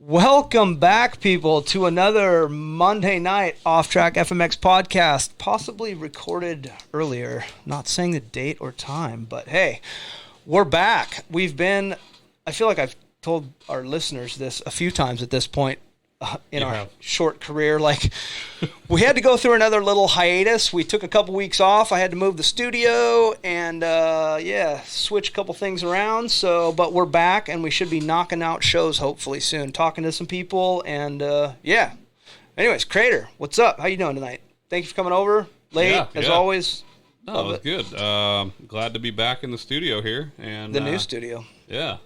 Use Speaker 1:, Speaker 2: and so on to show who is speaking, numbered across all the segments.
Speaker 1: Welcome back, people, to another Monday night Off Track FMX podcast, possibly recorded earlier. Not saying the date or time, but hey, we're back. I feel like I've told our listeners this a few times at this point in our short career. Like, we had to go through another little hiatus. We took a couple weeks off. I had to move the studio and, switch a couple things around. But we're back, and we should be knocking out shows hopefully soon, talking to some people, and, Anyways, Crater, what's up? How you doing tonight? Thank you for coming over late, as always.
Speaker 2: No, it was good. Glad to be back in the studio here. And
Speaker 1: the new studio.
Speaker 2: Yeah.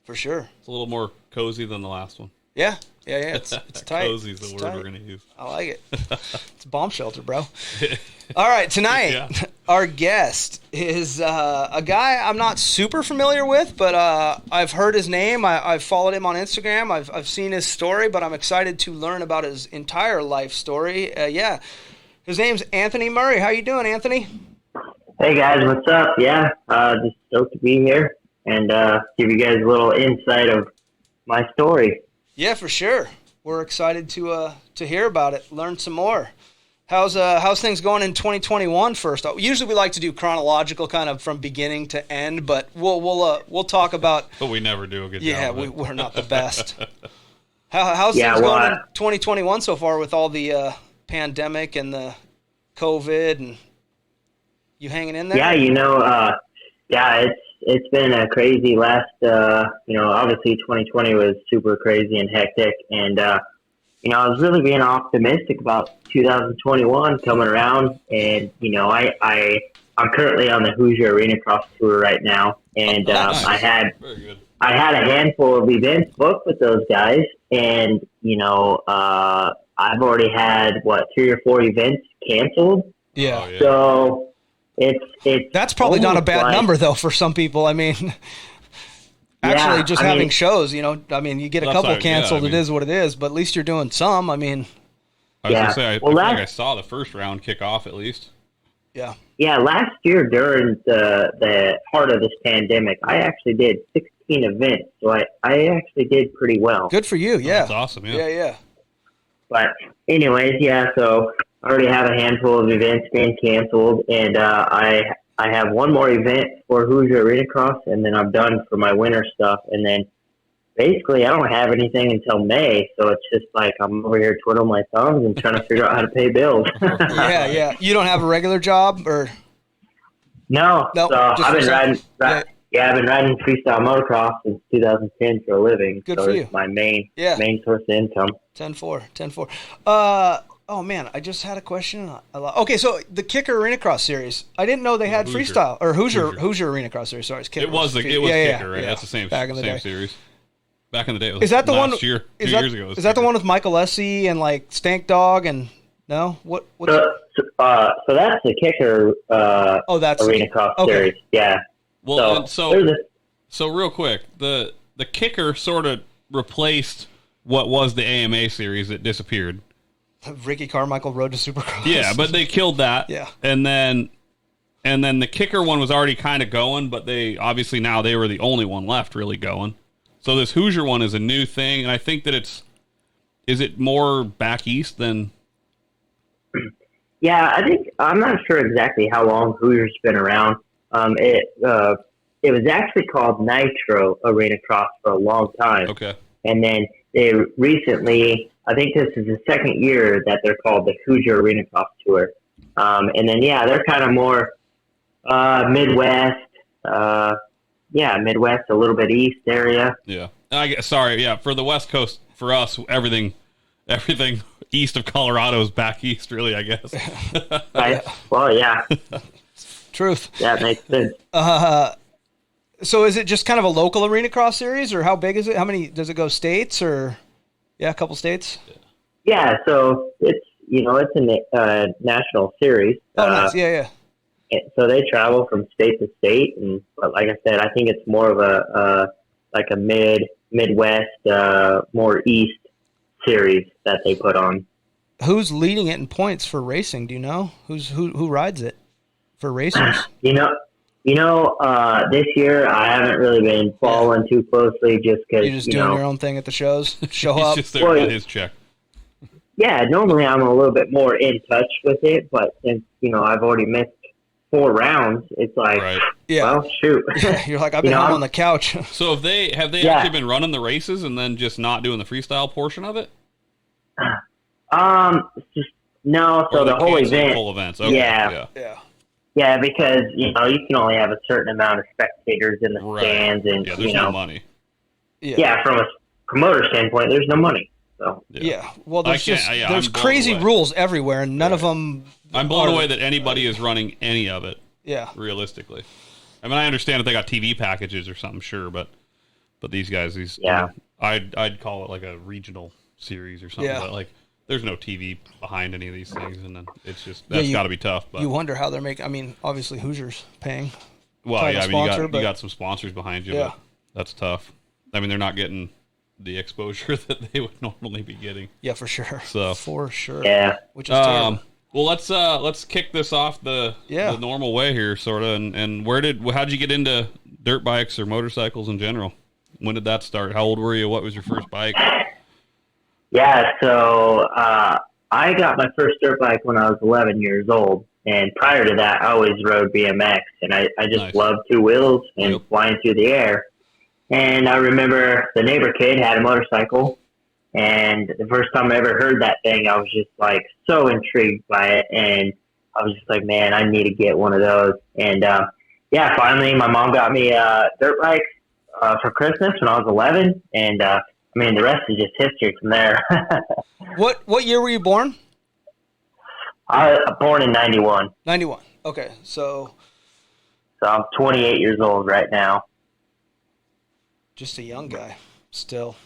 Speaker 1: For sure.
Speaker 2: It's a little more cozy than the last one.
Speaker 1: Yeah. It's tight.
Speaker 2: Cozy is the word we're going to use.
Speaker 1: I like it. It's a bomb shelter, bro. All right, tonight, our guest is a guy I'm not super familiar with, but I've heard his name. I've followed him on Instagram. I've seen his story, but I'm excited to learn about his entire life story. His name's Anthony Murray. How you doing, Anthony?
Speaker 3: Hey, guys. What's up? Yeah, just stoked to be here and give you guys a little insight of my story.
Speaker 1: Yeah, for sure. We're excited to hear about it, learn some more. How's things going in 2021 first? Usually we like to do chronological kind of from beginning to end, but we'll talk about.
Speaker 2: But we never do a good job.
Speaker 1: Yeah, we're not the best. How's things going in 2021 so far with all the pandemic and the COVID, and you hanging in there?
Speaker 3: Yeah, it's been a crazy last, obviously 2020 was super crazy and hectic. And, I was really being optimistic about 2021 coming around. And, I'm currently on the Hoosier Arena Cross Tour right now. And
Speaker 2: nice.
Speaker 3: I had a handful of events booked with those guys. And, I've already had, 3 or 4 events canceled.
Speaker 1: Yeah.
Speaker 2: Oh, yeah.
Speaker 3: So
Speaker 1: That's probably not a bad number, though, for some people. I mean, having shows, you get a couple canceled, it is what it is, but at least you're doing some. I was
Speaker 2: going to say, I feel like I saw the first round kick off at least.
Speaker 1: Yeah.
Speaker 3: Yeah, last year during the heart of this pandemic, I actually did 16 events, so I actually did pretty well.
Speaker 1: Good for you, yeah.
Speaker 2: That's awesome, yeah.
Speaker 1: Yeah.
Speaker 3: But anyways, so I already have a handful of events being canceled, and I have one more event for Hoosier Arena Cross, and then I'm done for my winter stuff. And then basically I don't have anything until May, so it's just like I'm over here twiddling my thumbs and trying to figure out how to pay bills.
Speaker 1: Yeah. You don't have a regular job, or?
Speaker 3: No. So I've been riding. I've been riding freestyle motocross since 2010 for a living.
Speaker 1: Good for you.
Speaker 3: It's my main source of income.
Speaker 1: 10-4. Oh, man, I just had a question. Okay, so the Kicker Arena Cross Series, I didn't know they had freestyle, or Hoosier Arena Cross Series. Sorry, it's Kicker.
Speaker 2: It was Kicker, right? That's the same series. Back in the day, it was
Speaker 1: is that the
Speaker 2: last
Speaker 1: one,
Speaker 2: year, 2 years ago.
Speaker 1: Is that the one with Michael Lessie and, Stank Dog and, no? What?
Speaker 3: So that's the Kicker
Speaker 1: that's
Speaker 3: Arena Cross Series, yeah.
Speaker 2: Well, so real quick, the Kicker sort of replaced what was the AMA series that disappeared.
Speaker 1: Ricky Carmichael Road to Supercross.
Speaker 2: Yeah, but they killed that.
Speaker 1: Yeah.
Speaker 2: And then the Kicker one was already kind of going, but they were the only one left really going. So this Hoosier one is a new thing, and I think that is it more back east than?
Speaker 3: Yeah, I'm not sure exactly how long Hoosier's been around. It was actually called Nitro Arena Cross for a long time.
Speaker 2: Okay.
Speaker 3: And then they recently, I think this is the second year that they're called the Hoosier Arena Cross Tour. And then, they're kind of more Midwest, Midwest, a little bit east area.
Speaker 2: Yeah. For the West Coast, for us, everything east of Colorado is back east, really, I guess.
Speaker 3: Right. Well, yeah.
Speaker 1: Truth.
Speaker 3: That makes sense.
Speaker 1: So is it just kind of a local Arena Cross series, or how big is it? How many, does it go states, or a couple states?
Speaker 3: Yeah, so it's a national series.
Speaker 1: Oh, nice. Yeah.
Speaker 3: So they travel from state to state, but like I said, I think it's more of a Midwest, more east series that they put on.
Speaker 1: Who's leading it in points for racing? Do you know who rides it for racers?
Speaker 3: This year I haven't really been following too closely just because
Speaker 1: You're just doing your own thing at the shows. Show
Speaker 2: He's
Speaker 1: up.
Speaker 2: just there to get his check.
Speaker 3: Yeah, normally I'm a little bit more in touch with it, but since I've already missed 4 rounds, it's like, well, shoot.
Speaker 1: Yeah, you're like, I've been home on the couch.
Speaker 2: So have they actually been running the races and then just not doing the freestyle portion of it?
Speaker 3: No. So the whole event,
Speaker 2: full events. Okay.
Speaker 3: Yeah, because you can only have a certain amount of spectators in the stands, and
Speaker 2: there's no money.
Speaker 3: Yeah, from a promoter standpoint, there's no money. So
Speaker 1: well, there's crazy rules everywhere, and none of them.
Speaker 2: I'm blown away that anybody is running any of it.
Speaker 1: Yeah,
Speaker 2: realistically, I mean, I understand if they got TV packages or something, sure, but these guys, I'd call it like a regional series or something. But like, there's no TV behind any of these things, and then it's just that's got to be tough. But
Speaker 1: you wonder how they're making. I mean, obviously Hoosiers paying.
Speaker 2: Well, I mean, you got some sponsors behind you. But that's tough. I mean, they're not getting the exposure that they would normally be getting.
Speaker 1: Yeah, for sure.
Speaker 2: So
Speaker 1: for sure.
Speaker 3: Yeah.
Speaker 1: Which is terrible.
Speaker 2: Well, let's kick this off the normal way here, sort of. And how'd you get into dirt bikes or motorcycles in general? When did that start? How old were you? What was your first bike?
Speaker 3: Yeah, so I got my first dirt bike when I was 11 years old. And prior to that, I always rode BMX. And I just loved 2 wheels and flying through the air. And I remember the neighbor kid had a motorcycle. And the first time I ever heard that thing, I was just like so intrigued by it. And I was just like, man, I need to get one of those. And finally, my mom got me a dirt bike for Christmas when I was 11. And the rest is just history from there.
Speaker 1: What year were you born?
Speaker 3: I was born in 91.
Speaker 1: 91. Okay, so
Speaker 3: I'm 28 years old right now.
Speaker 1: Just a young guy, still.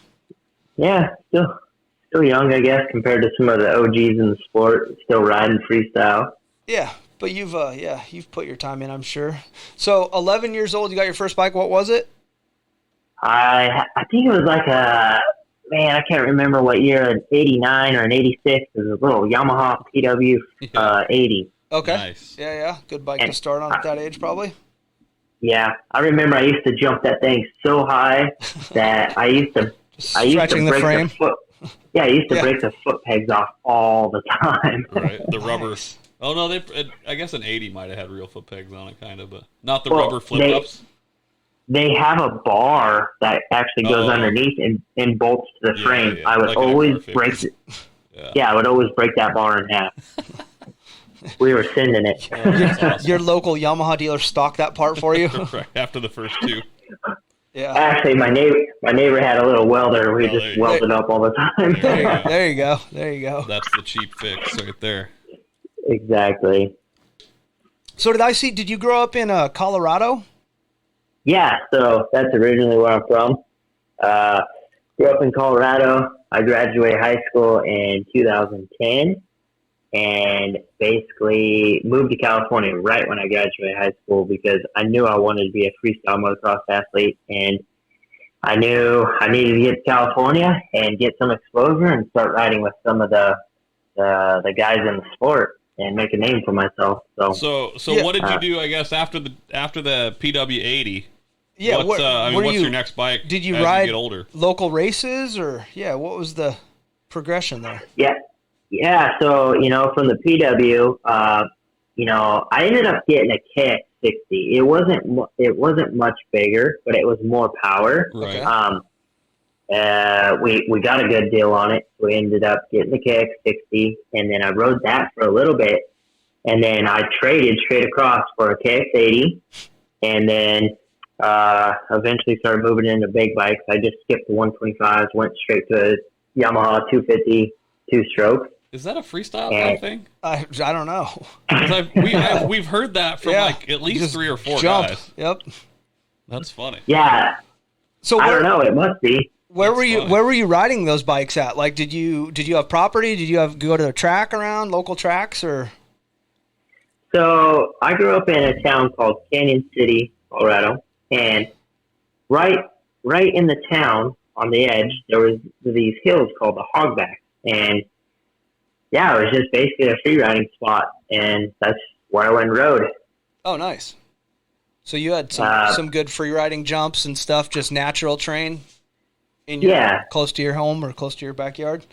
Speaker 3: Yeah, still young, I guess, compared to some of the OGs in the sport. Still riding freestyle.
Speaker 1: Yeah, but you've put your time in, I'm sure. So 11 years old, you got your first bike. What was it?
Speaker 3: I think it was like I can't remember what year, an 89 or an 86. It was a little Yamaha PW 80.
Speaker 1: Okay.
Speaker 2: Nice.
Speaker 1: Yeah. Good bike to start on at that age, probably.
Speaker 3: Yeah. I remember I used to jump that thing so high that I used to break
Speaker 1: frame.
Speaker 3: the foot. Yeah, I used to break the foot pegs off all the time.
Speaker 2: Right. The rubbers. Oh, no, I guess an 80 might have had real foot pegs on it, kind of, but not the rubber flip-ups.
Speaker 3: They have a bar that actually goes underneath and bolts to the frame. I would always break it. Yeah, I would always break that bar in half. We were sending it.
Speaker 2: Awesome.
Speaker 1: Your local Yamaha dealer stocked that part for you?
Speaker 2: Right, after the first 2.
Speaker 3: Yeah. Actually, my neighbor had a little welder. We just welded up all the time.
Speaker 1: There you go.
Speaker 2: That's the cheap fix right there.
Speaker 3: Exactly.
Speaker 1: So did you grow up in Colorado?
Speaker 3: Yeah, so that's originally where I'm from. Grew up in Colorado. I graduated high school in 2010 and basically moved to California right when I graduated high school because I knew I wanted to be a freestyle motocross athlete, and I knew I needed to get to California and get some exposure and start riding with some of the guys in the sport and make a name for myself. So
Speaker 2: what did you do, I guess, after the PW 80?
Speaker 1: Yeah,
Speaker 2: what's your next bike?
Speaker 1: Did you
Speaker 2: as
Speaker 1: ride
Speaker 2: you get older?
Speaker 1: Local races, or what was the progression there?
Speaker 3: Yeah. So from the PW, I ended up getting a kick 60. It wasn't much bigger, but it was more power.
Speaker 2: Right.
Speaker 3: We got a good deal on it. We ended up getting the kick 60, and then I rode that for a little bit, and then I traded straight across for a KX 80, and then eventually started moving into big bikes. I just skipped the 125s, went straight to a Yamaha 250 2-stroke.
Speaker 2: Is that a freestyle kind of thing?
Speaker 1: I don't know.
Speaker 2: We've heard that from like at least 3 or 4 guys.
Speaker 1: Yep.
Speaker 2: That's funny.
Speaker 3: Yeah.
Speaker 1: So
Speaker 3: I don't know. It must be.
Speaker 1: Where were you riding those bikes at? Like, did you have property? Did you go to a track around, local tracks, or?
Speaker 3: So I grew up in a town called Canyon City, Colorado, and right in the town on the edge there was these hills called the Hogback, and it was just basically a free riding spot, and that's where I went and rode.
Speaker 1: Oh, nice. So you had some good free riding jumps and stuff, just natural terrain in your close to your home or close to your backyard?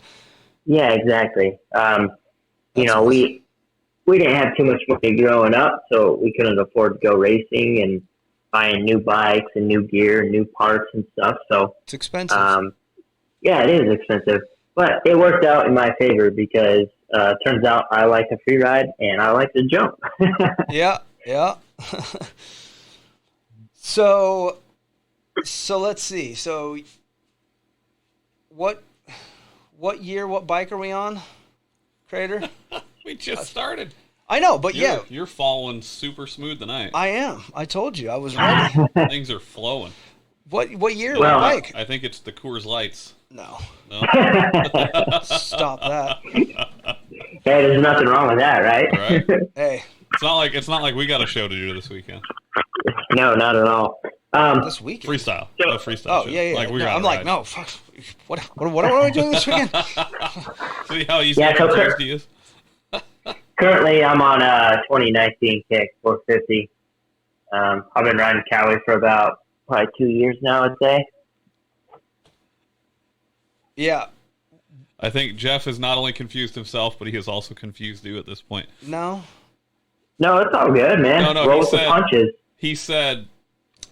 Speaker 3: Yeah, exactly. You know, we didn't have too much money growing up, so we couldn't afford to go racing and buying new bikes and new gear and new parts and stuff. So
Speaker 1: it's expensive.
Speaker 3: Yeah, it is expensive, but it worked out in my favor because turns out I like to free ride and I like to jump.
Speaker 1: Yeah. So let's see. So what year, what bike are we on, Crater?
Speaker 2: We just started.
Speaker 1: I know, but
Speaker 2: you're falling super smooth tonight.
Speaker 1: I am. I told you I was ready.
Speaker 2: Things are flowing.
Speaker 1: What year? What bike?
Speaker 2: I think it's the Coors Lights.
Speaker 1: No. Stop that.
Speaker 3: Hey, there's nothing wrong with that, right?
Speaker 1: Hey,
Speaker 2: it's not like we got a show to do this weekend.
Speaker 3: No, not at all.
Speaker 1: This weekend
Speaker 2: freestyle. No freestyle.
Speaker 1: Oh yeah.
Speaker 2: Like
Speaker 1: I'm like, no, fuck. What are we doing this weekend?
Speaker 2: See how easy Tuesday is.
Speaker 3: Currently, I'm on a 2019 kick 450. I've been riding Cowie for about probably 2 years now, I'd say.
Speaker 1: Yeah.
Speaker 2: I think Jeff has not only confused himself, but he has also confused you at this point.
Speaker 1: No,
Speaker 3: it's all good, man.
Speaker 2: No,
Speaker 3: roll with the punches.
Speaker 2: He said,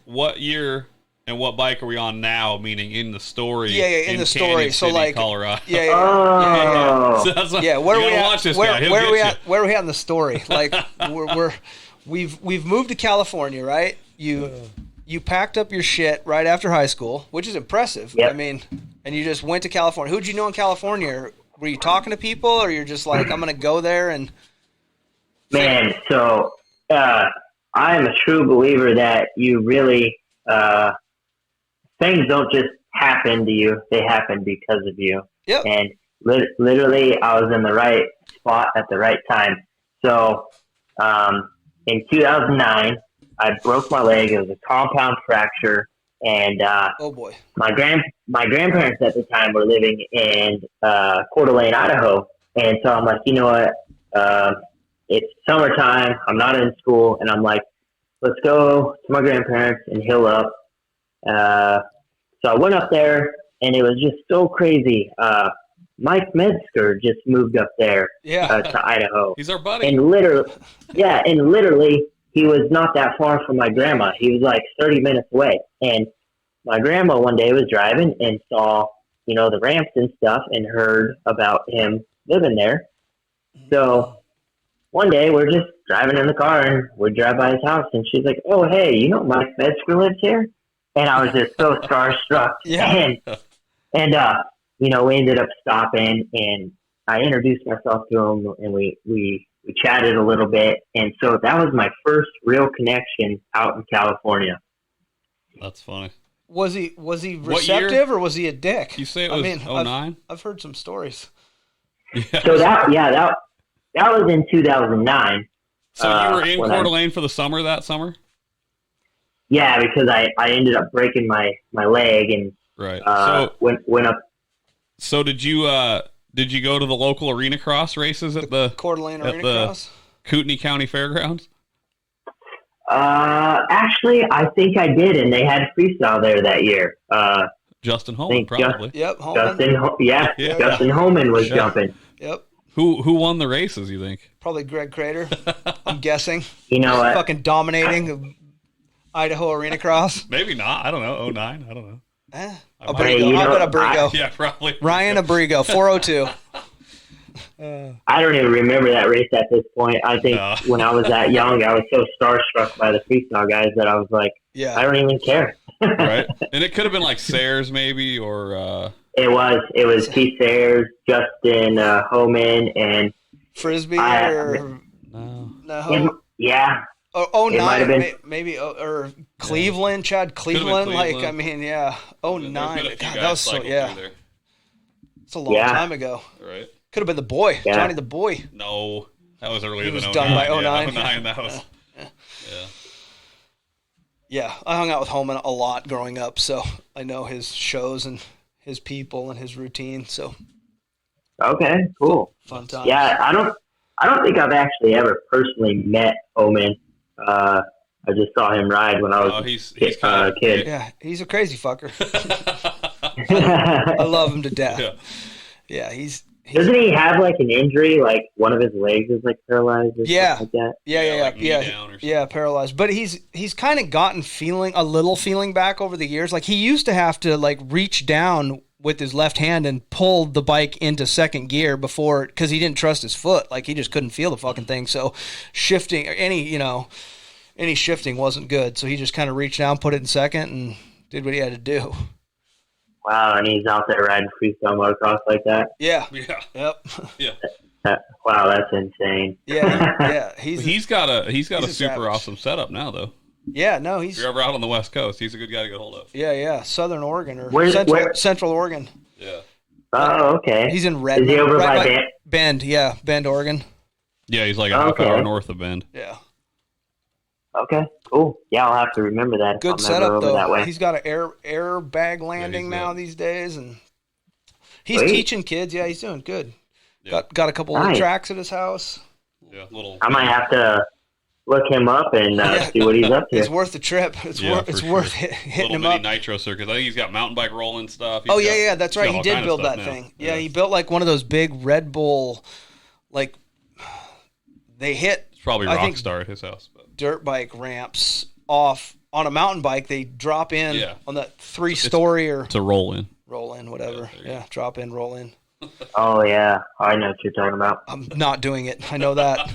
Speaker 2: what year and what bike are we on now, meaning in the story?
Speaker 1: Yeah, in the story.
Speaker 2: Canyon
Speaker 1: So
Speaker 2: City,
Speaker 1: like,
Speaker 2: Colorado.
Speaker 3: Yeah.
Speaker 2: So that's
Speaker 1: yeah, where are we at?
Speaker 2: Watch this guy.
Speaker 1: Where are we at? Where are we at in the story? Like, we've moved to California, right? You packed up your shit right after high school, which is impressive.
Speaker 3: Yep.
Speaker 1: I mean, and you just went to California. Who'd you know in California? Were you talking to people, or you're just like, I'm gonna go there and?
Speaker 3: Man, so I am a true believer that you really things don't just happen to you; they happen because of you.
Speaker 1: Yep.
Speaker 3: And literally, I was in the right spot at the right time. So in 2009, I broke my leg. It was a compound fracture, and
Speaker 1: oh boy,
Speaker 3: my grandparents at the time were living in Coeur d'Alene, Idaho, and so I'm like, you know what? It's summertime. I'm not in school, and I'm like, let's go to my grandparents and heal up. So I went up there, and it was just so crazy. Mike Metzger just moved up there to Idaho.
Speaker 2: He's our buddy.
Speaker 3: And literally, he was not that far from my grandma. He was like 30 minutes away. And my grandma one day was driving and saw, the ramps and stuff and heard about him living there. So one day we're just driving in the car and we drive by his house and she's like, oh, hey, Mike Metzger lives here? And I was just so starstruck.
Speaker 1: Yeah.
Speaker 3: And we ended up stopping and I introduced myself to him and we chatted a little bit. And so that was my first real connection out in California.
Speaker 2: That's funny.
Speaker 1: Was he receptive or was he a dick?
Speaker 2: You say it was 2009?
Speaker 1: I've heard some stories.
Speaker 2: Yeah.
Speaker 3: So that was in 2009.
Speaker 2: So you were in Coeur d'Alene for the summer that summer?
Speaker 3: Yeah, because I ended up breaking my leg and went up.
Speaker 2: So did you go to the local arena cross races at the
Speaker 1: Coeur d'Alene Arena Cross?
Speaker 2: Kootenai County Fairgrounds?
Speaker 3: Actually, I think I did, and they had freestyle there that year.
Speaker 2: Justin Holman, probably.
Speaker 1: Holman.
Speaker 3: Justin Holman was jumping.
Speaker 1: Yep.
Speaker 2: Who won the races, you think?
Speaker 1: Probably Greg Crater, I'm guessing.
Speaker 3: What?
Speaker 1: Fucking dominating Idaho Arena Cross.
Speaker 2: Maybe not. I don't know. 2009. I don't know.
Speaker 1: Abrigo. I bet Abrigo.
Speaker 2: Yeah, probably.
Speaker 1: Ryan Abrigo, 402.
Speaker 3: I don't even remember that race at this point. I think when I was that young, I was so starstruck by the freestyle guys that I was like, I don't even care.
Speaker 2: Right. And it could have been like Sayers maybe or...
Speaker 3: It was Keith Sayers, Justin Homan, and...
Speaker 1: Frisbee
Speaker 2: No.
Speaker 3: Yeah.
Speaker 1: Oh, 09, maybe, or Cleveland, Chad Cleveland. Like, I mean, 09. God, that was so, it's a long time ago.
Speaker 2: Right.
Speaker 1: Could have been the boy, Johnny the Boy.
Speaker 2: No, that was earlier than 09.
Speaker 1: He was done by 09.
Speaker 2: Yeah, 09, that was,
Speaker 1: Yeah, I hung out with Holman a lot growing up, so I know his shows and his people and his routine, so.
Speaker 3: Okay, cool.
Speaker 1: Fun times.
Speaker 3: Yeah, I don't think I've actually ever personally met Holman. I just saw him ride when I was
Speaker 2: he's
Speaker 3: a kid.
Speaker 1: Yeah, he's a crazy fucker. I love him to death. Yeah, he's
Speaker 3: Doesn't he have like an injury? Like one of his legs is like paralyzed or something like that?
Speaker 1: Yeah, paralyzed. But he's kind of gotten a little feeling back over the years. Like he used to have to like reach down with his left hand and pull the bike into second gear before, because he didn't trust his foot. Like he just couldn't feel the fucking thing. So shifting, any shifting wasn't good. So he just kind of reached down, put it in second, and did what he had to do.
Speaker 3: Wow, and he's out there riding freestyle motocross like that?
Speaker 1: Yeah.
Speaker 2: Yep. Yeah.
Speaker 3: Wow, that's insane.
Speaker 1: Yeah.
Speaker 2: He's got a super
Speaker 1: savage.
Speaker 2: awesome setup now, though.
Speaker 1: Yeah, no,
Speaker 2: If you're ever out on the West Coast, he's a good guy to get hold of.
Speaker 1: Yeah, Southern Oregon or
Speaker 3: Where?
Speaker 1: Central Oregon.
Speaker 2: Yeah.
Speaker 3: Oh, okay.
Speaker 1: He's in Redmond.
Speaker 3: Is he over by
Speaker 1: Bend? Yeah, Bend, Oregon.
Speaker 2: Yeah, he's like a half hour north of Bend.
Speaker 1: Yeah.
Speaker 3: Okay, cool. Yeah, I'll have to remember that.
Speaker 1: Good setup though. That way. He's got an airbag landing now these days, and he's teaching kids. Yeah, he's doing good. Yeah. Got a couple of tracks at his house.
Speaker 2: Yeah, little.
Speaker 3: I might have to look him up and see what he's up to.
Speaker 1: It's worth the trip. It's worth hitting him up.
Speaker 2: Little nitro circuits. I think he's got mountain bike rolling stuff.
Speaker 1: Yeah, that's right. He did build that thing. Yeah, he built like one of those big Red Bull, like they hit.
Speaker 2: It's probably Rockstar at his house.
Speaker 1: Dirt bike ramps off on a mountain bike. They drop in on that 3-story or
Speaker 2: it's a roll in,
Speaker 1: whatever. Yeah, drop in, roll in.
Speaker 3: Oh yeah, I know what you're talking about.
Speaker 1: I'm not doing it. I know that.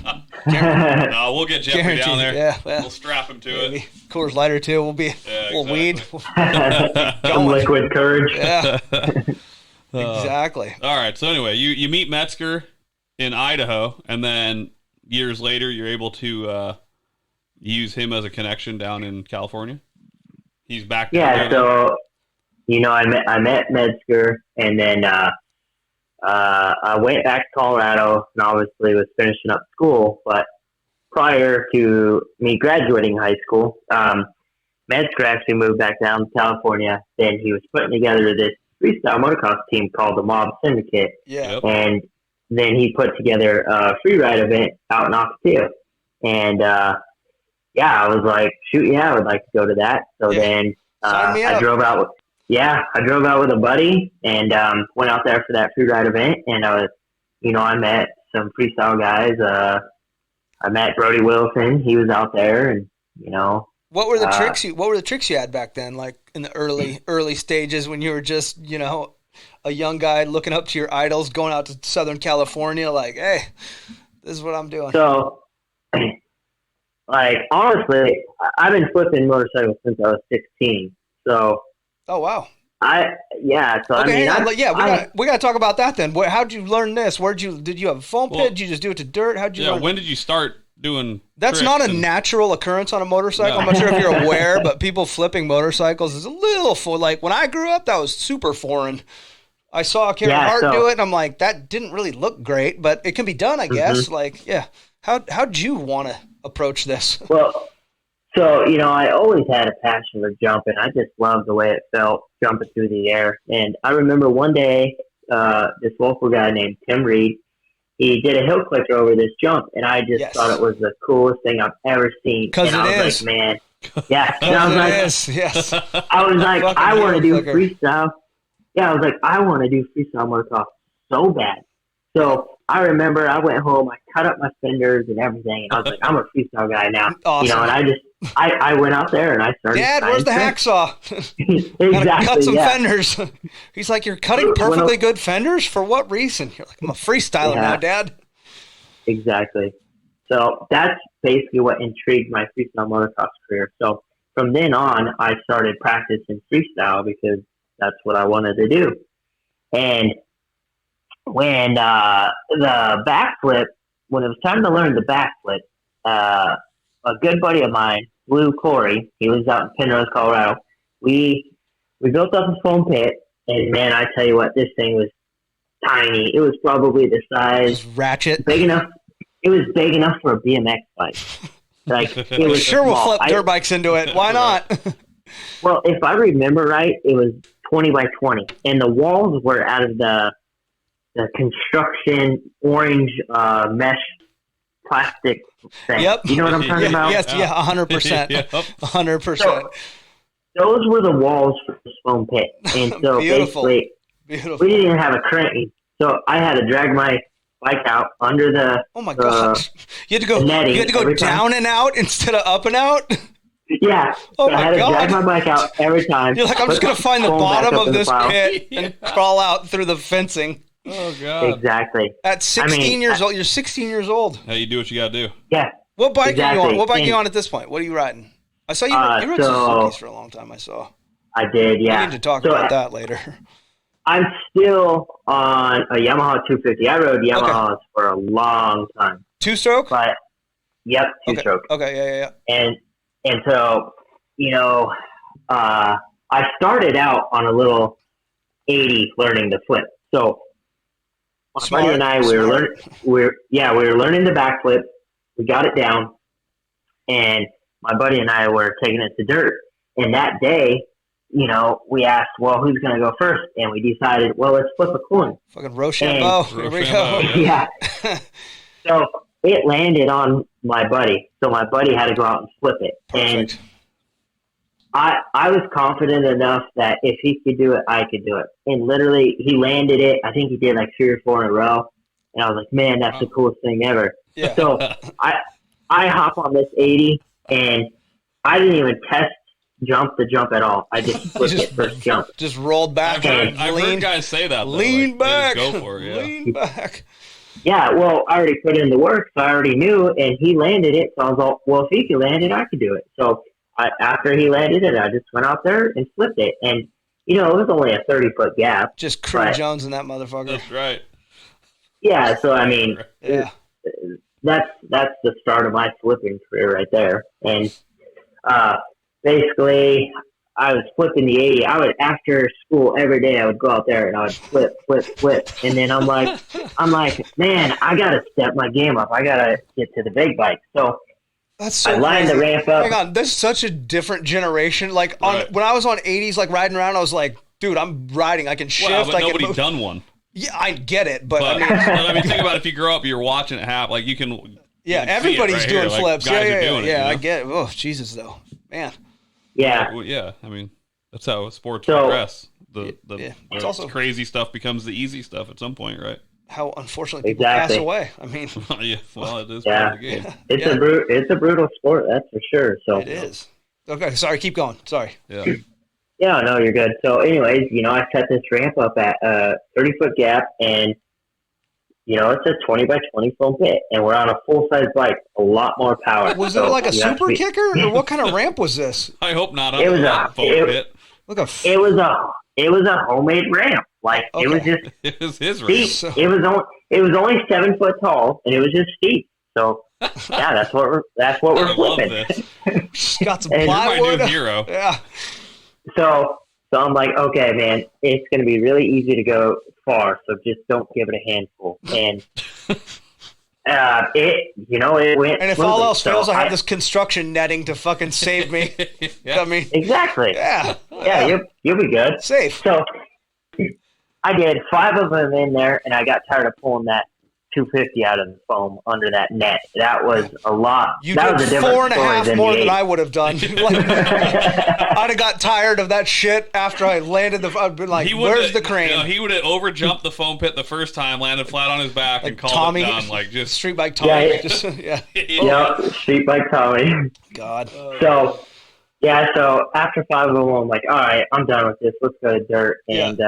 Speaker 2: No, we'll get Jeffrey down there.
Speaker 1: Yeah,
Speaker 2: we'll strap him to it.
Speaker 1: Coors Light or two. We'll be weed.
Speaker 3: Some liquid courage.
Speaker 1: Yeah, exactly.
Speaker 2: All right. So anyway, you meet Metzger in Idaho, and then years later, you're able to use him as a connection down in California. He's back.
Speaker 3: Yeah. So I met Metzger, and then I went back to Colorado, and obviously was finishing up school. But prior to me graduating high school, Metzger actually moved back down to California. Then he was putting together this freestyle motocross team called the Mob Syndicate.
Speaker 1: Yeah.
Speaker 3: And then he put together a free ride event out in Ocotillo. And I was like, shoot, I would like to go to that. So then I drove out with a buddy and went out there for that free ride event. And I met some freestyle guys. I met Brody Wilson. He was out there, and
Speaker 1: What were the tricks? What were the tricks you had back then? Like in the early stages when you were just a young guy looking up to your idols, going out to Southern California. Like, hey, this is what I'm doing.
Speaker 3: So, like honestly, I've been flipping motorcycles since I was 16. So.
Speaker 1: Oh wow.
Speaker 3: We
Speaker 1: got to talk about that then. How'd you learn this? Did you have a foam pit? Did you just do it to dirt? How'd you learn?
Speaker 2: When did you start doing
Speaker 1: That's not a natural occurrence on a motorcycle. No. I'm not sure if you're aware, but people flipping motorcycles is a little like when I grew up, that was super foreign. I saw Kevin Hart do it, and I'm like, that didn't really look great, but it can be done, I guess. Mm-hmm. Like, yeah. How'd you want to approach this?
Speaker 3: Well, so, I always had a passion for jumping. I just loved the way it felt jumping through the air. And I remember one day, this local guy named Tim Reed, he did a hill clicker over this jump, and I just thought it was the coolest thing I've ever seen.
Speaker 1: Because it is.
Speaker 3: Like, man, yeah. And I was like,
Speaker 1: yes.
Speaker 3: I was like, I want to do freestyle. Yeah, I was like, I want to do freestyle motocross so bad. So I remember I went home, I cut up my fenders and everything, and I was like, I'm a freestyle guy now.
Speaker 1: Awesome.
Speaker 3: And I went out there and I started.
Speaker 1: Dad, where's the hacksaw?
Speaker 3: Exactly.
Speaker 1: Cut some fenders. He's like, you're cutting perfectly good fenders? For what reason? You're like, I'm a freestyler now, Dad.
Speaker 3: Exactly. So that's basically what intrigued my freestyle motocross career. So from then on, I started practicing freestyle because that's what I wanted to do. And when the backflip, when it was time to learn the backflip, a good buddy of mine, Lou Corey, he was out in Penrose, Colorado. We built up a foam pit, and man, I tell you what, this thing was tiny. It was probably the size
Speaker 1: ratchet,
Speaker 3: big enough. It was big enough for a BMX bike. Like it was
Speaker 1: sure, small. We'll flip dirt bikes into it. Why not?
Speaker 3: Well, if I remember right, it was 20 by 20, and the walls were out of the construction orange mesh plastic thing.
Speaker 1: Yep.
Speaker 3: You know what I'm talking about?
Speaker 1: Yes, yeah, 100%.
Speaker 2: Yep.
Speaker 1: 100%.
Speaker 3: So, those were the walls for this foam pit. And so
Speaker 1: Beautiful.
Speaker 3: basically,
Speaker 1: Beautiful.
Speaker 3: we didn't even have a crane. So I had to drag my bike out under the
Speaker 1: Oh my gosh! You had to go.
Speaker 3: netting
Speaker 1: You had to go
Speaker 3: every time.
Speaker 1: down and out instead of up and out.
Speaker 3: Yeah.
Speaker 1: Oh
Speaker 3: so I
Speaker 1: my
Speaker 3: had to drag
Speaker 1: God.
Speaker 3: my bike out every time.
Speaker 1: You're like, I'm just
Speaker 3: put
Speaker 1: gonna find the
Speaker 3: foam back
Speaker 1: bottom
Speaker 3: up
Speaker 1: of
Speaker 3: in the
Speaker 1: this
Speaker 3: pile.
Speaker 1: pit and crawl out through the fencing.
Speaker 2: Oh god.
Speaker 3: Exactly.
Speaker 1: At 16
Speaker 3: I mean,
Speaker 1: years old, you're 16 years old.
Speaker 2: Hey, you do what you gotta do.
Speaker 3: Yeah.
Speaker 1: What bike are you
Speaker 3: Exactly.
Speaker 1: on? What bike are you
Speaker 3: And-
Speaker 1: on at this point? What are you riding? I saw you. You rode
Speaker 3: so-
Speaker 1: Suzuki's for a long time. I saw.
Speaker 3: I did, yeah.
Speaker 1: We need to talk
Speaker 3: So
Speaker 1: about that later.
Speaker 3: I'm still on a Yamaha 250. I rode Yamahas for a long time.
Speaker 1: Two-stroke.
Speaker 3: But, yep,
Speaker 1: Okay.
Speaker 3: two-stroke.
Speaker 1: Okay. Yeah.
Speaker 3: And so, I started out on a little 80 learning to flip. So my
Speaker 1: Smart,
Speaker 3: buddy and I, we were learning the backflip. We got it down, and my buddy and I were taking it to dirt. And that day, we asked, well, who's going to go first? And we decided, well, let's flip a coin.
Speaker 1: Fucking Rochambeau. Here we go.
Speaker 2: Rochambeau,
Speaker 3: Yeah. So it landed on my buddy. So my buddy had to go out and flip it. And
Speaker 1: Perfect.
Speaker 3: I was confident enough that if he could do it, I could do it. And literally, he landed it. I think he did like 3 or 4 in a row. And I was like, man, that's the coolest thing ever.
Speaker 1: Yeah.
Speaker 3: So I hop on this 80, and I didn't even test the jump at all. I just flipped it first jump.
Speaker 1: Just rolled back.
Speaker 2: I've
Speaker 1: and leaned,
Speaker 2: heard guys say that. Though.
Speaker 1: lean
Speaker 2: Like,
Speaker 1: back.
Speaker 2: they just go for it. Yeah.
Speaker 1: Lean back.
Speaker 3: Yeah, well, I already put in the work, so I already knew, and he landed it. So I was like, well, if he could land it, I could do it. So after he landed it, I just went out there and flipped it. And, it was only a 30-foot gap.
Speaker 1: Just crew
Speaker 3: Right.
Speaker 1: Jones in that motherfucker.
Speaker 2: That's right.
Speaker 3: Yeah, so, I mean,
Speaker 1: Yeah.
Speaker 3: that's the start of my flipping career right there. And basically, I was flipping the 80. I would, after school every day, I would go out there and I would flip. And then I'm like, man, I got to step my game up. I got to get to the big bike. So
Speaker 1: That's so
Speaker 3: I lined
Speaker 1: crazy.
Speaker 3: the ramp up.
Speaker 1: Hang on, this is such a different generation. Like
Speaker 2: Right.
Speaker 1: when I was on 80s, like riding around, I was like, dude, I'm riding. I can shift.
Speaker 2: Well, but
Speaker 1: I can
Speaker 2: nobody's
Speaker 1: move.
Speaker 2: done one.
Speaker 1: Yeah, I get it, but
Speaker 2: But,
Speaker 1: I mean,
Speaker 2: think about if you grow up, you're watching it happen. Like you can.
Speaker 1: yeah,
Speaker 2: you can see it
Speaker 1: everybody's
Speaker 2: right
Speaker 1: doing
Speaker 2: here. Like,
Speaker 1: flips.
Speaker 2: guys
Speaker 1: Yeah,
Speaker 2: are
Speaker 1: yeah,
Speaker 2: doing it,
Speaker 1: yeah.
Speaker 2: you
Speaker 1: I
Speaker 2: know?
Speaker 1: get it. Oh, Jesus, though, man.
Speaker 3: Yeah.
Speaker 2: Well, yeah, I mean, that's how sports
Speaker 3: So-
Speaker 2: progress. The
Speaker 1: It's also-
Speaker 2: crazy stuff becomes the easy stuff at some point, right?
Speaker 1: How unfortunately people
Speaker 3: Exactly.
Speaker 1: pass away. I mean,
Speaker 2: Yeah, well, it is
Speaker 3: Yeah.
Speaker 2: part of the game.
Speaker 3: It's
Speaker 1: Yeah.
Speaker 3: it's a brutal sport, that's for sure. So
Speaker 1: it is. Okay, sorry. Keep going. Sorry.
Speaker 2: Yeah.
Speaker 3: yeah, no, you're good. So, anyways, I set this ramp up at a 30-foot gap, and it's a 20 by 20 foam pit, and we're on a full size bike, a lot more power.
Speaker 1: Was
Speaker 3: So
Speaker 1: it like a
Speaker 3: you have to
Speaker 1: super
Speaker 3: be-
Speaker 1: kicker, or what kind of ramp was this?
Speaker 2: I hope not.
Speaker 3: It was
Speaker 2: that
Speaker 3: a-
Speaker 2: foam
Speaker 3: it-
Speaker 2: pit.
Speaker 1: Look a.
Speaker 3: It was a homemade ramp. Like it was
Speaker 1: Okay.
Speaker 3: just
Speaker 2: It was his
Speaker 3: steep.
Speaker 2: race.
Speaker 1: So-
Speaker 3: It was only 7 foot tall, and it was just steep. So yeah, that's what we're
Speaker 2: I love
Speaker 3: flipping.
Speaker 2: this.
Speaker 1: Got some
Speaker 3: And-
Speaker 2: You're my
Speaker 1: plywood.
Speaker 2: new hero.
Speaker 1: Yeah.
Speaker 3: So I'm like, okay, man, it's going to be really easy to go far. So just don't give it a handful. And it went.
Speaker 1: And if all
Speaker 3: smoothly.
Speaker 1: else
Speaker 3: So
Speaker 1: fails, I have this construction netting to fucking save me.
Speaker 2: Yeah.
Speaker 1: I mean,
Speaker 3: Exactly.
Speaker 1: yeah.
Speaker 3: Yeah, you'll be good.
Speaker 1: Safe.
Speaker 3: So I did 5 of them in there, and I got tired of pulling that 250 out of the foam under that net. That was a lot.
Speaker 1: You
Speaker 3: that was a
Speaker 1: did
Speaker 3: different
Speaker 1: 4.5
Speaker 3: story than
Speaker 1: more
Speaker 3: the
Speaker 1: than
Speaker 3: 8.
Speaker 1: I would have done. Like, I'd have got tired of that shit after I landed the. I'd been like, "Where's the crane?"
Speaker 2: He would have overjumped the foam pit the first time, landed flat on his back, and called
Speaker 1: Tommy,
Speaker 2: it done. Like just
Speaker 1: street bike Tommy.
Speaker 3: Yeah.
Speaker 1: Just, yeah.
Speaker 3: Yep, street bike Tommy.
Speaker 1: God.
Speaker 3: So so after 5 of them, I'm like, all right, I'm done with this. Let's go to dirt. And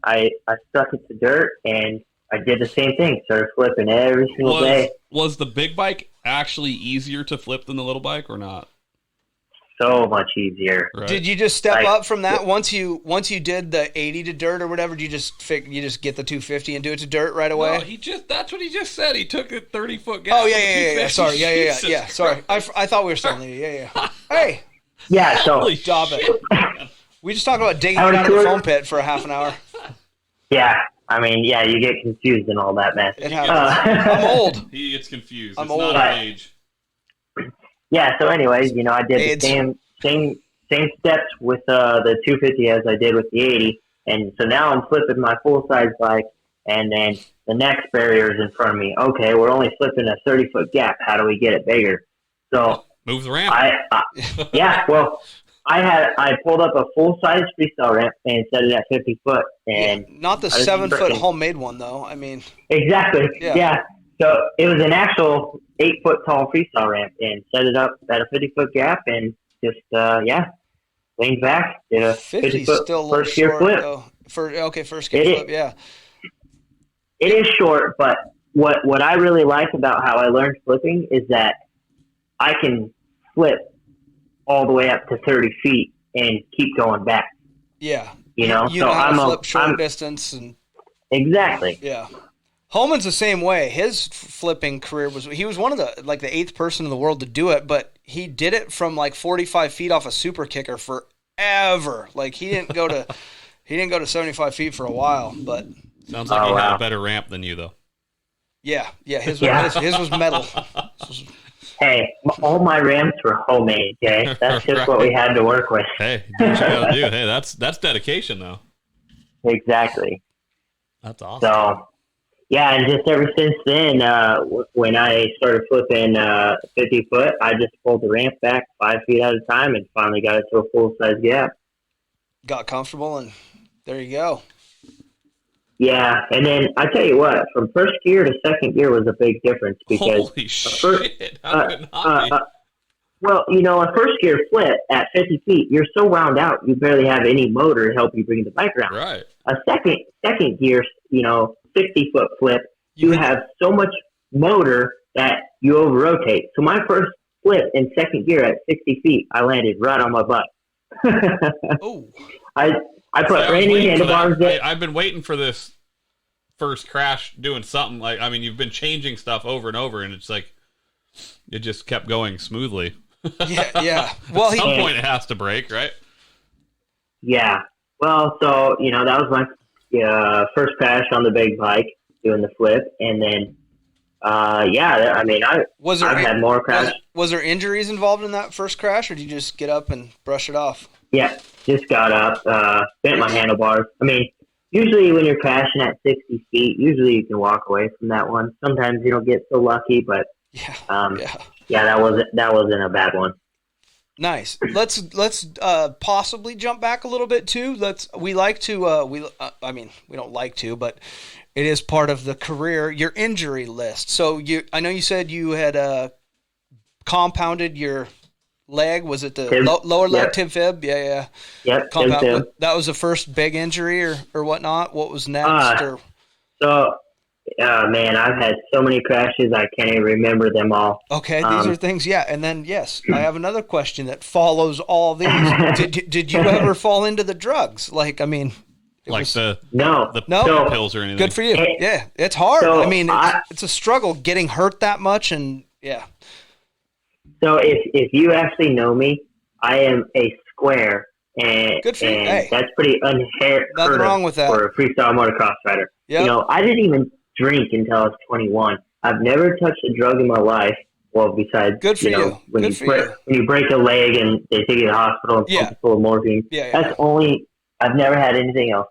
Speaker 3: I stuck it to dirt, and I did the same thing. Started flipping every single day.
Speaker 2: Was the big bike actually easier to flip than the little bike, or not?
Speaker 3: So much easier.
Speaker 2: Right.
Speaker 1: Did you just step
Speaker 3: Like-
Speaker 1: up from that once you did the 80 to dirt or whatever? Did you just get the 250 and do it to dirt right away?
Speaker 2: No, that's what he just said. He took a 30-foot gap.
Speaker 1: Oh yeah. Sorry, yeah.
Speaker 2: Jesus
Speaker 1: Sorry,
Speaker 2: Christ.
Speaker 1: I thought we were still in the yeah. Hey,
Speaker 3: Yeah, so
Speaker 2: Holy
Speaker 1: stop
Speaker 2: shit.
Speaker 1: it. We just talked about digging
Speaker 3: I
Speaker 1: it
Speaker 3: was
Speaker 1: out of the
Speaker 3: sure-
Speaker 1: foam pit for a half an hour.
Speaker 3: yeah, I mean, yeah, you get confused and all that mess.
Speaker 1: It happens. I'm old.
Speaker 2: He gets confused.
Speaker 1: I'm
Speaker 2: It's
Speaker 1: old.
Speaker 2: not an age.
Speaker 3: Yeah, so anyways, I did
Speaker 1: AIDS.
Speaker 3: the same steps with the 250 as I did with the 80, and so now I'm flipping my full size bike and then the next barrier is in front of me. Okay, we're only flipping a 30-foot gap. How do we get it bigger? So
Speaker 2: move the ramp.
Speaker 3: I pulled up a full-size freestyle ramp and set it at 50 foot. And
Speaker 1: not the 7-foot homemade one, though. I mean,
Speaker 3: exactly. Yeah. So it was an actual 8-foot tall freestyle ramp, and set it up at a 50-foot gap, and just leaned back, did a 50-foot first gear flip.
Speaker 1: Though. First gear flip. Yeah.
Speaker 3: It is short, but what I really like about how I learned flipping is that I can flip all the way up to 30 feet and keep going back.
Speaker 1: Yeah.
Speaker 3: You know
Speaker 1: so I'm flip short distance and
Speaker 3: exactly.
Speaker 1: Yeah. Holman's the same way. His flipping career he was one of the 8th person in the world to do it, but he did it from 45 feet off a super kicker forever. He didn't go to 75 feet for a while, but
Speaker 2: sounds like he had a better ramp than you though.
Speaker 1: Yeah. His was metal.
Speaker 3: Hey, all my ramps were homemade, okay? That's just what we had to work with.
Speaker 2: Hey, do what you gotta do. Hey, that's dedication, though.
Speaker 3: Exactly.
Speaker 2: That's awesome.
Speaker 3: So, yeah, and just ever since then, when I started flipping 50 foot, I just pulled the ramp back 5 feet at a time and finally got it to a full-size gap.
Speaker 1: Got comfortable, and there you go.
Speaker 3: Yeah, and then I tell you what, from first gear to second gear was a big difference because
Speaker 2: holy shit! How could it not be?
Speaker 3: Well, a first gear flip at 50 feet, you're so wound out, you barely have any motor to help you bring the bike around.
Speaker 2: Right.
Speaker 3: A second gear, 60-foot flip, you have so much motor that you over rotate. So my first flip in second gear at 60 feet, I landed right on my butt.
Speaker 1: Oh.
Speaker 3: I put Randy handlebars in.
Speaker 2: I've been waiting for this first crash doing something you've been changing stuff over and over, and it's it just kept going smoothly.
Speaker 1: Yeah. Well,
Speaker 2: at some point it has to break, right?
Speaker 3: Yeah. Well, so, that was my first crash on the big bike, doing the flip, and then, I've had more crashes.
Speaker 1: Was there injuries involved in that first crash, or did you just get up and brush it off?
Speaker 3: Yeah, just got up, bent my handlebars. I mean, usually when you're crashing at 60 feet, usually you can walk away from that one. Sometimes you don't get so lucky, but that wasn't a bad one.
Speaker 1: Nice. Let's possibly jump back a little bit too. We don't like to, but it is part of the career. Your injury list. So I know you said you had compounded your leg. Was it the lower leg tib fib? Yeah.
Speaker 3: Yep. Tib.
Speaker 1: That was the first big injury or whatnot. What was next?
Speaker 3: Man, I've had so many crashes I can't even remember them all.
Speaker 1: Okay, these are things. Yeah, and then yes, I have another question that follows all these. Did you ever fall into the drugs?
Speaker 2: The
Speaker 3: no
Speaker 2: pills or anything.
Speaker 1: Good for you. Yeah, it's hard. So it's a struggle getting hurt that much, and yeah.
Speaker 3: So if you actually know me, I am a square, and,
Speaker 1: good for you. Hey,
Speaker 3: that's pretty unheard
Speaker 1: nothing wrong with that
Speaker 3: for a freestyle motocross rider.
Speaker 1: Yep.
Speaker 3: I didn't even drink until I was 21. I've never touched a drug in my life. Well, besides
Speaker 1: good for you.
Speaker 3: When you break a leg and they take you to the hospital and pump you full of morphine. That's only. I've never had anything else.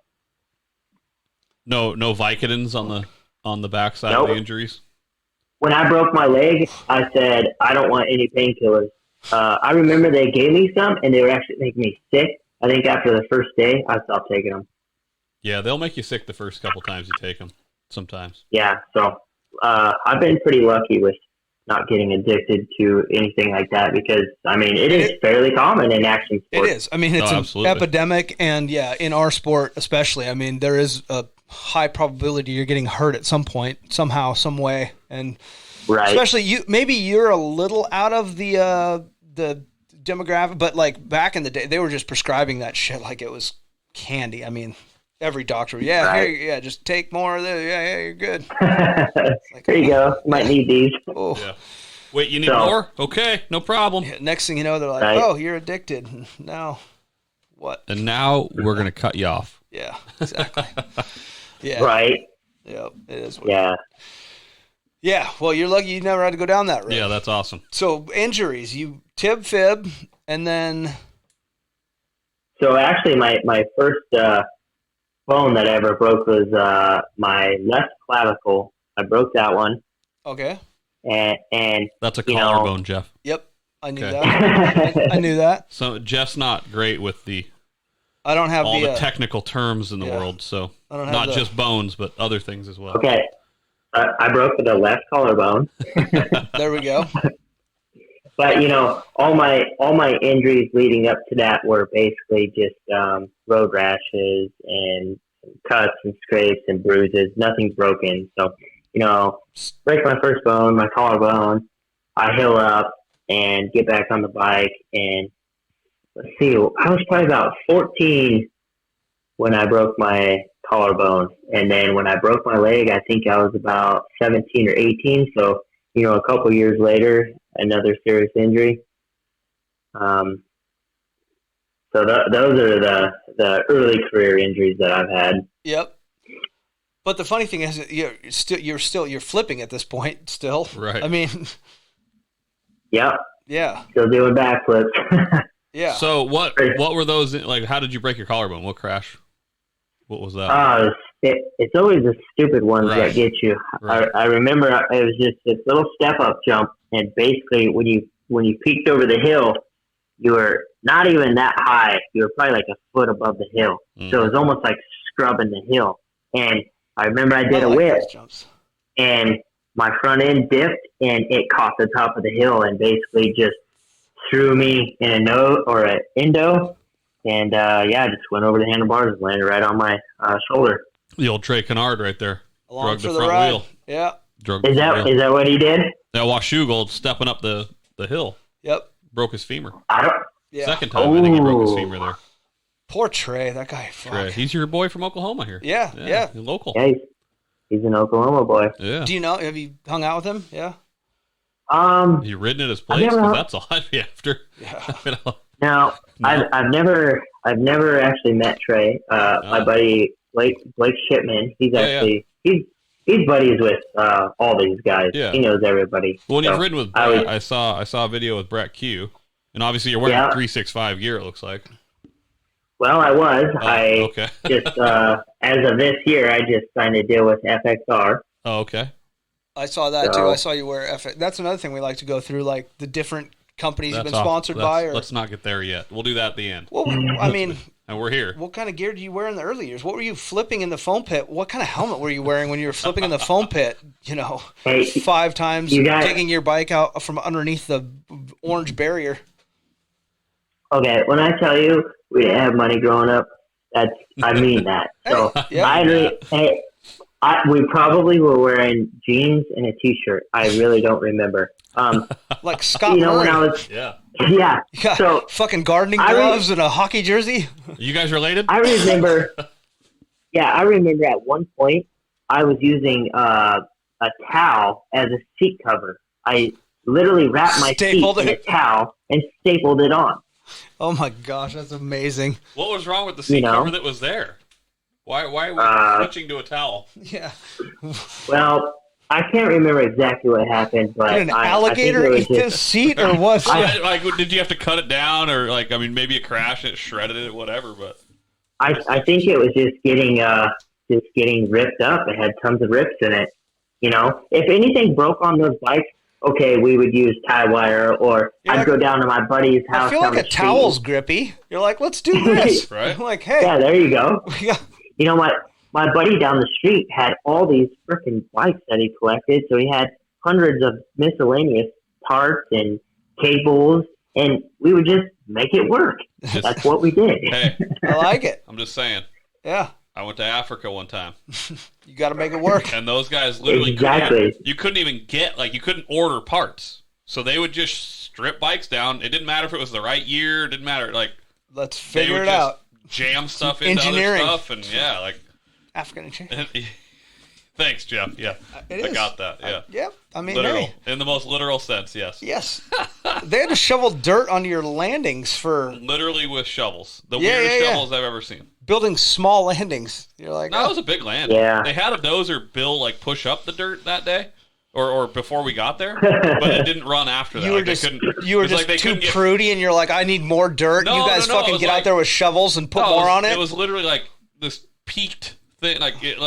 Speaker 2: No Vicodins on the backside of the injuries.
Speaker 3: When I broke my leg, I said, I don't want any painkillers. I remember they gave me some, and they were actually making me sick. I think after the first day, I stopped taking them.
Speaker 2: Yeah, they'll make you sick the first couple times you take them, sometimes.
Speaker 3: Yeah, so I've been pretty lucky with not getting addicted to anything like that because, it is fairly common in action sports.
Speaker 1: It is. It's an epidemic, and, in our sport especially, there is a high probability you're getting hurt at some point, somehow, some way, and especially you're a little out of the demographic, but back in the day, they were just prescribing that shit like it was candy. Every doctor, just take more of this. Yeah, you're good.
Speaker 3: There you go. Might need these.
Speaker 1: Oh.
Speaker 2: Yeah. Wait, you need more? Okay, no problem.
Speaker 1: Yeah, next thing you know, they're like, oh, you're addicted. Now, what?
Speaker 2: And now we're going to cut you off.
Speaker 1: Yeah, exactly. Yeah.
Speaker 3: Right.
Speaker 1: Yeah, it is.
Speaker 3: Yeah.
Speaker 1: Well, you're lucky you never had to go down that road.
Speaker 2: Yeah, that's awesome.
Speaker 1: So injuries, you tib fib, and then.
Speaker 3: So actually, my first bone that I ever broke was my left clavicle. I broke that one.
Speaker 1: Okay.
Speaker 3: And
Speaker 2: that's a collarbone, Jeff.
Speaker 1: Yep, I knew that. I knew that.
Speaker 2: So Jeff's not great with
Speaker 1: I don't have
Speaker 2: all the technical terms in the world, so not just bones, but other things as well.
Speaker 3: Okay. I broke the left collarbone.
Speaker 1: There we go.
Speaker 3: But all my injuries leading up to that were basically just road rashes and cuts and scrapes and bruises. Nothing's broken. So break my first bone, my collarbone. I heal up and get back on the bike. And let's see, I was probably about 14 when I broke my collarbone. And then when I broke my leg, I think I was about 17 or 18. So, a couple years later, another serious injury. So those are the early career injuries that I've had.
Speaker 1: Yep. But the funny thing is, you're flipping at this point still.
Speaker 2: Right.
Speaker 1: I mean.
Speaker 3: Yep.
Speaker 1: Yeah.
Speaker 3: Still doing backflips.
Speaker 1: Yeah.
Speaker 2: So what were those like? How did you break your collarbone? What crash? What was that?
Speaker 3: It's always the stupid ones that get you. Right. I remember it was just this little step up jump, and basically when you peeked over the hill, you were not even that high. You were probably like a foot above the hill, so it was almost like scrubbing the hill. And I remember I did a whip, and my front end dipped, and it caught the top of the hill, and basically just threw me in a nose or an endo. And, I just went over the handlebars and landed right on my shoulder.
Speaker 2: The old Trey Kennard right there.
Speaker 1: Along
Speaker 2: Drug
Speaker 1: for
Speaker 2: the
Speaker 1: the
Speaker 2: front
Speaker 1: ride.
Speaker 2: wheel.
Speaker 1: Yeah.
Speaker 3: Is that what he did?
Speaker 2: That Washougal stepping up the hill.
Speaker 1: Yep.
Speaker 2: Broke his femur.
Speaker 1: Yeah.
Speaker 2: Second time, I think he broke his femur there.
Speaker 1: Poor Trey. That guy. Fuck.
Speaker 2: Trey. He's your boy from Oklahoma here.
Speaker 1: Yeah.
Speaker 2: Local.
Speaker 3: Yeah, he's an Oklahoma boy.
Speaker 2: Yeah.
Speaker 1: Do you know? Have you hung out with him? Yeah.
Speaker 2: You ridden at his place? Because that's all I'd be after.
Speaker 1: Yeah.
Speaker 3: No, I've never actually met Trey. My buddy Blake Shipman. He's actually he's buddies with all these guys.
Speaker 2: Yeah.
Speaker 3: He knows everybody.
Speaker 2: Well, when you've ridden with Brett, I saw a video with Brett Q, and obviously you're wearing 365 gear. It looks like.
Speaker 3: Well, I was.
Speaker 2: Okay.
Speaker 3: Just as of this year, I just signed a deal with FXR.
Speaker 2: Oh, okay.
Speaker 1: I saw that too. I saw you wear FX. That's another thing we like to go through, like the different companies you've been sponsored by.
Speaker 2: Let's not get there yet. We'll do that at the end.
Speaker 1: Well, I mean,
Speaker 2: and we're here.
Speaker 1: What kind of gear do you wear in the early years? What were you flipping in the foam pit? What kind of helmet were you wearing when you were flipping in the foam pit? 5 times taking your bike out from underneath the orange barrier.
Speaker 3: Okay, when I tell you we didn't have money growing up, I mean that. So we probably were wearing jeans and a t-shirt. I really don't remember.
Speaker 1: Like Scott Murray.
Speaker 3: When I was so
Speaker 1: fucking gardening gloves and a hockey jersey.
Speaker 2: You guys related?
Speaker 3: I remember. I remember at one point I was using a towel as a seat cover. I literally wrapped my seat in a towel and stapled it on.
Speaker 1: Oh my gosh, that's amazing.
Speaker 2: What was wrong with the seat cover that was there? Why were you switching to a towel?
Speaker 1: Yeah.
Speaker 3: Well, I can't remember exactly what happened, but
Speaker 1: did an alligator eat this seat, or what?
Speaker 2: Did you have to cut it down, or maybe it crashed and it shredded it, whatever? But
Speaker 3: I think it was just getting ripped up. It had tons of rips in it. If anything broke on those bikes, okay, we would use tie wire, or I'd go down to my buddy's house.
Speaker 1: I feel like a towel's grippy. You're like, let's do this.
Speaker 2: Right?
Speaker 1: I'm like, hey.
Speaker 3: Yeah, there you go. My buddy down the street had all these freaking bikes that he collected. So he had hundreds of miscellaneous parts and cables, and we would just make it work. That's what we did.
Speaker 2: Hey,
Speaker 1: I like it.
Speaker 2: I'm just saying.
Speaker 1: Yeah.
Speaker 2: I went to Africa one time.
Speaker 1: You got to make it work.
Speaker 2: And those guys literally couldn't even get, you couldn't order parts. So they would just strip bikes down. It didn't matter if it was the right year. It didn't matter.
Speaker 1: Let's figure it out.
Speaker 2: Jam stuff into
Speaker 1: engineering
Speaker 2: other stuff. And
Speaker 1: African engineering.
Speaker 2: Thanks, Jeff. Yeah. I got that. Yeah.
Speaker 1: Yep.
Speaker 2: Literal. In the most literal sense, yes.
Speaker 1: Yes. They had to shovel dirt onto your landings for...
Speaker 2: Literally with shovels. The weirdest shovels I've ever seen.
Speaker 1: Building small landings. You're like...
Speaker 2: No, it was a big landing.
Speaker 3: Yeah.
Speaker 2: They had a dozer Bill, push up the dirt that day. Or before we got there. But it didn't run after that.
Speaker 1: You were just too prudy, and you're like, I need more dirt. You guys fucking get out there with shovels and put more on it.
Speaker 2: It was literally this peaked thing, like it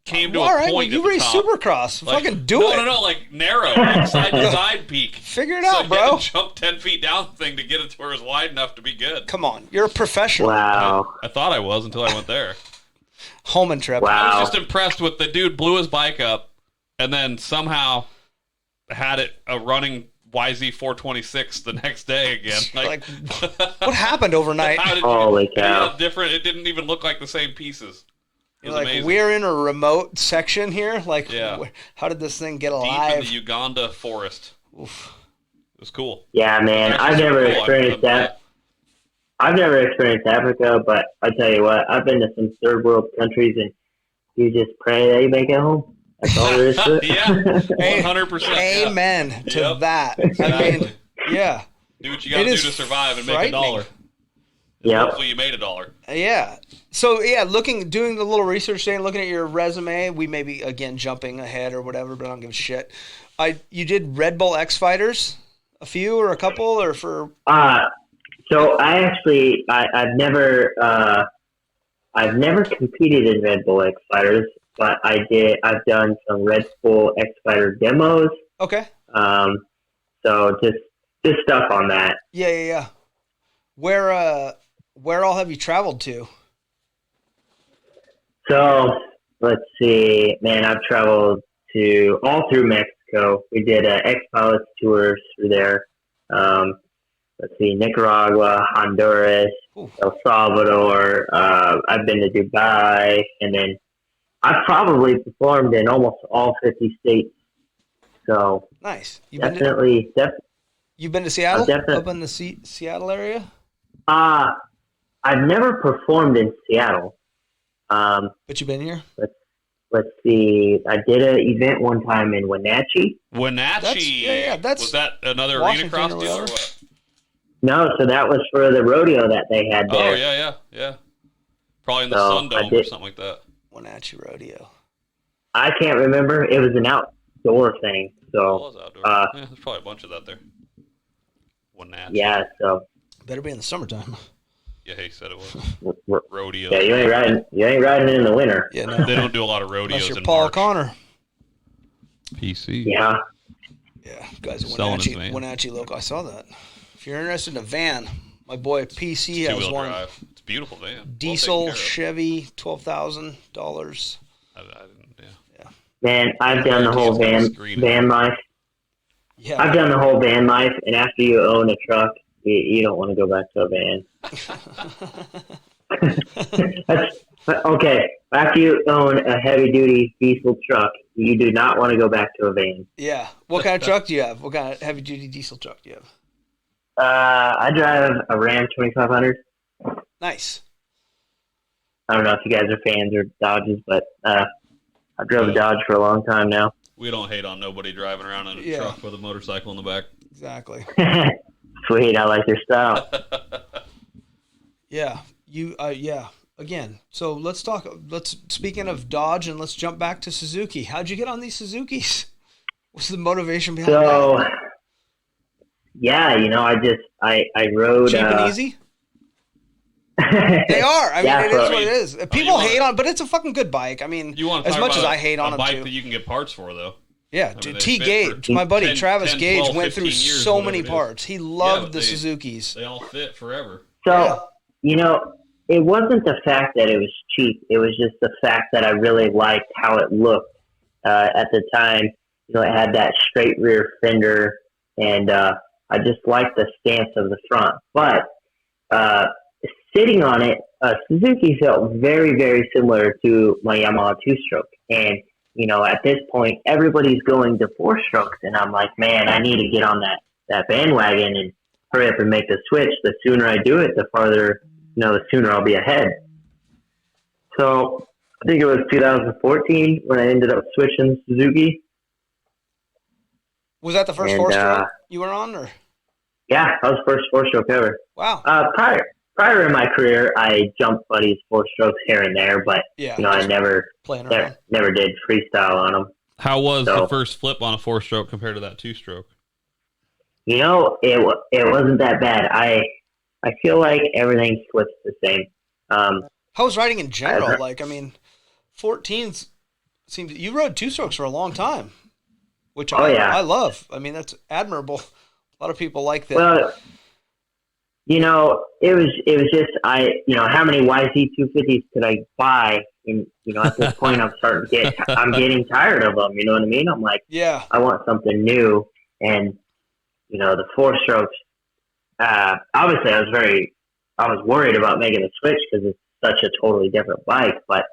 Speaker 2: came to
Speaker 1: all
Speaker 2: a
Speaker 1: right,
Speaker 2: point.
Speaker 1: well, you
Speaker 2: at the
Speaker 1: race
Speaker 2: top.
Speaker 1: Supercross.
Speaker 2: Like,
Speaker 1: Fucking do it.
Speaker 2: No, like narrow, like side to side peak.
Speaker 1: Figure it
Speaker 2: so
Speaker 1: out,
Speaker 2: you
Speaker 1: bro.
Speaker 2: had to jump 10 feet down the thing to get it to where it was wide enough to be good.
Speaker 1: Come on, you're a professional.
Speaker 3: Wow.
Speaker 2: I thought I was until I went there.
Speaker 1: Holman trip.
Speaker 3: Wow.
Speaker 2: I was just impressed with the dude blew his bike up and then somehow had it a running YZ 426 the next day again.
Speaker 1: Like, what happened overnight?
Speaker 3: Holy cow.
Speaker 2: Different. It didn't even look like the same pieces. It was
Speaker 1: Like,
Speaker 2: amazing.
Speaker 1: we're in a remote section here. Like,
Speaker 2: Yeah.
Speaker 1: how did this thing get
Speaker 2: Deep
Speaker 1: alive?
Speaker 2: in the Uganda forest.
Speaker 1: Oof.
Speaker 2: It was cool.
Speaker 3: Yeah, man.
Speaker 2: Actually,
Speaker 3: I've never
Speaker 2: cool.
Speaker 3: experienced that. I've never experienced Africa, but I tell you what, I've been to some third world countries, and you just pray that you make it home. That's all there is to it.
Speaker 2: Yeah, 100%.
Speaker 1: Amen to
Speaker 2: Yep.
Speaker 1: that. I
Speaker 2: Exactly.
Speaker 1: mean, yeah.
Speaker 2: Do what you got to do
Speaker 1: is
Speaker 2: to survive and make
Speaker 1: frightening.
Speaker 2: $1.
Speaker 3: Yep.
Speaker 2: Hopefully you made $1.
Speaker 1: Yeah. So, yeah, doing the little research thing, looking at your resume, we may be, again, jumping ahead or whatever, but I don't give a shit. You did Red Bull X Fighters? A few or a couple or for...
Speaker 3: So I actually, I've never competed in Red Bull X Fighters, but I've done some Red Bull X Fighter demos.
Speaker 1: Okay.
Speaker 3: So just stuff on that.
Speaker 1: Yeah. Where all have you traveled to?
Speaker 3: So let's see, man, I've traveled to all through Mexico. We did X-Pilots tours through there. Let's see, Nicaragua, Honduras,
Speaker 1: Ooh.
Speaker 3: El Salvador. I've been to Dubai, and then I've probably performed in almost all 50 states. So
Speaker 1: Nice.
Speaker 3: you've been
Speaker 1: to Seattle?
Speaker 3: definitely-
Speaker 1: Up in the Seattle area?
Speaker 3: I've never performed in Seattle.
Speaker 1: But you've been here?
Speaker 3: Let's see. I did an event one time in Wenatchee.
Speaker 2: Wenatchee.
Speaker 1: That's
Speaker 2: was that another
Speaker 1: Washington
Speaker 2: arena cross
Speaker 1: or
Speaker 2: deal or
Speaker 1: whatever.
Speaker 2: what?
Speaker 3: No, so that was for the rodeo that they had there.
Speaker 2: Oh, yeah. Probably in the
Speaker 3: So,
Speaker 2: Sun Dome
Speaker 3: I did-
Speaker 2: or something like that.
Speaker 1: Wenatchee Rodeo.
Speaker 3: I can't remember. It was an outdoor thing.
Speaker 2: It
Speaker 3: So,
Speaker 2: was outdoor.
Speaker 3: uh,
Speaker 2: Yeah, there's probably a bunch of that there. Wenatchee.
Speaker 3: yeah, so
Speaker 1: Better be in the summertime.
Speaker 2: Yeah, he said it was. Rodeo.
Speaker 3: yeah, you ain't riding in the winter.
Speaker 1: Yeah, no.
Speaker 2: They don't do a lot of rodeos
Speaker 1: Unless you're
Speaker 2: in
Speaker 1: Paul
Speaker 2: March.
Speaker 1: Connor.
Speaker 2: PC.
Speaker 3: Yeah.
Speaker 1: Yeah, guys,
Speaker 2: Selling his van.
Speaker 1: Wenatchee local. I saw that. If you're interested in a van, my boy PC has
Speaker 2: Two-wheel
Speaker 1: one.
Speaker 2: drive. It's a beautiful van. Well
Speaker 1: Diesel
Speaker 2: taken care
Speaker 1: Chevy, $12,000.
Speaker 2: of. I didn't, yeah.
Speaker 3: Man, I've done the whole van life.
Speaker 1: Yeah.
Speaker 3: I've done the whole van life, and after you own a truck, you don't want to go back to a van. Okay, after you own a heavy-duty diesel truck, you do not want to go back to a van.
Speaker 1: Yeah. What kind of truck do you have? What kind of heavy duty diesel truck do you have?
Speaker 3: I drive a Ram 2500.
Speaker 1: Nice.
Speaker 3: I don't know if you guys are fans or Dodges, but I drove a Dodge for a long time now.
Speaker 2: We don't hate on nobody driving around in a
Speaker 1: Yeah.
Speaker 2: truck with a motorcycle in the back.
Speaker 1: Exactly.
Speaker 3: Sweet, I like your style.
Speaker 1: Yeah. Yeah. Again, so speaking of Dodge, and let's jump back to Suzuki. How'd you get on these Suzukis? What's the motivation behind
Speaker 3: So,
Speaker 1: that?
Speaker 3: yeah, I rode.
Speaker 1: Cheap and easy? They are. I mean,
Speaker 3: Yeah,
Speaker 1: it is what it is. People
Speaker 2: you
Speaker 1: hate on, but it's a fucking good bike. I mean,
Speaker 2: You want to
Speaker 1: as
Speaker 2: talk
Speaker 1: much
Speaker 2: about
Speaker 1: as I hate on
Speaker 2: a
Speaker 1: them
Speaker 2: bike
Speaker 1: too.
Speaker 2: that you can get parts for, though.
Speaker 1: Yeah,
Speaker 2: mean,
Speaker 1: dude,
Speaker 2: they
Speaker 1: T.
Speaker 2: fit
Speaker 1: Gage,
Speaker 2: for
Speaker 1: my buddy
Speaker 2: 10,
Speaker 1: Travis
Speaker 2: 10,
Speaker 1: Gage
Speaker 2: 12,
Speaker 1: went through
Speaker 2: 15 years,
Speaker 1: so
Speaker 2: whatever
Speaker 1: many
Speaker 2: it is.
Speaker 1: parts. He
Speaker 2: Yeah,
Speaker 1: loved
Speaker 2: but
Speaker 1: the Suzukis.
Speaker 2: They all fit forever.
Speaker 3: So, it wasn't the fact that it was cheap. It was just the fact that I really liked how it looked at the time. It had that straight rear fender, and I just liked the stance of the front. But sitting on it, Suzuki felt very, very similar to my Yamaha two-stroke. And, at this point, everybody's going to four-strokes, and I'm like, man, I need to get on that bandwagon and hurry up and make the switch. The sooner I do it, the farther, the sooner I'll be ahead. So I think it was 2014 when I ended up switching to Suzuki.
Speaker 1: Was that the first
Speaker 3: And,
Speaker 1: four-stroke you were on, or?
Speaker 3: Yeah, that was the first four-stroke ever.
Speaker 1: Wow.
Speaker 3: Prior in my career, I jumped buddies four-strokes here and there, but
Speaker 1: Yeah.
Speaker 3: I never did freestyle on them.
Speaker 2: How was
Speaker 3: So-
Speaker 2: the first flip on a four-stroke compared to that two-stroke?
Speaker 3: It wasn't that bad. I feel like everything flips the same.
Speaker 1: How How was riding in general? Like, I mean, 14s seems you rode two strokes for a long time, which I love. I mean, that's admirable. A lot of people like that.
Speaker 3: Well, it was just how many YZ250s could I buy? And at this point, I'm getting tired of them. You know what I mean? I'm like,
Speaker 1: yeah,
Speaker 3: I want something new. And the 4-strokes. Obviously, I was worried about making the switch because it's such a totally different bike. But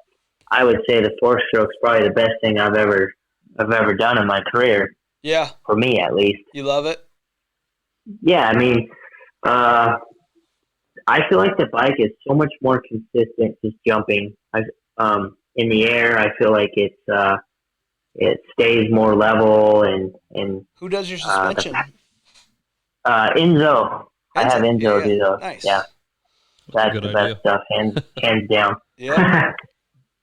Speaker 3: I would say the 4-stroke's probably the best thing I've ever done in my career.
Speaker 1: Yeah,
Speaker 3: for me at least.
Speaker 1: You love it?
Speaker 3: Yeah, I mean, I feel like the bike is so much more consistent just jumping. In the air, I feel like it stays more level and.
Speaker 1: Who does your suspension?
Speaker 3: Enzo. I have Enzo do those.
Speaker 1: Nice.
Speaker 3: Yeah, that's the best stuff, hands down.
Speaker 1: Yeah,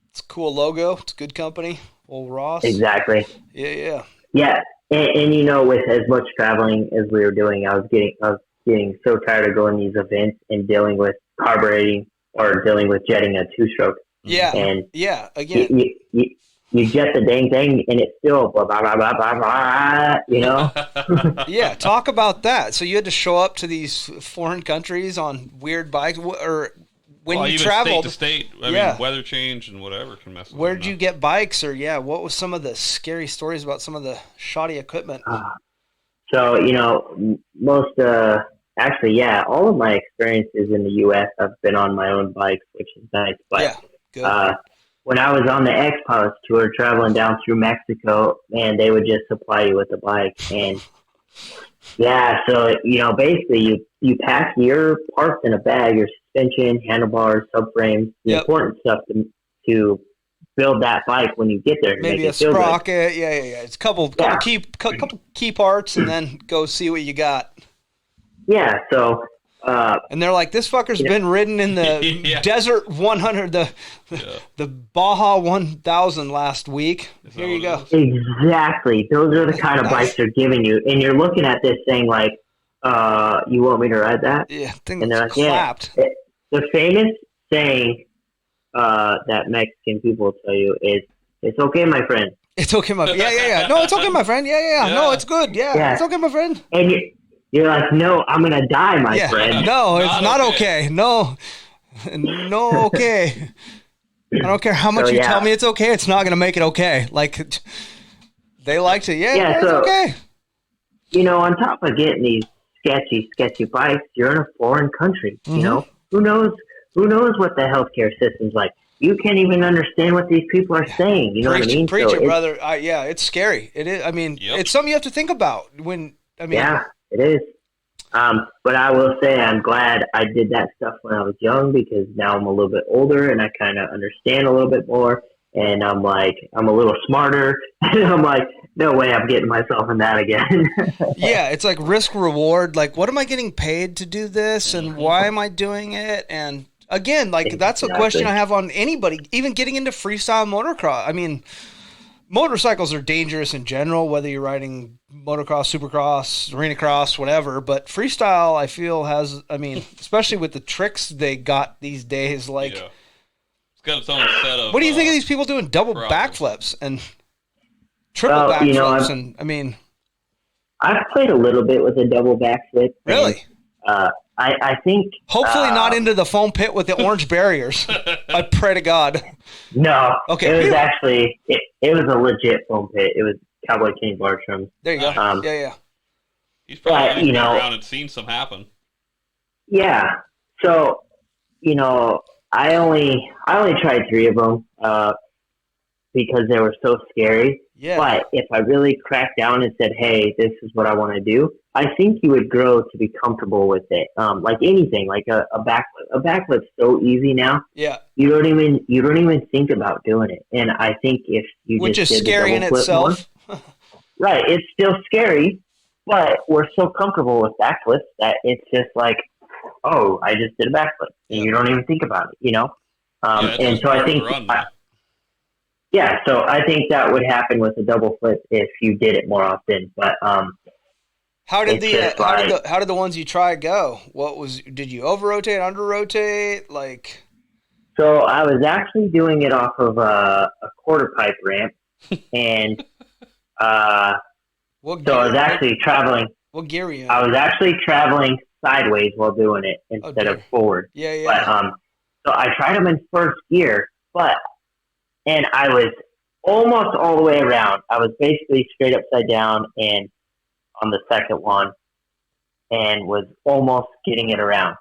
Speaker 1: it's a cool logo. It's a good company. Old Ross.
Speaker 3: Exactly.
Speaker 1: Yeah.
Speaker 3: Yeah, and with as much traveling as we were doing, I was getting so tired of going to these events and dealing with carbureting or dealing with jetting a 2-stroke.
Speaker 1: Yeah.
Speaker 3: And
Speaker 1: again.
Speaker 3: You jet the dang thing and it's still blah, blah, blah, blah, blah, blah,
Speaker 1: Yeah, talk about that. So you had to show up to these foreign countries on weird bikes, or when you
Speaker 2: even
Speaker 1: traveled
Speaker 2: state to state. I mean, weather change and whatever can mess with them.
Speaker 1: Where'd you get bikes, or what was some of the scary stories about some of the shoddy equipment?
Speaker 3: So most all of my experiences in the U.S. I've been on my own bikes, which is nice. But
Speaker 1: good.
Speaker 3: When I was on the X-Pilots tour traveling down through Mexico, man, they would just supply you with a bike. And so, basically you pack your parts in a bag, your suspension, handlebars, subframes, the important stuff to build that bike when you get there.
Speaker 1: Maybe a sprocket. Yeah. It's a couple key parts, and then go see what you got.
Speaker 3: Yeah, so...
Speaker 1: and they're like, this fucker's been ridden in the Desert 100, the Baja 1000 last week. Here you go.
Speaker 3: Exactly. Those are the kind of bikes they're giving you. And you're looking at this thing like, you want me to ride that?
Speaker 1: Yeah,
Speaker 3: and they're like,
Speaker 1: clapped.
Speaker 3: Yeah. The famous saying that Mexican people tell you is, it's okay, my friend.
Speaker 1: It's okay, my friend. Yeah. No, it's okay, my friend. Yeah. No, it's good. Yeah, it's okay, my friend.
Speaker 3: And you're like, no, I'm going to die, my friend.
Speaker 1: No, it's not okay. No, okay. I don't care how much you tell me it's okay. It's not going to make it okay. Like, they like to, it's okay.
Speaker 3: On top of getting these sketchy bikes, you're in a foreign country.
Speaker 1: Mm-hmm.
Speaker 3: Who knows what the healthcare system's like? You can't even understand what these people are saying. You know what I mean?
Speaker 1: Preach it, brother. It's scary. It is. I mean, it's something you have to think about
Speaker 3: Yeah, it is. But I will say I'm glad I did that stuff when I was young, because now I'm a little bit older and I kind of understand a little bit more. And I'm a little smarter. And I'm like, no way I'm getting myself in that again.
Speaker 1: Yeah, it's like risk reward. Like, what am I getting paid to do this? And why am I doing it? And again, that's a question I have on anybody, even getting into freestyle motocross. I mean, motorcycles are dangerous in general, whether you're riding motocross, supercross, arena cross, whatever. But freestyle, I feel, especially with the tricks they got these days, it's
Speaker 2: got its own set of.
Speaker 1: What do you think of these people doing double backflips and triple backflips?
Speaker 3: I've played a little bit with a double backflip.
Speaker 1: Really?
Speaker 3: I think...
Speaker 1: Hopefully not into the foam pit with the orange barriers. I pray to God.
Speaker 3: No.
Speaker 1: Okay.
Speaker 3: It was actually... It was a legit foam pit. It was Cowboy King Bartram.
Speaker 1: There you go. Yeah.
Speaker 2: He's probably been around and seen some happen.
Speaker 3: Yeah. So, I only tried 3 of them because they were so scary.
Speaker 1: Yeah.
Speaker 3: But if I really cracked down and said, hey, this is what I want to do, I think you would grow to be comfortable with it. Like anything, like a backflip. A backflip's so easy now.
Speaker 1: Yeah.
Speaker 3: You don't even think about doing it. And I think if you
Speaker 1: Which
Speaker 3: just
Speaker 1: is
Speaker 3: did
Speaker 1: scary
Speaker 3: the
Speaker 1: in
Speaker 3: double flip
Speaker 1: itself.
Speaker 3: more, right. It's still scary, but we're so comfortable with backflips that it's just like, oh, I just did a backflip. And you don't even think about it, And so I think... so I think that would happen with a double flip if you did it more often. But
Speaker 1: how did the ones you tried go? Did you over rotate, under rotate? Like,
Speaker 3: So I was actually doing it off of a quarter pipe ramp, and so I was actually traveling.
Speaker 1: What gear were you in?
Speaker 3: I was actually traveling sideways while doing it instead of forward.
Speaker 1: Yeah.
Speaker 3: But so I tried them in first gear, and I was almost all the way around. I was basically straight upside down and on the second one, and was almost getting it around.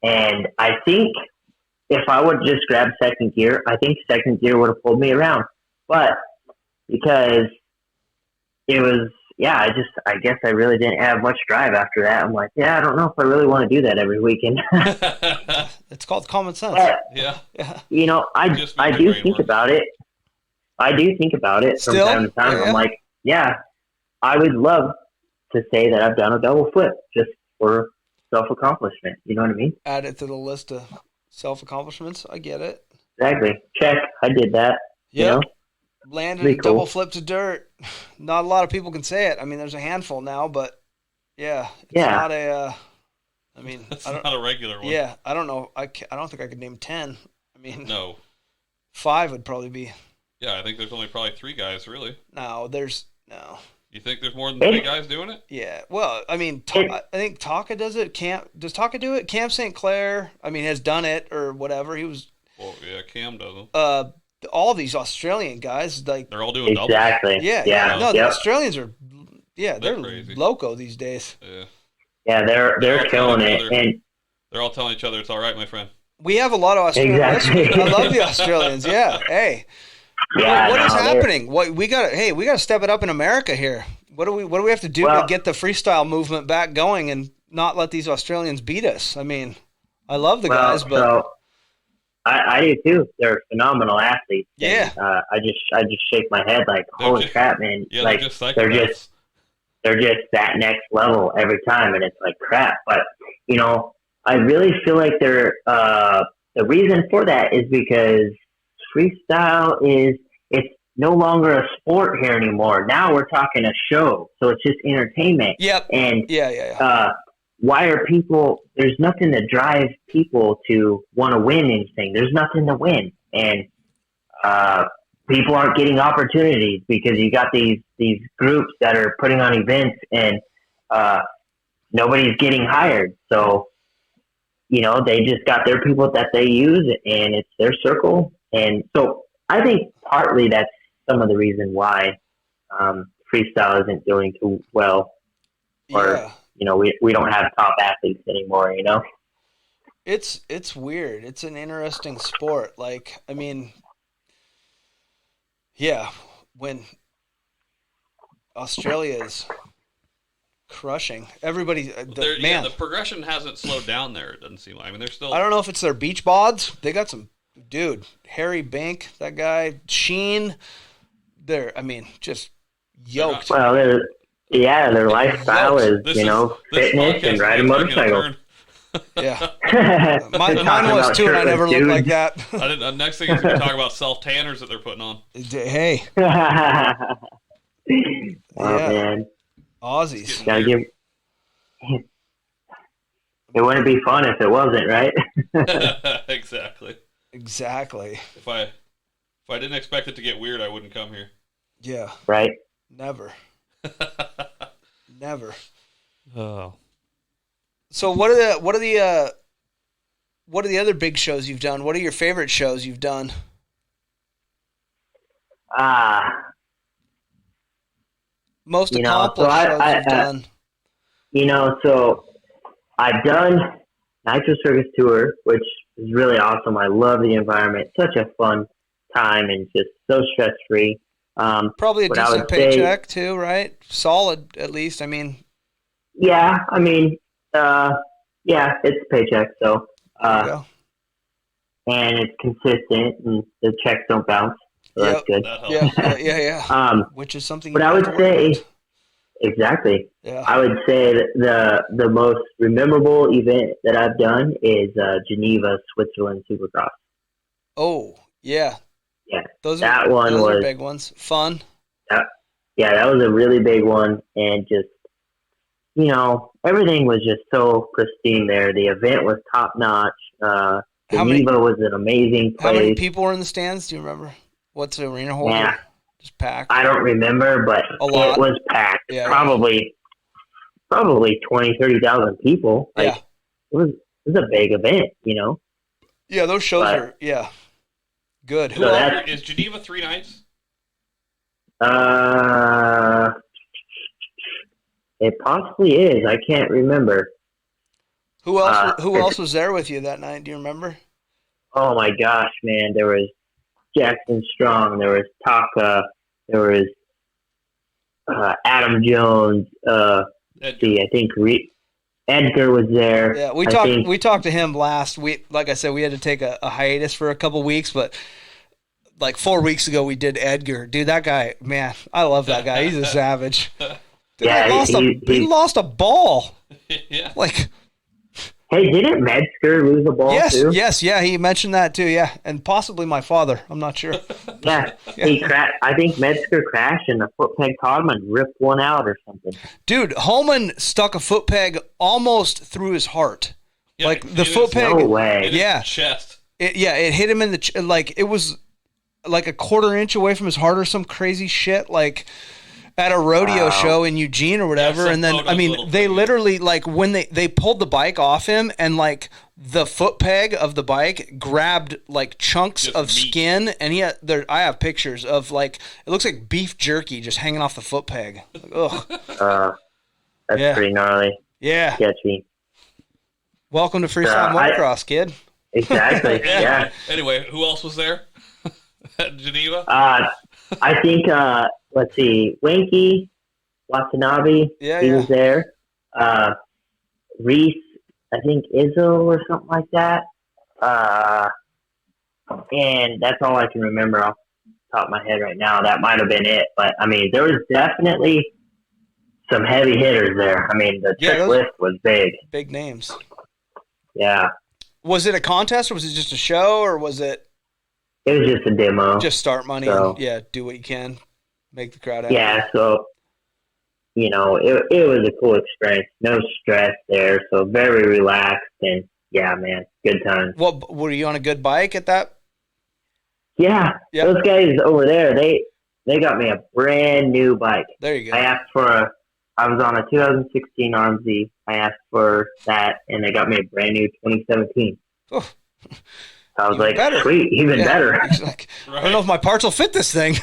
Speaker 3: And I think if I would just grab second gear, I think second gear would have pulled me around. But because it was, I guess I really didn't have much drive after that. I'm like, I don't know if I really want to do that every weekend.
Speaker 1: It's called common sense.
Speaker 3: But,
Speaker 2: Yeah.
Speaker 3: You know, I do think about it. I do think about it from time to time. I'm like, I would love to say that I've done a double flip just for self-accomplishment. You know what I mean?
Speaker 1: Add it to the list of self-accomplishments. I get it.
Speaker 3: Exactly. Check. I did that.
Speaker 1: Yeah.
Speaker 3: You know?
Speaker 1: Landed a double flip to dirt. Not a lot of people can say it. I mean, there's a handful now, but it's not a. I mean,
Speaker 2: it's not a regular one.
Speaker 1: Yeah, I don't know. I don't think I could name 10. I mean,
Speaker 2: no,
Speaker 1: 5 would probably be.
Speaker 2: Yeah, I think there's only probably 3 guys really.
Speaker 1: No.
Speaker 2: You think there's more than 3 guys doing it?
Speaker 1: Yeah. Well, I mean, I think Taka does it. Does Taka do it? Cam St. Clair, I mean, has done it or whatever. He was.
Speaker 2: Well, yeah, Cam doesn't.
Speaker 1: All these Australian guys, like
Speaker 2: they're all doing double.
Speaker 3: Exactly.
Speaker 1: Yeah. No, the Australians are. Yeah, they're
Speaker 2: crazy.
Speaker 1: Loco these days.
Speaker 2: Yeah.
Speaker 3: Yeah, they're killing it, and
Speaker 2: they're all telling each other it's all right, my friend.
Speaker 1: We have a lot of Australians.
Speaker 3: Exactly.
Speaker 1: I love the Australians. Yeah. Hey.
Speaker 3: Yeah,
Speaker 1: what is happening? What we got? Hey, we got to step it up in America here. What do we have to do to get the freestyle movement back going and not let these Australians beat us? I mean, I love the guys, but
Speaker 3: so I do too. They're phenomenal athletes.
Speaker 1: Yeah.
Speaker 3: And, I just shake my head like, holy crap, man!
Speaker 2: Yeah,
Speaker 3: like they're just that next level every time, and it's like crap. But you know, I really feel like they're the reason for that is because freestyle it's no longer a sport here anymore. Now we're talking a show, so it's just entertainment.
Speaker 1: Yep.
Speaker 3: And
Speaker 1: yeah.
Speaker 3: Why are people? There's nothing to drive people to want to win anything. There's nothing to win, and people aren't getting opportunities because you got these groups that are putting on events, and nobody's getting hired. So you know, they just got their people that they use, and it's their circle. And so I think partly that's some of the reason why freestyle isn't doing too well, or you know, we don't have top athletes anymore. You know,
Speaker 1: it's weird. It's an interesting sport. Like, I mean, when Australia is crushing everybody,
Speaker 2: the progression hasn't slowed down there. It doesn't seem like. I mean, they're still.
Speaker 1: I don't know if it's their beach bods. They got some Harry Bank, that guy Sheen. I mean, just yoked.
Speaker 3: Well, their lifestyle is fitness and riding motorcycles.
Speaker 1: Yeah, mine was too, and I never looked like that.
Speaker 2: Next thing is we talk about self tanners that they're putting on.
Speaker 1: Hey.
Speaker 3: Man.
Speaker 1: Aussies.
Speaker 3: Gotta give. It wouldn't be fun if it wasn't, right?
Speaker 2: Exactly.
Speaker 1: If
Speaker 2: I didn't expect it to get weird, I wouldn't come here.
Speaker 1: Yeah.
Speaker 3: Right.
Speaker 1: Never.
Speaker 2: Oh.
Speaker 1: So what are the other big shows you've done? What are your favorite shows you've done? Most accomplished shows you've done.
Speaker 3: You know, so I've done Nitro Circus Tour, which is really awesome. I love the environment. Such a fun time and just so stress-free.
Speaker 1: Probably a decent paycheck too, right? Solid, at least. I mean.
Speaker 3: Yeah, I mean, it's a paycheck, so. And it's consistent, and the checks don't bounce. So that's good.
Speaker 1: Yeah. Which is something.
Speaker 3: But I would say, exactly.
Speaker 1: Yeah.
Speaker 3: I would say that the most memorable event that I've done is Geneva, Switzerland Supercross.
Speaker 1: Oh yeah.
Speaker 3: Yeah.
Speaker 1: Those
Speaker 3: are
Speaker 1: big ones. Fun.
Speaker 3: That was a really big one, and just everything was just so pristine there. The event was top notch. Geneva was an amazing place.
Speaker 1: How many people were in the stands? Do you remember? What's the arena holder?
Speaker 3: Yeah.
Speaker 1: Just packed.
Speaker 3: I don't remember, but
Speaker 1: A lot?
Speaker 3: it was packed.
Speaker 1: Yeah.
Speaker 3: Probably 20, 30,000 people. Like,
Speaker 1: Yeah.
Speaker 3: it was a big event, you know.
Speaker 1: Yeah, those shows
Speaker 3: But-
Speaker 1: are good. Who
Speaker 3: So
Speaker 1: else?
Speaker 3: that's-
Speaker 2: Is Geneva 3 nights?
Speaker 3: It possibly is. I can't remember.
Speaker 1: Who else was there with you that night? Do you remember?
Speaker 3: Oh my gosh, man! There was Jackson Strong. There was Taka. There was Adam Jones.
Speaker 2: Edgar.
Speaker 3: I think Edgar was there.
Speaker 1: Yeah, we talked to him last week. Like I said, we had to take a hiatus for a couple weeks, but like 4 weeks ago we did Edgar. Dude, that guy, man, I love that guy. He's a savage. Dude,
Speaker 3: Yeah,
Speaker 1: he lost a ball.
Speaker 2: Yeah.
Speaker 1: Like,
Speaker 3: Hey, didn't Metzger lose a ball too?
Speaker 1: yes, he mentioned that too, yeah, and possibly my father. I'm not sure.
Speaker 3: Yeah, he I think Metzger crashed and the foot peg Codman ripped one out or something.
Speaker 1: Dude, Holman stuck a foot peg almost through his heart.
Speaker 2: Yeah,
Speaker 1: like
Speaker 2: it
Speaker 1: the
Speaker 2: is-
Speaker 1: foot peg.
Speaker 3: No way.
Speaker 2: In his
Speaker 1: Yeah.
Speaker 2: chest.
Speaker 1: It hit him in the like it was like a quarter inch away from his heart or some crazy shit, like at a rodeo show in Eugene or whatever.
Speaker 2: some
Speaker 1: And then
Speaker 2: photos,
Speaker 1: I mean
Speaker 2: little
Speaker 1: they
Speaker 2: thing.
Speaker 1: literally like when they pulled the bike off him and like the foot peg of the bike grabbed like chunks
Speaker 2: Just
Speaker 1: of
Speaker 2: meat.
Speaker 1: skin, and I have pictures of like it looks like beef jerky just hanging off the foot peg. Like, ugh.
Speaker 3: That's
Speaker 1: Yeah.
Speaker 3: pretty gnarly.
Speaker 1: Yeah.
Speaker 3: Sketchy.
Speaker 1: Welcome to freestyle motocross, kid.
Speaker 3: Exactly. Yeah.
Speaker 2: Anyway, who else was there at Geneva?
Speaker 3: I think, let's see, Winky, Watanabe,
Speaker 1: Yeah,
Speaker 3: he
Speaker 1: yeah.
Speaker 3: was there. Reese, I think Izzo or something like that. And that's all I can remember off the top of my head right now. That might have been it. But, I mean, there was definitely some heavy hitters there. I mean, the
Speaker 1: Yeah,
Speaker 3: trick
Speaker 1: those-
Speaker 3: list was big.
Speaker 1: Big names.
Speaker 3: Yeah.
Speaker 1: Was it a contest or was it just a show or was it
Speaker 3: It was just a demo.
Speaker 1: just start money
Speaker 3: So-
Speaker 1: and do what you can, make the crowd happy?
Speaker 3: Yeah, so, you know, it was a cool experience. No stress there, so very relaxed. And, yeah, man, good times.
Speaker 1: What were you on a good bike at that?
Speaker 3: Yeah,
Speaker 1: Yep.
Speaker 3: those guys over there, they got me a brand new bike.
Speaker 1: There you go.
Speaker 3: I asked I was on a 2016 RMZ. I asked for that, and they got me a brand new 2017.
Speaker 1: Oh.
Speaker 3: I was
Speaker 1: Even
Speaker 3: like,
Speaker 1: better.
Speaker 3: sweet, even
Speaker 1: Yeah.
Speaker 3: better.
Speaker 1: He's like, I don't know if my parts will fit this thing.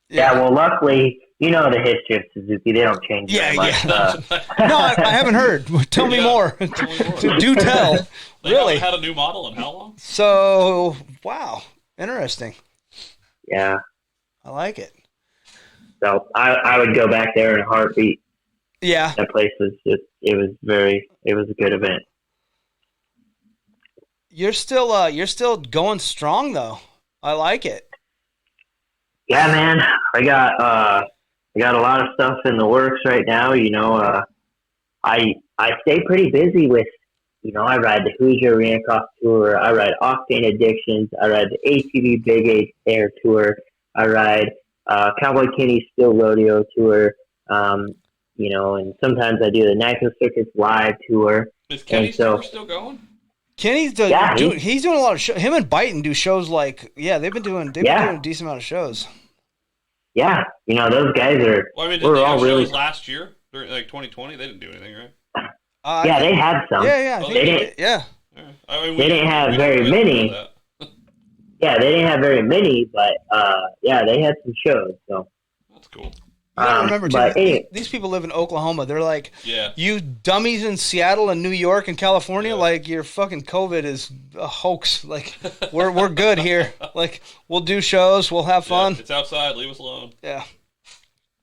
Speaker 3: Yeah, well, luckily, you know the history of Suzuki. They don't change
Speaker 1: Yeah,
Speaker 3: that much.
Speaker 1: yeah. No, I haven't heard. Tell me
Speaker 2: Yeah.
Speaker 1: more.
Speaker 2: Tell me more.
Speaker 1: Do tell.
Speaker 2: They
Speaker 1: Really?
Speaker 2: haven't had a new model in how long?
Speaker 1: So, wow. Interesting.
Speaker 3: Yeah,
Speaker 1: I like it.
Speaker 3: so I would go back there in a heartbeat.
Speaker 1: Yeah.
Speaker 3: That place was just, it was a good event.
Speaker 1: You're still going strong though. I like it.
Speaker 3: Yeah, man, I got a lot of stuff in the works right now. You know, I stay pretty busy with, you know, I ride the Hoosier Arena Cross Tour. I ride Octane Addictions. I ride the ATV Big 8 Air Tour. I ride Cowboy Kenny's Steel Rodeo Tour. You know, and sometimes I do the National Circus Live Tour.
Speaker 2: Is Kenny's
Speaker 3: so-
Speaker 2: tour still going?
Speaker 1: Kenny's doing a lot of shows. Him and Byton do shows like they've been doing a decent amount of shows.
Speaker 3: Yeah, you know, those guys are.
Speaker 2: Well, I mean, did
Speaker 3: We're
Speaker 2: they
Speaker 3: all
Speaker 2: have
Speaker 3: really.
Speaker 2: shows last year? During, like 2020? They didn't do anything, right?
Speaker 3: Yeah, they had some.
Speaker 1: Yeah,
Speaker 2: Oh,
Speaker 1: I
Speaker 3: they
Speaker 1: think
Speaker 3: didn't.
Speaker 1: yeah.
Speaker 2: Yeah. I mean,
Speaker 3: They didn't have
Speaker 2: we
Speaker 3: very
Speaker 2: really
Speaker 3: many.
Speaker 2: know that.
Speaker 3: Yeah, they didn't have very many, but yeah, they had some shows. So.
Speaker 2: That's cool.
Speaker 1: You gotta remember too,
Speaker 3: but anyway.
Speaker 1: these people live in Oklahoma. They're like,
Speaker 2: Yeah.
Speaker 1: you dummies in Seattle and New York and California,
Speaker 2: Yeah.
Speaker 1: like your fucking COVID is a hoax. Like we're good here. Like we'll do shows, we'll have fun.
Speaker 2: Yeah, it's outside. Leave us alone.
Speaker 1: Yeah.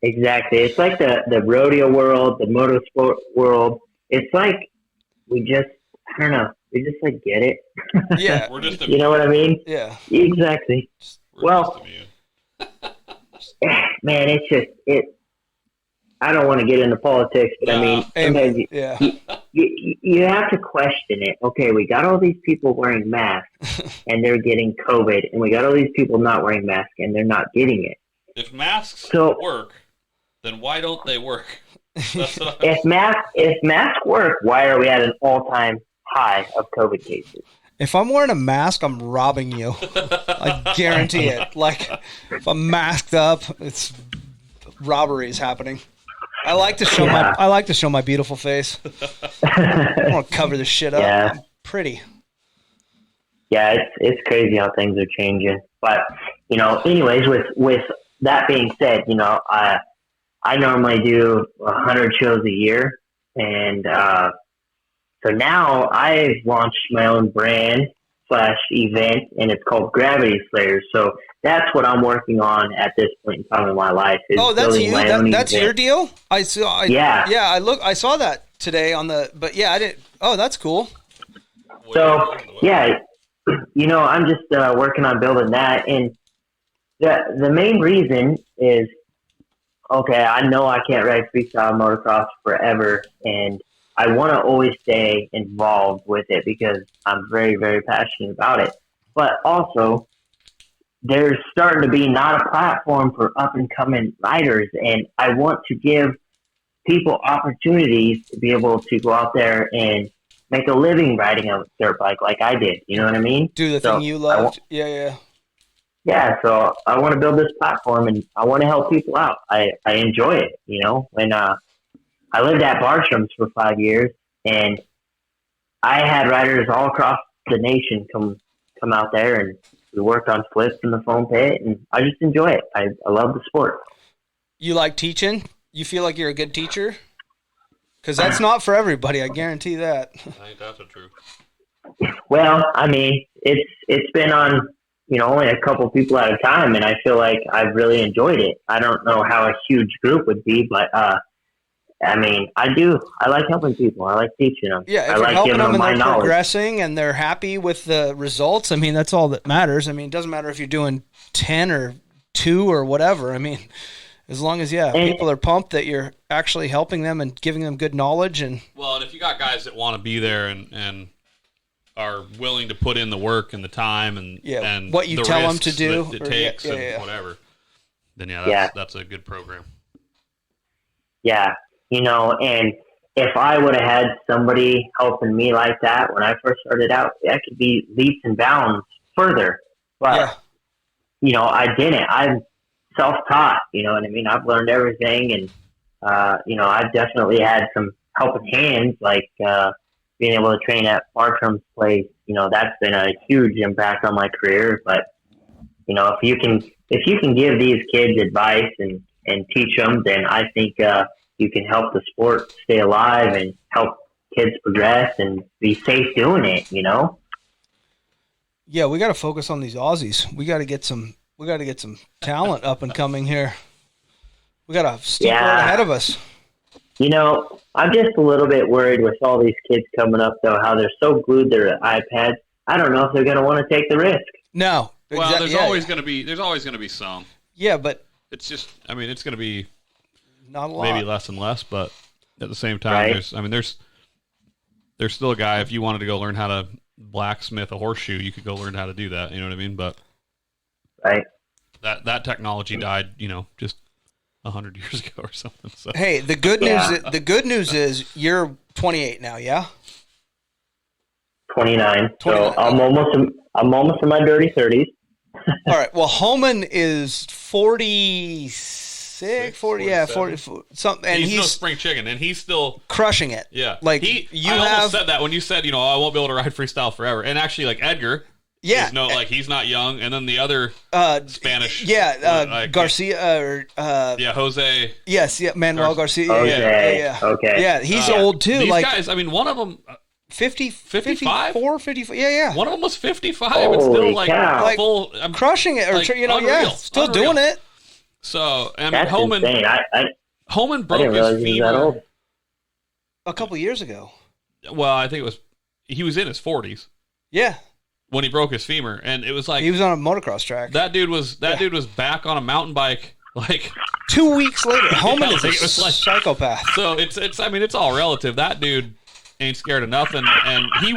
Speaker 3: Exactly. It's like the rodeo world, the motorsport world. It's like I don't know, we just like get it.
Speaker 1: Yeah.
Speaker 2: We're just
Speaker 3: You know what I mean?
Speaker 1: Yeah.
Speaker 3: Exactly.
Speaker 2: We're
Speaker 3: well-
Speaker 2: just immune.
Speaker 3: Man, it's just I don't want to get into politics, but I mean, sometimes
Speaker 1: Yeah.
Speaker 3: you have to question it. Okay, we got all these people wearing masks and they're getting COVID, and we got all these people not wearing masks and they're not getting it.
Speaker 2: If masks
Speaker 3: So-
Speaker 2: work, then why don't they work? That's what
Speaker 3: If masks work, why are we at an all-time high of COVID cases.
Speaker 1: If I'm wearing a mask, I'm robbing you. I guarantee it. Like, if I'm masked up, it's robbery is happening. I like to show my beautiful face. I want to cover this shit up.
Speaker 3: Yeah.
Speaker 1: I'm pretty.
Speaker 3: Yeah, it's crazy how things are changing. But, anyways, with that being said, I normally do 100 shows a year. And so now I've launched my own brand / event, and it's called Gravity Slayers. So that's what I'm working on at this point in time in my life.
Speaker 1: That's you. That's your deal. I saw that today on the. But yeah, I didn't. Oh, that's cool.
Speaker 3: So yeah, I'm just working on building that, and the main reason is, okay, I know I can't ride freestyle motocross forever, and I want to always stay involved with it because I'm very, very passionate about it. But also, there's starting to be not a platform for up-and-coming riders, and I want to give people opportunities to be able to go out there and make a living riding a dirt bike like I did. You know what I mean?
Speaker 1: Do the thing you loved. Yeah.
Speaker 3: Yeah, so I want to build this platform, and I want to help people out. I enjoy it, When I lived at Bartram's for 5 years, and I had riders all across the nation come out there, and we worked on flips in the foam pit, and I just enjoy it. I love the sport.
Speaker 1: You like teaching? You feel like you're a good teacher? Because that's not for everybody, I guarantee that.
Speaker 2: I think that's true.
Speaker 3: Well, I mean, it's been on, only a couple people at a time, and I feel like I've really enjoyed it. I don't know how a huge group would be, but I mean, I do. I like helping people. I like teaching them.
Speaker 1: Yeah, if
Speaker 3: I
Speaker 1: you're
Speaker 3: like
Speaker 1: helping
Speaker 3: giving
Speaker 1: them and
Speaker 3: my
Speaker 1: they're
Speaker 3: knowledge.
Speaker 1: progressing and they're happy with the results, I mean, that's all that matters. I mean, it doesn't matter if you're doing 10 or 2 or whatever. I mean, as long as, people are pumped that you're actually helping them and giving them good knowledge. And
Speaker 2: if you got guys that want to be there and are willing to put in the work and the time and
Speaker 1: what you
Speaker 2: the
Speaker 1: tell them
Speaker 2: risks
Speaker 1: to do,
Speaker 2: that it takes and whatever, then that's a good program.
Speaker 3: Yeah. And if I would have had somebody helping me like that when I first started out, that could be leaps and bounds further. But, I didn't. I'm self-taught, you know what I mean? I've learned everything, and, I've definitely had some helping hands, like being able to train at Bartram's place. That's been a huge impact on my career. But, if you can give these kids advice and teach them, then I think you can help the sport stay alive and help kids progress and be safe doing it,
Speaker 1: Yeah, we got to focus on these Aussies. We got to get some talent up and coming here. We got a steep road ahead of us.
Speaker 3: I'm just a little bit worried with all these kids coming up, though, how they're so glued to their iPads. I don't know if they're going to want to take the risk.
Speaker 1: No.
Speaker 2: Well, there's always going to be some.
Speaker 1: Yeah, but
Speaker 2: it's just, it's going to be
Speaker 1: not a lot.
Speaker 2: Maybe less and less, but at the same time, there's still a guy, if you wanted to go learn how to blacksmith a horseshoe, you could go learn how to do that. You know what I mean? But that technology died, just 100 years ago or something. So.
Speaker 1: Hey, the good news is you're 28 now, yeah?
Speaker 3: 29. So I'm almost in my dirty 30s.
Speaker 1: All right. Well, Homan is 46, 40 something, and
Speaker 2: he's no spring chicken, and he's still
Speaker 1: crushing it.
Speaker 2: Yeah,
Speaker 1: like
Speaker 2: I almost said that when you said, I won't be able to ride freestyle forever, and actually, like Edgar. Yeah, he's not young, and then the other Spanish,
Speaker 1: Garcia or
Speaker 2: Jose.
Speaker 1: Yes, Manuel Garcia.
Speaker 3: Yeah. Okay.
Speaker 1: Yeah, he's old too.
Speaker 2: These guys, one of them
Speaker 1: 55? 55. Yeah.
Speaker 2: One of them was 55 and still full.
Speaker 1: I'm crushing it, or
Speaker 2: unreal.
Speaker 1: Still doing it.
Speaker 2: So
Speaker 3: that's
Speaker 2: Homan,
Speaker 3: insane.
Speaker 2: Homan broke his femur
Speaker 1: a couple years ago.
Speaker 2: Well, I think he was in his 40s.
Speaker 1: Yeah.
Speaker 2: When he broke his femur, and it was like
Speaker 1: he was on a motocross track.
Speaker 2: That dude was back on a mountain bike like
Speaker 1: 2 weeks later. Homan is a psychopath.
Speaker 2: So it's all relative. That dude ain't scared of nothing, and he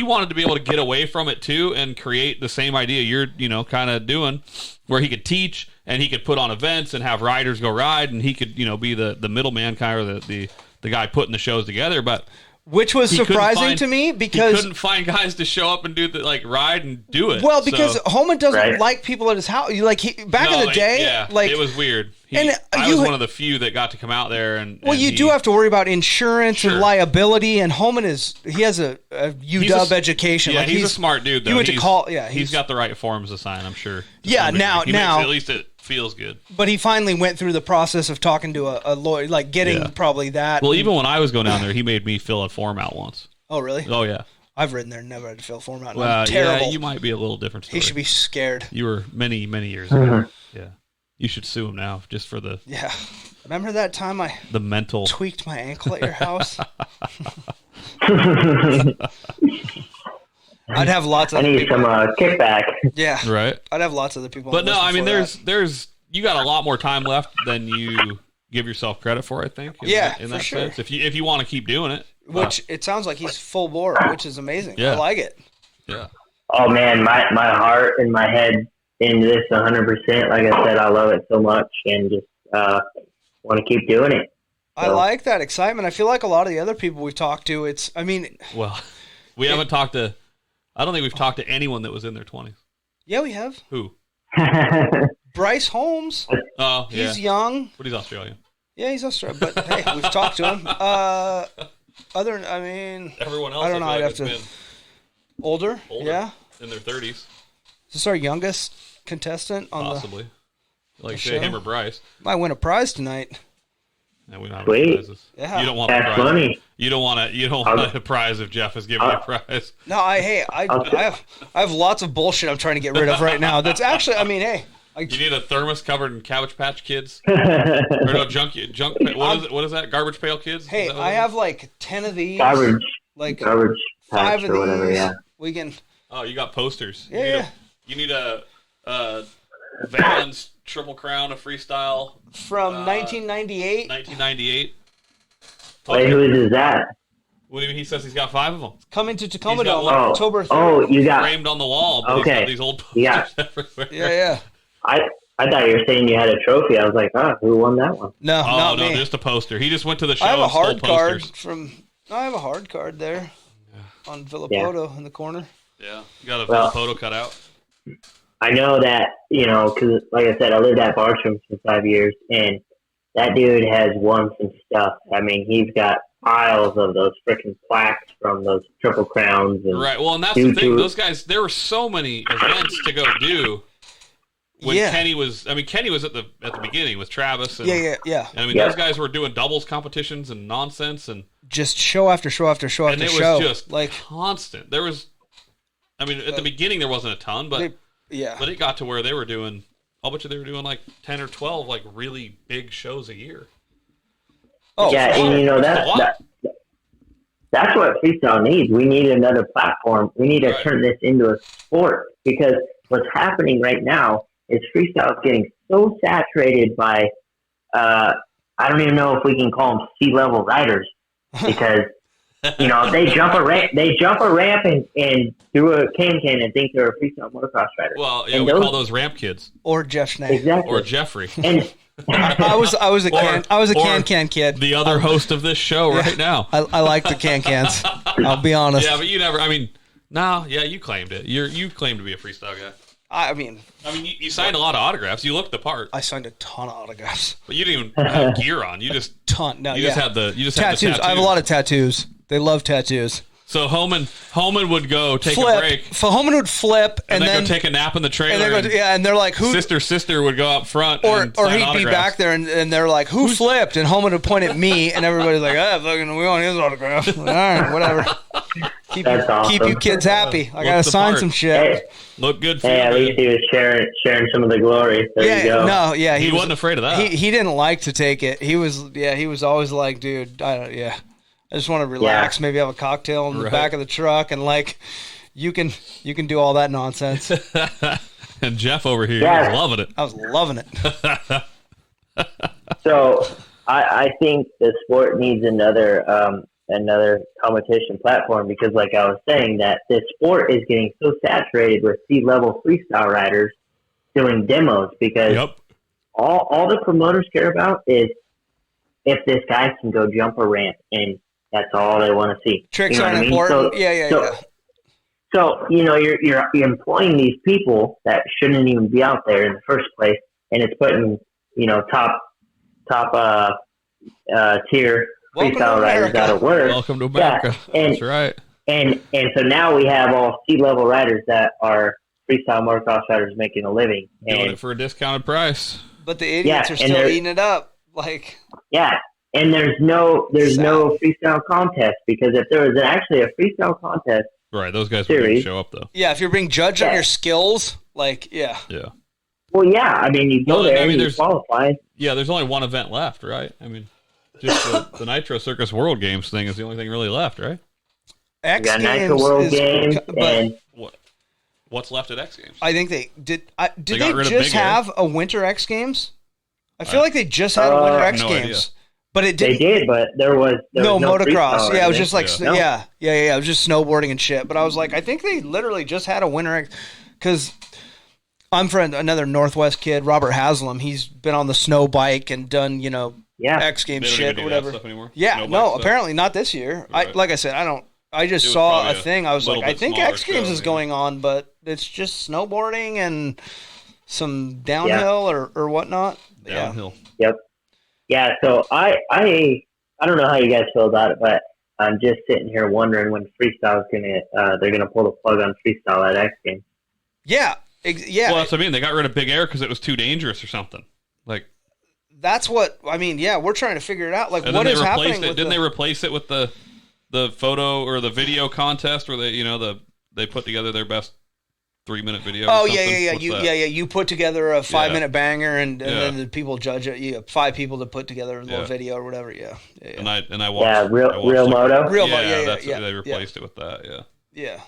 Speaker 2: wanted to be able to get away from it too and create the same idea you're kind of doing, where he could teach and he could put on events and have riders go ride, and he could be the middleman kind of the guy putting the shows together. But
Speaker 1: which was surprising to me because
Speaker 2: he couldn't find guys to show up and do the ride and do it.
Speaker 1: Well, because Homan doesn't like people at his house. Back in the day,
Speaker 2: it was weird. I was one of the few that got to come out there and. Well,
Speaker 1: you do have to worry about insurance and liability, and Homan he has a UW education.
Speaker 2: Yeah, he's a smart dude. Though.
Speaker 1: You went to call. Yeah,
Speaker 2: he's got the right forms to sign. I'm sure.
Speaker 1: Yeah, now
Speaker 2: at least it feels good.
Speaker 1: But he finally went through the process of talking to a lawyer, getting probably that.
Speaker 2: Well, even when I was going down there, he made me fill a form out once.
Speaker 1: Oh, really?
Speaker 2: Oh, yeah.
Speaker 1: I've ridden there, never had to fill a form out.
Speaker 2: Well,
Speaker 1: I'm terrible.
Speaker 2: Yeah, you might be a little different story.
Speaker 1: He should be scared.
Speaker 2: You were many, many years ago. Yeah. You should sue him now, just for the...
Speaker 1: Yeah. Remember that time I tweaked my ankle at your house? I'd have lots of
Speaker 3: I need some kickback.
Speaker 1: Yeah.
Speaker 2: Right.
Speaker 1: I'd have lots of other people.
Speaker 2: But no, I mean, there's you got a lot more time left than you give yourself credit for, I think. In that sense. If you want to keep doing it.
Speaker 1: Which it sounds like he's full bore, which is amazing.
Speaker 2: Yeah.
Speaker 1: I like it.
Speaker 2: Yeah.
Speaker 3: Oh, man, my heart and my head into this 100%. Like I said, I love it so much and just want to keep doing it.
Speaker 1: So. I like that excitement. I feel like a lot of the other people we've talked to,
Speaker 2: well, we haven't talked to, I don't think we've talked to anyone that was in their 20s.
Speaker 1: Yeah, we have.
Speaker 2: Who?
Speaker 1: Bryce Holmes.
Speaker 2: Oh, yeah.
Speaker 1: He's young.
Speaker 2: But he's Australian.
Speaker 1: Yeah, he's Australian. But, hey, we've talked to him.
Speaker 2: Everyone else,
Speaker 1: I don't know. I'd have to. Older? Yeah.
Speaker 2: In their 30s.
Speaker 1: Is this our youngest contestant on
Speaker 2: Possibly. Like, say him or Bryce.
Speaker 1: Might win a prize tonight.
Speaker 2: Yeah, we don't have any prizes.
Speaker 1: Yeah.
Speaker 2: You don't want the prize. Funny. You don't want a prize if Jeff is giving you a prize.
Speaker 1: No, I have lots of bullshit I'm trying to get rid of right now. That's actually, you
Speaker 2: need a thermos covered in Cabbage Patch Kids? Or no, what is that? Garbage Pail Kids?
Speaker 1: Hey, I have 10 of these.
Speaker 3: Garbage
Speaker 1: 5 of
Speaker 3: or whatever,
Speaker 1: these.
Speaker 3: yeah.
Speaker 1: We can.
Speaker 2: Oh, you got posters.
Speaker 1: Yeah.
Speaker 2: You need a Vans Triple Crown, a freestyle.
Speaker 1: From 1998?
Speaker 2: 1998.
Speaker 3: Wait, whose is that?
Speaker 2: What do you mean? He says he's got 5 of them.
Speaker 1: Coming to Tacoma Dome on October 3rd.
Speaker 3: Oh, you got
Speaker 2: framed on the wall. But
Speaker 3: okay.
Speaker 2: He's got these old posters everywhere.
Speaker 1: Yeah.
Speaker 3: I thought you were saying you had a trophy. I was like, who won that one?
Speaker 1: No, not me.
Speaker 2: Just a poster. He just went to the show.
Speaker 1: I have a hard
Speaker 2: and stole
Speaker 1: card
Speaker 2: posters.
Speaker 1: I have a hard card there on Villapoto in the corner.
Speaker 2: Yeah, you got a Villapoto cut out.
Speaker 3: I know that, because like I said, I lived at Bartram for 5 years, and that dude has won some stuff. He's got piles of those freaking plaques from those Triple Crowns. And
Speaker 2: right. Well, and that's the thing. Those guys, there were so many events to go do. When Kenny was at the beginning with Travis. And,
Speaker 1: yeah.
Speaker 2: Those guys were doing doubles competitions and nonsense and
Speaker 1: just show after show after show after show.
Speaker 2: And it was just constant. There was, at the beginning there wasn't a ton, but it got to where they were doing. I'll bet you they were doing 10 or 12 really big shows a year.
Speaker 3: Oh yeah, and that's what freestyle needs. We need another platform. We need to turn this into a sport because what's happening right now is freestyle is getting so saturated by, I don't even know if we can call them C-level riders because, they jump a ramp and do a can and think they're a freestyle motocross rider.
Speaker 2: Well, yeah, we call those ramp kids.
Speaker 1: Or Jeff Schnee.
Speaker 3: Exactly.
Speaker 2: Or Jeffrey.
Speaker 3: And
Speaker 1: I was a can kid.
Speaker 2: The other host of this show right now.
Speaker 1: I like the cans. I'll be honest.
Speaker 2: Yeah, but you never, you claimed it. You claimed to be a freestyle guy. You signed a lot of autographs. You looked the part.
Speaker 1: I signed a ton of autographs.
Speaker 2: But you didn't even have gear on. You just
Speaker 1: just
Speaker 2: had the
Speaker 1: tattoos. I have a lot of tattoos. They love tattoos.
Speaker 2: So Homan would go take a break.
Speaker 1: So Homan would flip and then
Speaker 2: go take a nap in the trailer.
Speaker 1: And they're like, "Who?"
Speaker 2: Sister would go up front,
Speaker 1: or he'd be back there, and they're like, "Who flipped?" And Homan would point at me, and everybody's like, "Fucking, we want his autograph." Like, all right, whatever. Keep you kids happy. I gotta sign some shit.
Speaker 3: Hey,
Speaker 2: look good. For
Speaker 3: at least he was sharing some of the glory. There you go.
Speaker 1: No, yeah,
Speaker 2: he wasn't afraid of that.
Speaker 1: He didn't like to take it. He was always like, dude, I just want to relax, maybe have a cocktail in the back of the truck, and you can do all that nonsense.
Speaker 2: And Jeff over here was loving it.
Speaker 1: I was loving it.
Speaker 3: So I think the sport needs another competition platform because, like I was saying, that this sport is getting so saturated with C-level freestyle riders doing demos because all the promoters care about is if this guy can go jump a ramp and That's all they want to see.
Speaker 1: Tricks
Speaker 3: you know
Speaker 1: aren't
Speaker 3: what I mean?
Speaker 1: important.
Speaker 3: So,
Speaker 1: Yeah.
Speaker 3: So you're employing these people that shouldn't even be out there in the first place, and it's putting top tier freestyle riders out of work.
Speaker 2: Welcome to America.
Speaker 3: Yeah.
Speaker 2: That's right.
Speaker 3: And so now we have all C-level riders that are freestyle motocross riders making a living.
Speaker 2: Doing it for a discounted price.
Speaker 1: But the idiots are still eating it up.
Speaker 3: And there's no freestyle contest, because if there was actually a freestyle contest,
Speaker 2: right, those guys wouldn't show up though.
Speaker 1: Yeah, if you're being judged on your skills,
Speaker 2: yeah.
Speaker 3: Well, yeah, I mean, you go there and you qualify.
Speaker 2: Yeah, there's only one event left, right? I mean, just the Nitro Circus World Games thing is the only thing really left, right?
Speaker 3: X Games Nitro World Games, and
Speaker 2: what's left at X Games?
Speaker 1: I think they did. Did they just have a Winter X Games? I feel like they just had a Winter X Games.
Speaker 2: Idea.
Speaker 1: But it didn't.
Speaker 3: They did, but there was no
Speaker 1: motocross. Yeah, it was just like
Speaker 3: yeah.
Speaker 1: It was just snowboarding and shit. But I was like, I think they literally just had a Winter X, because I'm friend another Northwest kid, Robert Haslam. He's been on the snow bike and done X Games shit or whatever. Yeah, no, apparently not this year. Right. Like I said, I just saw a thing. I was like, I think X Games is going on, but it's just snowboarding and some downhill or whatnot.
Speaker 2: Downhill.
Speaker 3: Yeah. Yep. Yeah, so I don't know how you guys feel about it, but I'm just sitting here wondering when freestyle's they're gonna pull the plug on freestyle at X Games.
Speaker 1: Yeah.
Speaker 2: Well, that's what I mean. They got rid of Big Air because it was too dangerous or something. Like,
Speaker 1: that's what I mean. Yeah, we're trying to figure it out. Like, what is happening?
Speaker 2: Didn't they replace it with the photo or the video contest where they put together their best 3-minute video?
Speaker 1: Oh yeah. You put together a 5-minute banger, and then the people judge it. You have 5 people to put together a little video or whatever. Yeah.
Speaker 2: And I watched.
Speaker 3: Real moto.
Speaker 2: They replaced it with that. Yeah.
Speaker 1: Yeah.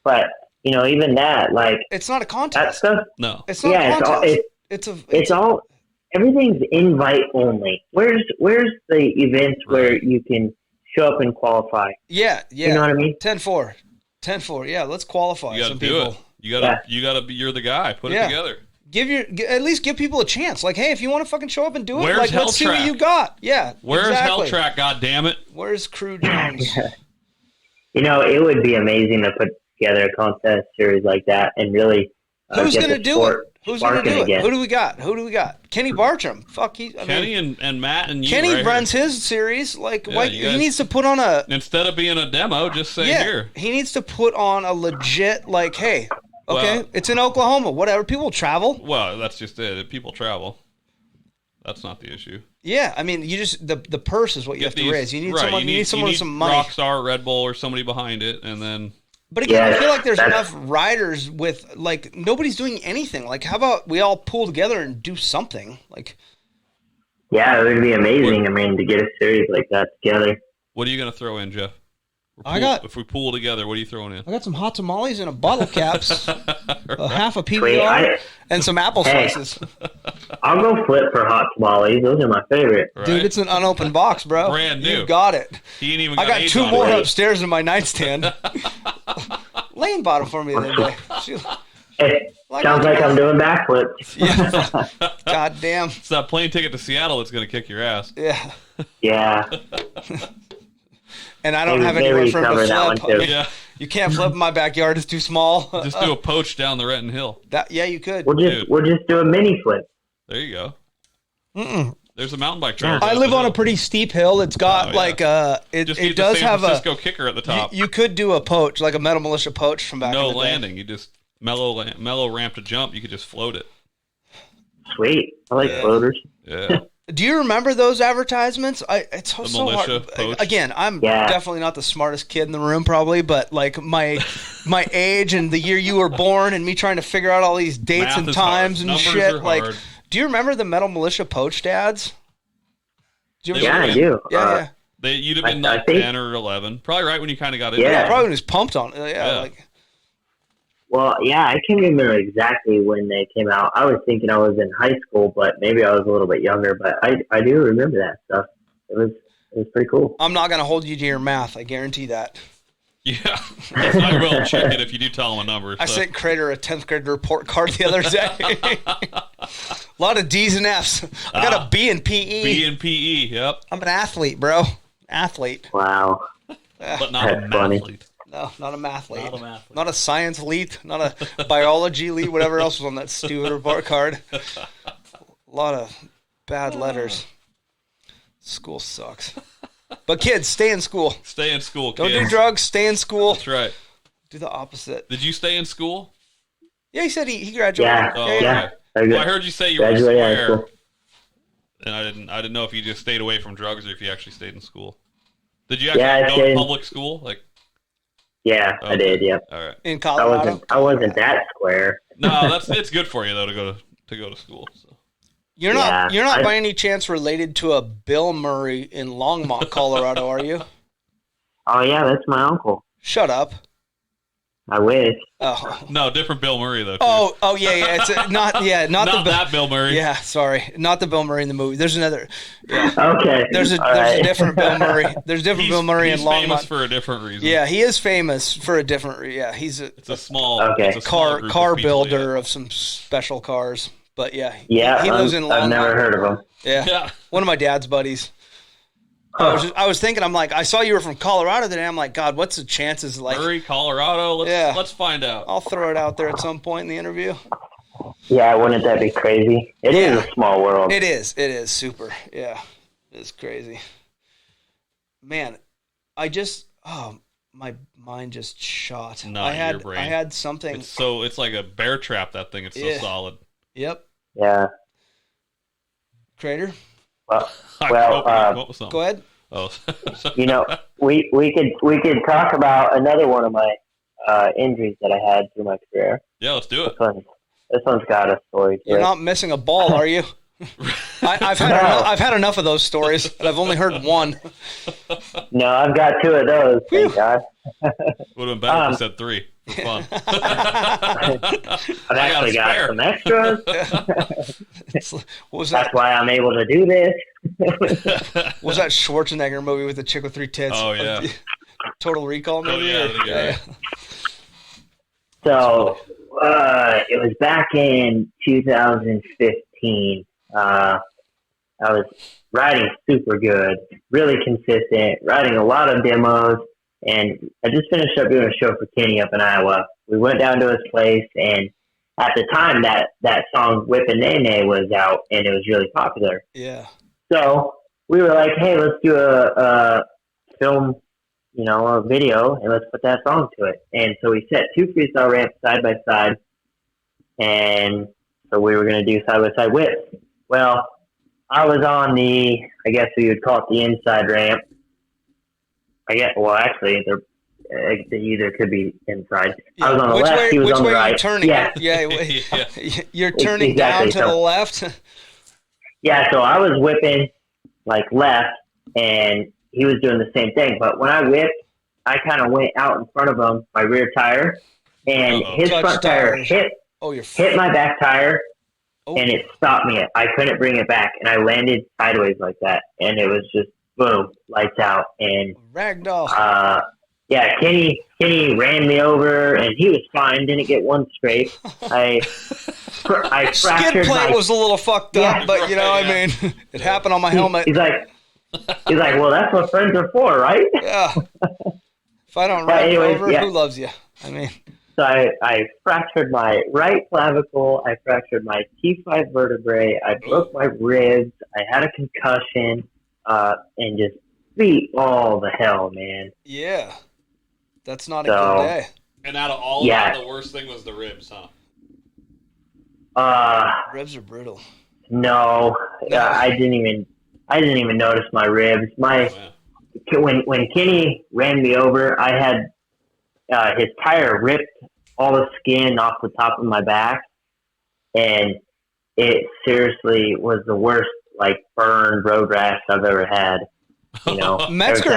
Speaker 3: But even that, like,
Speaker 1: it's not a contest.
Speaker 3: That stuff,
Speaker 2: no,
Speaker 1: it's not a contest. It's
Speaker 3: all everything's invite only. Where's the events where you can show up and qualify?
Speaker 1: Yeah.
Speaker 3: You know what I mean?
Speaker 1: 10-4. Yeah, let's qualify some people.
Speaker 2: You gotta be. You're the guy. Put it together.
Speaker 1: At least give people a chance. Like, hey, if you want to fucking show up and do it,
Speaker 2: Where's Hell
Speaker 1: let's
Speaker 2: Track?
Speaker 1: see what you got. Yeah.
Speaker 2: Where's Hell Track? God damn it.
Speaker 1: Where's Crew Jones?
Speaker 3: It would be amazing to put together a contest series like that and really.
Speaker 1: Who's going to do it? Who's going to do it? Again. Who do we got? Kenny Bartram. Fuck,
Speaker 2: Kenny and Matt and you.
Speaker 1: Kenny runs his series. Like, he needs to put on a.
Speaker 2: Instead of being a demo, just say here.
Speaker 1: He needs to put on a legit, like, hey, okay, it's in Oklahoma. Whatever, people travel.
Speaker 2: Well, that's just it. People travel. That's not the issue.
Speaker 1: Yeah, I mean, you just the purse is what you have to raise. You need someone. You need someone with some money.
Speaker 2: Rockstar, Red Bull, or somebody behind it, and then.
Speaker 1: But again, I feel like there's enough riders with, like, nobody's doing anything. Like, how about we all pull together and do something? Like,
Speaker 3: yeah, it would be amazing. To get a series like that together.
Speaker 2: What are you going to throw in, Jeff? If we pool together, what are you throwing in?
Speaker 1: I got some hot tamales and a bottle caps, half a PBR, and some apple slices.
Speaker 3: I'll go flip for hot tamales. Those are my favorite.
Speaker 1: Right. Dude, it's an unopened box, bro.
Speaker 2: Brand new.
Speaker 1: You got it.
Speaker 2: He ain't even
Speaker 1: I got 2 more upstairs in my nightstand. Lane bought them for me the other day.
Speaker 3: Sounds like I'm doing backflips.
Speaker 1: Yeah. God damn.
Speaker 2: It's that plane ticket to Seattle that's going to kick your ass.
Speaker 1: Yeah.
Speaker 3: Yeah.
Speaker 1: And I don't have anywhere for him to flip. Yeah. You can't flip in my backyard. It's too small.
Speaker 2: Just do a poach down the Renton Hill.
Speaker 1: You could.
Speaker 3: We'll just do a mini flip.
Speaker 2: There you go.
Speaker 1: Mm-mm.
Speaker 2: There's a mountain bike trail.
Speaker 1: I live on a pretty steep hill. It's got it does have a San
Speaker 2: Francisco kicker at the top.
Speaker 1: You could do a poach, like a Metal Militia poach from back in the day.
Speaker 2: No landing. You just mellow ramp to jump. You could just float it.
Speaker 3: Sweet. I like floaters.
Speaker 2: Yeah.
Speaker 1: Do you remember those advertisements? It's so hard.
Speaker 2: Poach.
Speaker 1: Again, I'm definitely not the smartest kid in the room, probably, but like my age and the year you were born, and me trying to figure out all these dates
Speaker 2: Math
Speaker 1: and times
Speaker 2: hard.
Speaker 1: and
Speaker 2: Numbers
Speaker 1: shit. Like,
Speaker 2: hard.
Speaker 1: do you remember the Metal Militia poach ads?
Speaker 3: I do.
Speaker 1: Yeah.
Speaker 2: You'd have been like 10 or 11, probably right when you kind of got into it.
Speaker 1: Yeah, probably when he was pumped on it.
Speaker 3: Well, yeah, I can't remember exactly when they came out. I was thinking I was in high school, but maybe I was a little bit younger. But I do remember that stuff. It was pretty cool.
Speaker 1: I'm not going to hold you to your math. I guarantee that.
Speaker 2: Yeah, I will check it if you do tell him a number.
Speaker 1: I sent Crater a 10th grade report card the other day. A lot of D's and F's. I got a B in PE.
Speaker 2: B in PE, yep.
Speaker 1: I'm an athlete, bro. athlete.
Speaker 3: Wow.
Speaker 2: But not
Speaker 3: That's
Speaker 2: a
Speaker 3: funny.
Speaker 2: mathlete.
Speaker 1: No, not a mathlete.
Speaker 2: Not a mathlete.
Speaker 1: Not a science elite. Not a biology elite. Whatever else was on that stupid report card. A lot of bad letters. School sucks. But kids, stay in school.
Speaker 2: Stay in school,
Speaker 1: Don't
Speaker 2: kids.
Speaker 1: do drugs. Stay in school.
Speaker 2: That's right.
Speaker 1: Do the opposite.
Speaker 2: Did you stay in school?
Speaker 1: Yeah, he said he graduated.
Speaker 3: Yeah.
Speaker 2: Oh,
Speaker 3: Yeah.
Speaker 2: okay. Well, I heard you say you were
Speaker 3: Graduated high
Speaker 2: square,
Speaker 3: school.
Speaker 2: and I didn't know if you just stayed away from drugs or if you actually stayed in school. Did you actually
Speaker 3: Yeah, I
Speaker 2: go
Speaker 3: stayed-
Speaker 2: to public school? Like,
Speaker 3: Yeah, I did. Yeah.
Speaker 2: all right.
Speaker 1: In
Speaker 3: I
Speaker 1: Colorado.
Speaker 3: wasn't that square.
Speaker 2: No, it's good for you though to go to school. So.
Speaker 1: You're not
Speaker 3: I-
Speaker 1: by any chance related to a Bill Murray in Longmont, Colorado, are you?
Speaker 3: Oh yeah, that's my uncle.
Speaker 1: Shut up.
Speaker 3: I wish.
Speaker 1: Oh.
Speaker 2: No, different Bill Murray though. Too.
Speaker 1: Oh yeah. It's not
Speaker 2: not
Speaker 1: the
Speaker 2: that Bill Murray.
Speaker 1: Yeah, sorry, not the Bill Murray in the movie. There's another. Yeah.
Speaker 3: Okay.
Speaker 1: There's a different Bill Murray. There's different Bill Murray in
Speaker 2: He's famous
Speaker 1: Longmont.
Speaker 2: for a different reason.
Speaker 1: Yeah, he is famous for a different. Yeah, he's
Speaker 2: It's a small
Speaker 3: Okay.
Speaker 2: it's a small group
Speaker 1: car
Speaker 2: of people,
Speaker 1: builder of some special cars. But yeah,
Speaker 3: Yeah,
Speaker 1: he lives in Longmont.
Speaker 3: I've never heard of him.
Speaker 1: Yeah.
Speaker 2: Yeah.
Speaker 1: One of my dad's buddies. I was thinking, I'm like, I saw you were from Colorado today. I'm like, God, what's the chances? Like,
Speaker 2: Murray, Colorado. Let's find out.
Speaker 1: I'll throw it out there at some point in the interview.
Speaker 3: Yeah, wouldn't that be crazy? It is a small world.
Speaker 1: It is. It is super. Yeah, it's crazy. Man, my mind just shot.
Speaker 2: Not your brain.
Speaker 1: I had something.
Speaker 2: It's like a bear trap. That thing. It's so solid.
Speaker 1: Yep.
Speaker 3: Yeah.
Speaker 1: Crater.
Speaker 3: Well,
Speaker 2: I hope you come up with something.
Speaker 1: Go ahead.
Speaker 2: Oh,
Speaker 3: you know, we could talk about another one of my injuries that I had through my career.
Speaker 2: yeah, let's do it.
Speaker 3: This one's got a story to
Speaker 1: You're
Speaker 3: it.
Speaker 1: not missing a ball, are you? I've had enough of those stories, and I've only heard one.
Speaker 3: No, I've got two of those. Thank God.
Speaker 2: Would have been better if you said 3. For fun.
Speaker 3: I've actually got some extras.
Speaker 1: What was that?
Speaker 3: That's why I'm able to do this.
Speaker 1: What was that Schwarzenegger movie with the chick with 3 tits?
Speaker 2: Oh yeah.
Speaker 1: Total Recall movie?
Speaker 2: yeah.
Speaker 3: So it was back in 2015. I was riding super good, really consistent, riding a lot of demos, and I just finished up doing a show for Kenny up in Iowa. We went down to his place, and at the time that song Whippin' Nay Nay was out, and it was really popular.
Speaker 1: Yeah.
Speaker 3: So we were like, hey, let's do a film, a video, and let's put that song to it. And so we set 2 freestyle ramps side by side, and so we were going to do side-by-side whips. Well, I was on I guess we would call it the inside ramp. Actually, they either could be inside.
Speaker 1: Yeah.
Speaker 3: I was on the left, he was on the right.
Speaker 1: Which way are you turning?
Speaker 3: Yeah.
Speaker 1: Yeah. You're turning
Speaker 3: Exactly.
Speaker 1: down to the left?
Speaker 3: Yeah, so I was whipping, left, and he was doing the same thing. But when I whipped, I kind of went out in front of him, my rear tire, and his front tire hit my back tire, and it stopped me. I couldn't bring it back, and I landed sideways like that, and it was just boom, lights out. And
Speaker 1: ragdoll.
Speaker 3: Yeah, Kenny ran me over, and he was fine. Didn't get one scrape. I fractured
Speaker 1: skid plate was a little fucked up, but I mean, it happened on my helmet.
Speaker 3: He's like, well, that's what friends are for, right?
Speaker 1: Yeah. If I don't run you over, who loves you? I mean.
Speaker 3: So I fractured my right clavicle. I fractured my T5 vertebrae. I broke my ribs. I had a concussion, and just beat all the hell, man.
Speaker 1: Yeah. That's not a good day.
Speaker 2: And out of all that, the worst thing was the ribs,
Speaker 3: huh?
Speaker 1: Ribs are brutal.
Speaker 3: No. I didn't even notice my ribs. When Kenny ran me over, I had his tire ripped all the skin off the top of my back, and it seriously was the worst burn road rash I've ever had.
Speaker 1: Metzger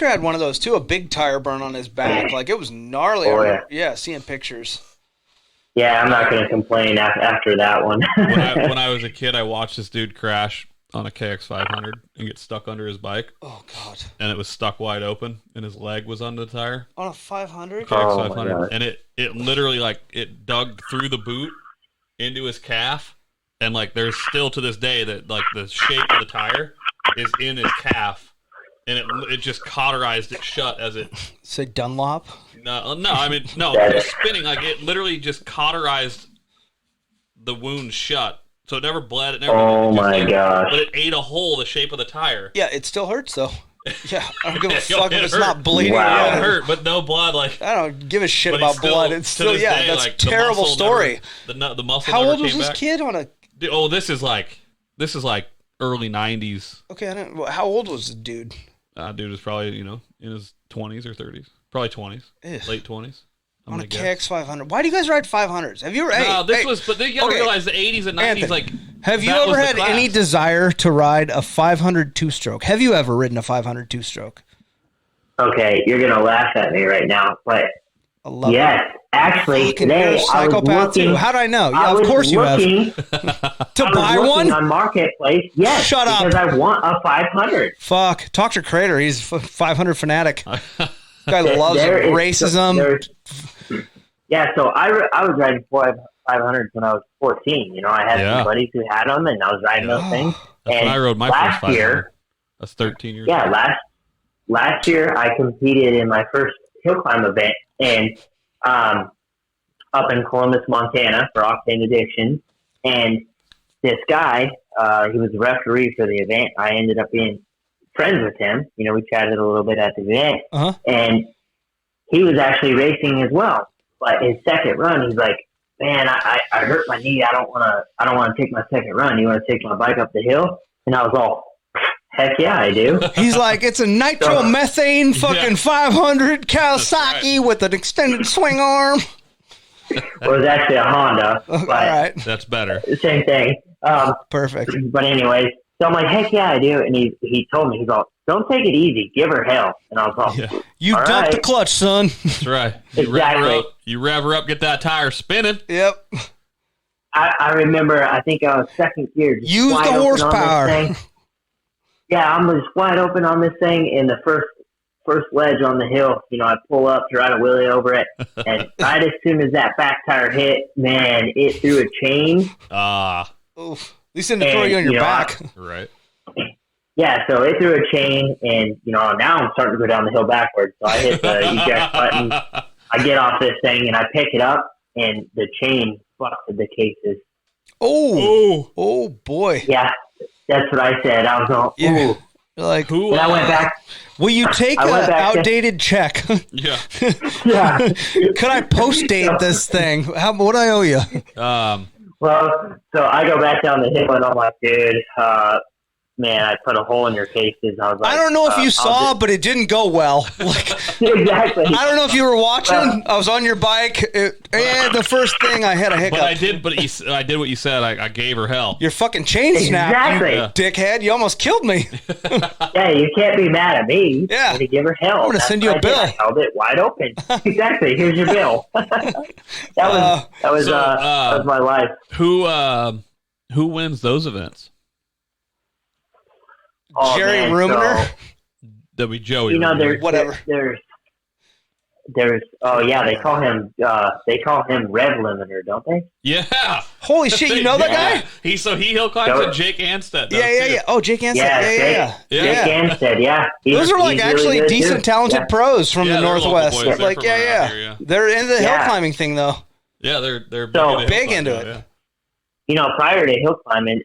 Speaker 1: had one of those too, a big tire burn on his back. It was gnarly.
Speaker 3: Oh,
Speaker 1: yeah, seeing pictures.
Speaker 3: Yeah, I'm not going to complain after that one.
Speaker 2: when I was a kid, I watched this dude crash on a KX500 and get stuck under his bike.
Speaker 1: Oh, God.
Speaker 2: And it was stuck wide open, and his leg was under the tire.
Speaker 1: On a 500?
Speaker 2: KX500. And it literally, it dug through the boot into his calf. And, there's still to this day that, the shape of the tire is in his calf. and it just cauterized it shut as it.
Speaker 1: Say Dunlop.
Speaker 2: No, I mean no, it was spinning like it literally just cauterized the wound shut, so it never bled. It never.
Speaker 3: Oh my gosh!
Speaker 2: But it ate a hole the shape of the tire.
Speaker 1: Yeah, it still hurts though. Yeah, I don't give a
Speaker 2: Yo,
Speaker 1: fuck if it's not bleeding.
Speaker 3: Wow.
Speaker 2: Yeah, it hurt, but no blood. Like
Speaker 1: I don't give a shit
Speaker 2: but
Speaker 1: about
Speaker 2: still,
Speaker 1: blood. It's
Speaker 2: to
Speaker 1: still
Speaker 2: this
Speaker 1: yeah,
Speaker 2: day,
Speaker 1: that's
Speaker 2: like,
Speaker 1: a terrible story.
Speaker 2: The muscle.
Speaker 1: How
Speaker 2: never
Speaker 1: old was
Speaker 2: came
Speaker 1: this
Speaker 2: back.
Speaker 1: kid on a?
Speaker 2: Oh, this is like early 90s.
Speaker 1: Okay, I don't. How old was the dude?
Speaker 2: Dude was probably in his 20s or 30s, probably 20s,
Speaker 1: Ugh.
Speaker 2: late 20s.
Speaker 1: On a KX 500. Why do you guys ride 500s? Have you ever?
Speaker 2: No, but you gotta realize the 80s and 90s,
Speaker 1: Anthony,
Speaker 2: like.
Speaker 1: Have you
Speaker 2: that was
Speaker 1: ever
Speaker 2: the
Speaker 1: had
Speaker 2: class.
Speaker 1: any desire to ride a 500 two-stroke? Have you ever ridden a 500 two-stroke?
Speaker 3: Okay, you're gonna laugh at me right now, but
Speaker 1: I love
Speaker 3: yes,
Speaker 1: it.
Speaker 3: actually
Speaker 1: Fucking you're a
Speaker 3: today I was
Speaker 1: psychopath
Speaker 3: looking.
Speaker 1: too. How do I know? Yeah,
Speaker 3: I
Speaker 1: of
Speaker 3: was
Speaker 1: course you have.
Speaker 3: looking-
Speaker 1: To
Speaker 3: I was
Speaker 1: buy
Speaker 3: looking
Speaker 1: one?
Speaker 3: on Marketplace. Yes,
Speaker 1: Shut up.
Speaker 3: because I want a 500.
Speaker 1: Fuck. Talk to Crater. He's a 500 fanatic. Guy loves
Speaker 3: There
Speaker 1: them.
Speaker 3: is-
Speaker 1: Races them.
Speaker 3: Yeah, so I was riding 500s when I was 14. I had
Speaker 2: Yeah.
Speaker 3: some buddies who had them, and I was riding those things.
Speaker 2: That's
Speaker 3: and
Speaker 2: when I rode my
Speaker 3: last
Speaker 2: first 500.
Speaker 3: year,
Speaker 2: That's 13 years.
Speaker 3: yeah, last year I competed in my first hill climb event, and up in Columbus, Montana, for Octane Addiction. And this guy, he was the referee for the event. I ended up being friends with him. We chatted a little bit at the event,
Speaker 1: Uh-huh.
Speaker 3: and he was actually racing as well. But his second run, he's like, "Man, I hurt my knee. I don't want to take my second run. You want to take my bike up the hill?" And I was all, "Heck yeah, I do."
Speaker 1: He's like, it's a nitromethane fucking 500 Kawasaki with an extended swing arm.
Speaker 3: Well, it was actually a Honda,
Speaker 1: All
Speaker 3: but
Speaker 1: right.
Speaker 2: That's better.
Speaker 3: same thing.
Speaker 1: Perfect.
Speaker 3: But anyways, so I'm like, "Heck yeah, I do." And he told me, he's all, "Don't take it easy. Give her hell." And I was all,
Speaker 2: Yeah.
Speaker 1: You
Speaker 3: All
Speaker 1: dumped
Speaker 3: right.
Speaker 1: the clutch, son.
Speaker 2: That's right.
Speaker 3: Exactly.
Speaker 2: You rev her up, get that tire spinning.
Speaker 1: Yep.
Speaker 3: I remember, I think I was second gear. just
Speaker 1: Use
Speaker 3: wide
Speaker 1: the
Speaker 3: open on this
Speaker 1: horsepower.
Speaker 3: thing. Yeah, I'm just wide open on this thing, and the first ledge on the hill, I pull up to ride a wheelie over it, and right as soon as that back tire hit, man, it threw a chain.
Speaker 1: Oof. At least didn't throw you on your back.
Speaker 2: Right.
Speaker 3: Yeah, so it threw a chain, and now I'm starting to go down the hill backwards. So I hit the eject button. I get off this thing, and I pick it up, and the chain busted the cases.
Speaker 1: Oh boy.
Speaker 3: Yeah, that's what I said. I was all,
Speaker 1: Yeah.
Speaker 3: ooh.
Speaker 1: You're like,
Speaker 2: Who?
Speaker 3: And I went back.
Speaker 1: will you take
Speaker 3: I
Speaker 1: an
Speaker 3: went back to-
Speaker 1: outdated check?
Speaker 2: Yeah.
Speaker 3: Yeah.
Speaker 1: Could I post date this thing? What do I owe you?
Speaker 3: Well, so I go back down the hill, and I'm like, "Dude, man, I put a hole in your cases." I was like,
Speaker 1: I don't know if you
Speaker 3: I'll
Speaker 1: saw, but it didn't go well. Like,
Speaker 3: exactly.
Speaker 1: I don't know if you were watching. I was on your bike, and the first thing I had a hiccup.
Speaker 2: But I did. I did what you said. I gave her hell.
Speaker 1: Your fucking chain snapped,
Speaker 3: Exactly.
Speaker 1: you dickhead. You almost killed me.
Speaker 3: Yeah, you can't be mad at me.
Speaker 1: Yeah.
Speaker 3: You to give her hell.
Speaker 1: I'm gonna
Speaker 3: That's
Speaker 1: send you
Speaker 3: what
Speaker 1: a
Speaker 3: I did.
Speaker 1: bill.
Speaker 3: I held it wide open. Exactly. Here's your bill. that was my life.
Speaker 2: Who wins those events?
Speaker 3: Oh,
Speaker 1: Jerry
Speaker 3: man,
Speaker 1: Ruminer?
Speaker 3: so,
Speaker 2: That'd be Joey.
Speaker 3: there's
Speaker 1: Whatever.
Speaker 3: There's they call him Rev Limiter, don't they?
Speaker 2: Yeah.
Speaker 1: Holy shit, you know that guy?
Speaker 2: He hill climbs
Speaker 3: So-
Speaker 2: at Jake Anstead. does,
Speaker 1: Yeah.
Speaker 2: too.
Speaker 1: Oh, Jake Anstad.
Speaker 3: Yeah,
Speaker 1: Yeah.
Speaker 3: Jake Anstead, yeah.
Speaker 1: Those are like
Speaker 3: He's
Speaker 1: actually
Speaker 3: really good,
Speaker 1: decent,
Speaker 3: too.
Speaker 1: talented
Speaker 3: Yeah.
Speaker 1: pros from
Speaker 2: Yeah,
Speaker 1: the
Speaker 2: they're local
Speaker 1: Northwest.
Speaker 2: boys. They're
Speaker 1: Like,
Speaker 2: from around
Speaker 1: yeah.
Speaker 2: here, yeah.
Speaker 1: They're into the hill
Speaker 3: Yeah.
Speaker 1: climbing thing, though.
Speaker 2: Yeah, they're
Speaker 3: So-
Speaker 2: into
Speaker 1: Big
Speaker 2: hill
Speaker 1: into
Speaker 2: climbing,
Speaker 1: it.
Speaker 2: yeah.
Speaker 3: Prior to hill climbing,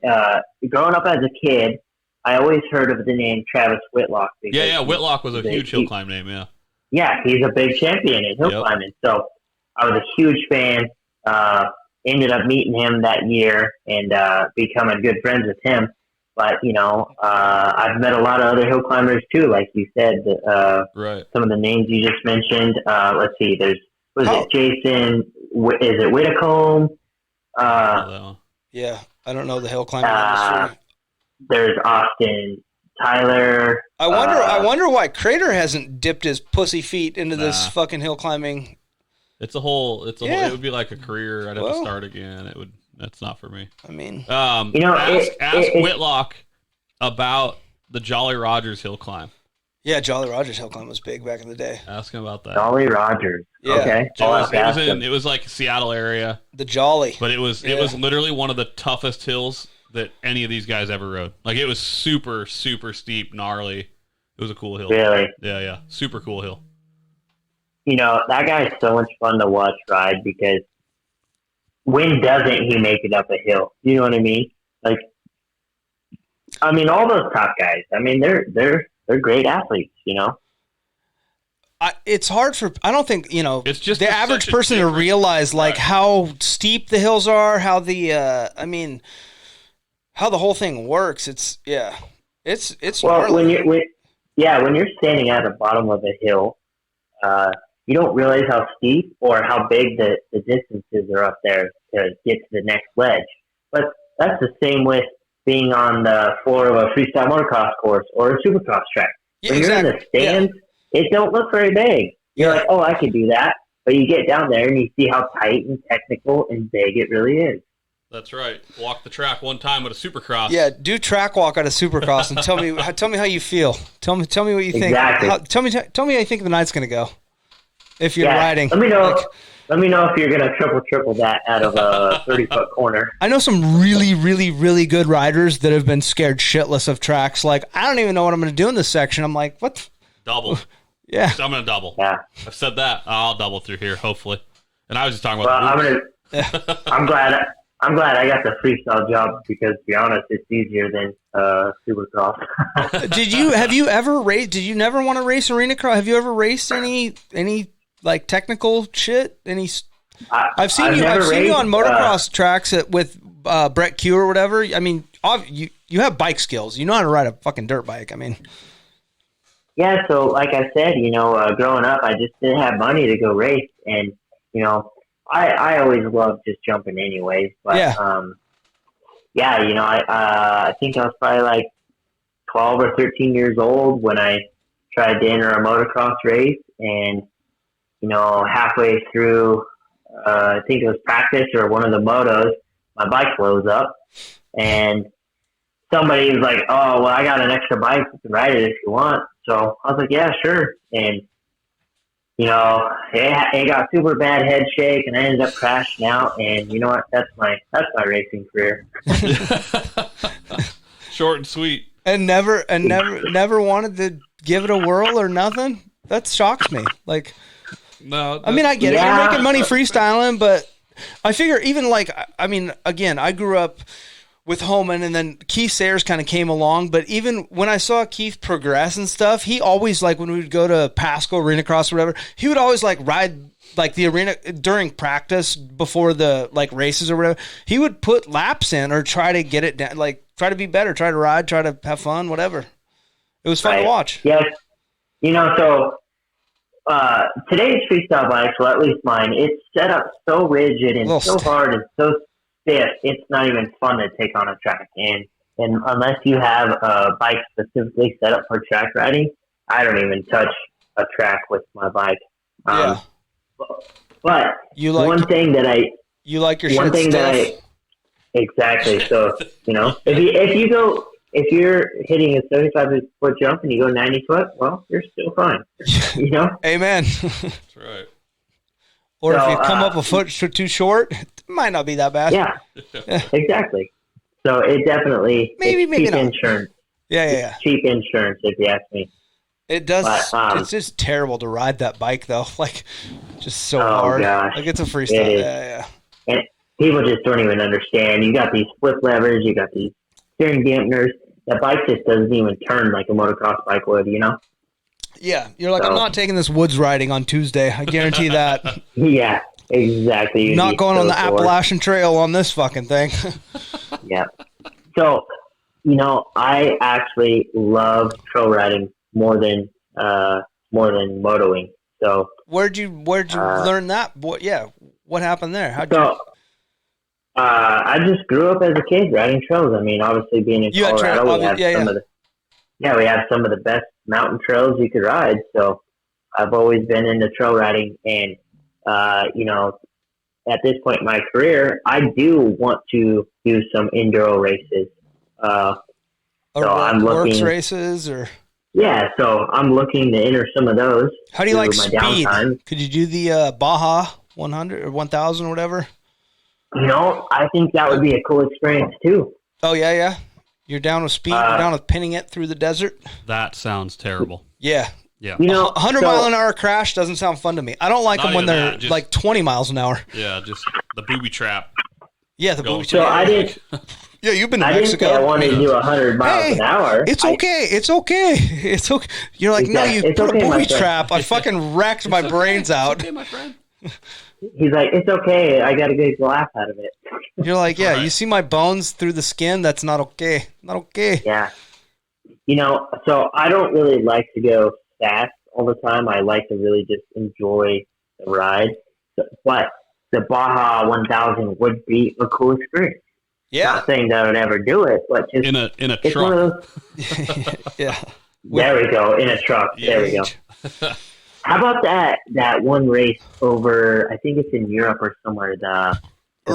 Speaker 3: growing up as a kid, I always heard of the name Travis Whitlock. because
Speaker 2: Yeah. Whitlock was a
Speaker 3: he-
Speaker 2: huge hill climb name. Yeah.
Speaker 3: Yeah, he's a big champion in hill
Speaker 2: Yep.
Speaker 3: climbing. So I was a huge fan. Ended up meeting him that year and becoming good friends with him. But, I've met a lot of other hill climbers too, like you said.
Speaker 2: Right.
Speaker 3: Some of the names you just mentioned. Let's see, there's,
Speaker 1: Oh.
Speaker 3: it Jason? Is it Whitacombe?
Speaker 2: That one.
Speaker 1: Yeah. I don't know the hill climbing
Speaker 3: Uh,
Speaker 1: industry.
Speaker 3: There's Austin Tyler.
Speaker 1: I wonder why Crater hasn't dipped his pussy feet into this
Speaker 2: Nah.
Speaker 1: fucking hill climbing.
Speaker 2: It's a whole.
Speaker 1: Yeah.
Speaker 2: It would be like a career. I'd have
Speaker 1: Well.
Speaker 2: to start again. That's not for me.
Speaker 1: I mean,
Speaker 2: Ask Whitlock about the Jolly Rogers hill climb.
Speaker 1: yeah, Jolly Rogers hill climb was big back in the day.
Speaker 2: Ask him about that.
Speaker 3: Dolly Rogers.
Speaker 1: Yeah.
Speaker 3: Okay.
Speaker 2: It was like Seattle area,
Speaker 1: The Jolly.
Speaker 2: but it was literally one of the toughest hills that any of these guys ever rode. Like it was super super steep, gnarly, It was a cool hill.
Speaker 3: Really?
Speaker 2: Yeah. Super cool hill.
Speaker 3: That guy's so much fun to watch ride because when doesn't he make it up a hill? You know what I mean? Like, all those top guys, they're great athletes,
Speaker 1: It's hard I don't think,
Speaker 2: it's just
Speaker 1: the average person to realize like how steep the hills are, how how the whole thing works. It's
Speaker 3: well,
Speaker 1: gnarly.
Speaker 3: when you're standing at the bottom of a hill, you don't realize how steep or how big the distances are up there to get to the next ledge. But that's the same with being on the floor of a freestyle motocross course or a supercross track.
Speaker 1: Yeah,
Speaker 3: when you're in the stands, it don't look very big. You're like, oh, I could do that. But you get down there and you see how tight and technical and big it really is.
Speaker 2: That's right. Walk the track one time at a supercross.
Speaker 1: Yeah, do track walk at a supercross and tell me how you feel. Tell me what you think.
Speaker 3: Exactly.
Speaker 1: Tell me how you think the night's gonna go. If you're riding,
Speaker 3: let me know. Let me know if you're gonna triple that out of a 30-foot corner.
Speaker 1: I know some really, really, really good riders that have been scared shitless of tracks. Like, I don't even know what I'm gonna do in this section. I'm like, what?
Speaker 2: Double.
Speaker 1: Yeah.
Speaker 2: So I'm gonna double.
Speaker 3: Yeah.
Speaker 2: I've said that. I'll double through here, hopefully. And I was just talking about.
Speaker 3: Well, I'm glad I got the freestyle job because, to be honest, it's easier than Supercross.
Speaker 1: Have you ever raced? Did you never want to race arena cross? Have you ever raced any like technical shit? I've seen you on motocross tracks with Brett Q or whatever. You have bike skills. You know how to ride a fucking dirt bike.
Speaker 3: Yeah. So, like I said, growing up, I just didn't have money to go race, and I always loved just jumping anyways. But I think I was probably like 12 or 13 years old when I tried to enter a motocross race, and halfway through, I think it was practice or one of the motos, my bike blows up, and somebody was like, "Oh, well, I got an extra bike. You can ride it if you want." So I was like, "Yeah, sure." And it got super bad head shake, and I ended up crashing out. And you know what? That's my racing career.
Speaker 2: Short and sweet.
Speaker 1: And never wanted to give it a whirl or nothing. That shocks me. Like,
Speaker 2: no,
Speaker 1: I get it. You're making money freestyling, but I figure even again, I grew up with Holman, and then Keith Sayers kind of came along. But even when I saw Keith progress and stuff, he always, like, when we would go to Pasco Arena Cross or whatever, he would always like ride like the arena during practice before the like races or whatever. He would put laps in or try to get it down, like try to be better, try to ride, try to have fun, whatever. It was fun to watch.
Speaker 3: Yes. So today's freestyle bikes, well, at least mine, it's set up so rigid and so hard and so stiff, it's not even fun to take on a track. And unless you have a bike specifically set up for track riding, I don't even touch a track with my bike. But you like one thing that I
Speaker 1: you like your one thing stuff.
Speaker 3: That exactly. So if you're hitting a 75-foot jump and you go 90 foot, well, you're still fine.
Speaker 1: Amen.
Speaker 2: That's right.
Speaker 1: Or if you come up a foot too short, it might not be that bad.
Speaker 3: Yeah. Exactly. So it definitely
Speaker 1: maybe
Speaker 3: cheap
Speaker 1: not.
Speaker 3: Insurance.
Speaker 1: Yeah.
Speaker 3: It's cheap insurance, if you ask me.
Speaker 1: It does. But, it's just terrible to ride that bike, though. Like, just so hard.
Speaker 3: Gosh.
Speaker 1: Like, it's a freestyle. Yeah.
Speaker 3: And people just don't even understand. You got these flip levers. You got these steering dampeners. That bike just doesn't even turn like a motocross bike would,
Speaker 1: Yeah. You're like, I'm not taking this woods riding on Tuesday. I guarantee that.
Speaker 3: Yeah, exactly.
Speaker 1: Not going on the Appalachian Trail on this fucking thing.
Speaker 3: Yeah. So, I actually love trail riding more than motoing. So
Speaker 1: where'd you learn that? What happened there?
Speaker 3: I just grew up as a kid riding trails. Obviously being in Colorado, we have some of the best mountain trails you could ride. So I've always been into trail riding, and at this point in my career, I do want to do some enduro races. I'm looking
Speaker 1: works races or.
Speaker 3: Yeah, so I'm looking to enter some of those.
Speaker 1: How do you like speed?
Speaker 3: Downtime.
Speaker 1: Could you do the Baja 100 or 1000 or whatever?
Speaker 3: I think that would be a cool experience too.
Speaker 1: Oh, yeah. You're down with speed. You're down with pinning it through the desert.
Speaker 2: That sounds terrible.
Speaker 1: Yeah.
Speaker 2: Yeah.
Speaker 1: 100 mile an hour crash doesn't sound fun to me. I don't like them when they're like 20 miles an hour.
Speaker 2: Yeah, just the booby trap.
Speaker 1: Yeah, the booby
Speaker 3: trap. So I didn't.
Speaker 1: Yeah, you've been to
Speaker 3: Mexico.
Speaker 1: Mexico.
Speaker 3: I didn't say I wanted to do 100 miles an hour.
Speaker 1: It's okay. It's okay. You're like, no, you put a booby trap. I fucking wrecked my brains out.
Speaker 2: It's okay, my friend.
Speaker 3: He's like, it's okay. I got a good laugh out of it.
Speaker 1: You're like, yeah, you see my bones through the skin? That's not okay. Not okay.
Speaker 3: Yeah. So I don't really like to go fast all the time. I like to really just enjoy the ride. But the Baja 1000 would be a cool experience.
Speaker 1: Yeah.
Speaker 3: Not saying that I would ever do it, but just
Speaker 2: in a truck.
Speaker 1: Yeah.
Speaker 3: There we go. In a truck.
Speaker 2: Yeah.
Speaker 3: There we go. How about that one race over, I think it's in Europe or somewhere, the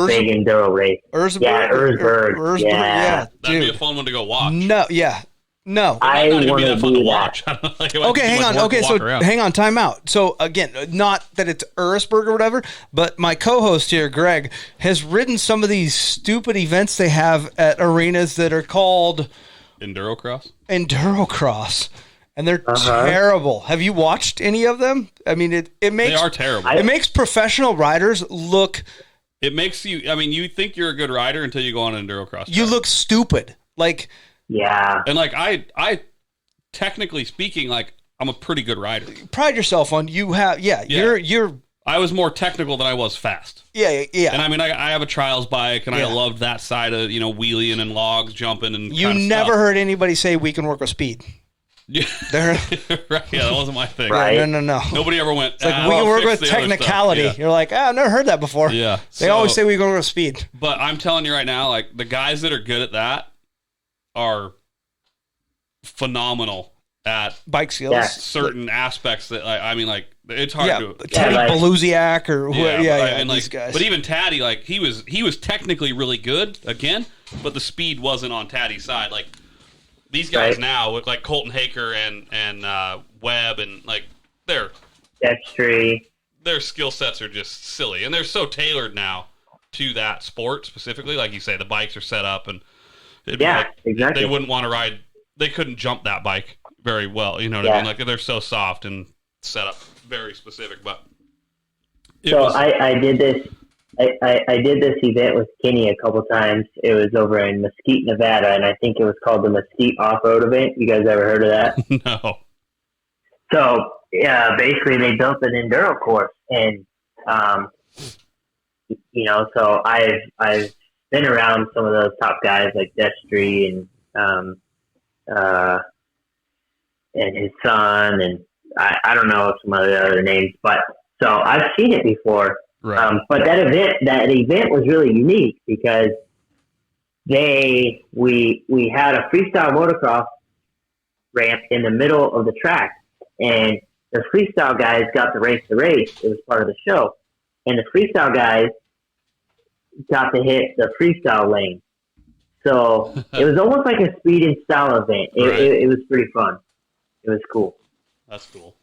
Speaker 3: big enduro race.
Speaker 1: Erzberg.
Speaker 3: Yeah, Erzberg. Yeah.
Speaker 2: That'd be a fun one to go watch.
Speaker 1: No, yeah. No.
Speaker 3: I want to do
Speaker 2: watch.
Speaker 1: Okay, hang on. Okay, so hang on, time out. So again, not that it's Erzberg or whatever, but my co-host here, Greg, has ridden some of these stupid events they have at arenas that are called
Speaker 2: Endurocross.
Speaker 1: And they're terrible. Have you watched any of them? I mean, it makes...
Speaker 2: They are terrible.
Speaker 1: It makes professional riders look...
Speaker 2: It makes you... I mean, you think you're a good rider until you go on an Endurocross.
Speaker 1: You look stupid. Like...
Speaker 3: Yeah.
Speaker 2: And like, I technically speaking, like, I'm a pretty good rider.
Speaker 1: Pride yourself on you have... Yeah. You're...
Speaker 2: I was more technical than I was fast.
Speaker 1: Yeah.
Speaker 2: And I mean, I have a trials bike, and I loved that side of, wheeling and logs, jumping and
Speaker 1: You never heard anybody say we can work with speed.
Speaker 2: Yeah. Right. Yeah, that wasn't my thing.
Speaker 3: Right.
Speaker 1: No.
Speaker 2: Nobody ever went,
Speaker 1: it's like we can work with technicality.
Speaker 2: Yeah.
Speaker 1: You're like, I've never heard that before.
Speaker 2: Yeah.
Speaker 1: They always say we can work with speed.
Speaker 2: But I'm telling you right now, like, the guys that are good at that are phenomenal at
Speaker 1: bike skills.
Speaker 2: Certain aspects that, I mean, like, it's hard to...
Speaker 1: Teddy Belusiak or...
Speaker 2: and
Speaker 1: these guys.
Speaker 2: But even Taddy, like, he was technically really good, again, but the speed wasn't on Taddy's side. Like, these guys now, with like Colton Haker and Webb, and like their skill sets are just silly, and they're so tailored now to that sport specifically. Like you say, the bikes are set up, and
Speaker 3: exactly.
Speaker 2: They wouldn't want to ride. They couldn't jump that bike very well. You know what I mean? Like, they're so soft and set up very specific. But
Speaker 3: I did this. I did this event with Kenny a couple times. It was over in Mesquite, Nevada, and I think it was called the Mesquite Off-Road Event. You guys ever heard of that?
Speaker 2: No.
Speaker 3: So, basically they built an enduro course, and, so I've been around some of those top guys like Destry and his son, and I don't know some of the other names, but so I've seen it before.
Speaker 2: Right.
Speaker 3: But that event was really unique because we had a freestyle motocross ramp in the middle of the track, and the freestyle guys got to race the race. It was part of the show, and the freestyle guys got to hit the freestyle lane. So it was almost like a speed and style event. It was pretty fun. It was cool.
Speaker 2: That's cool.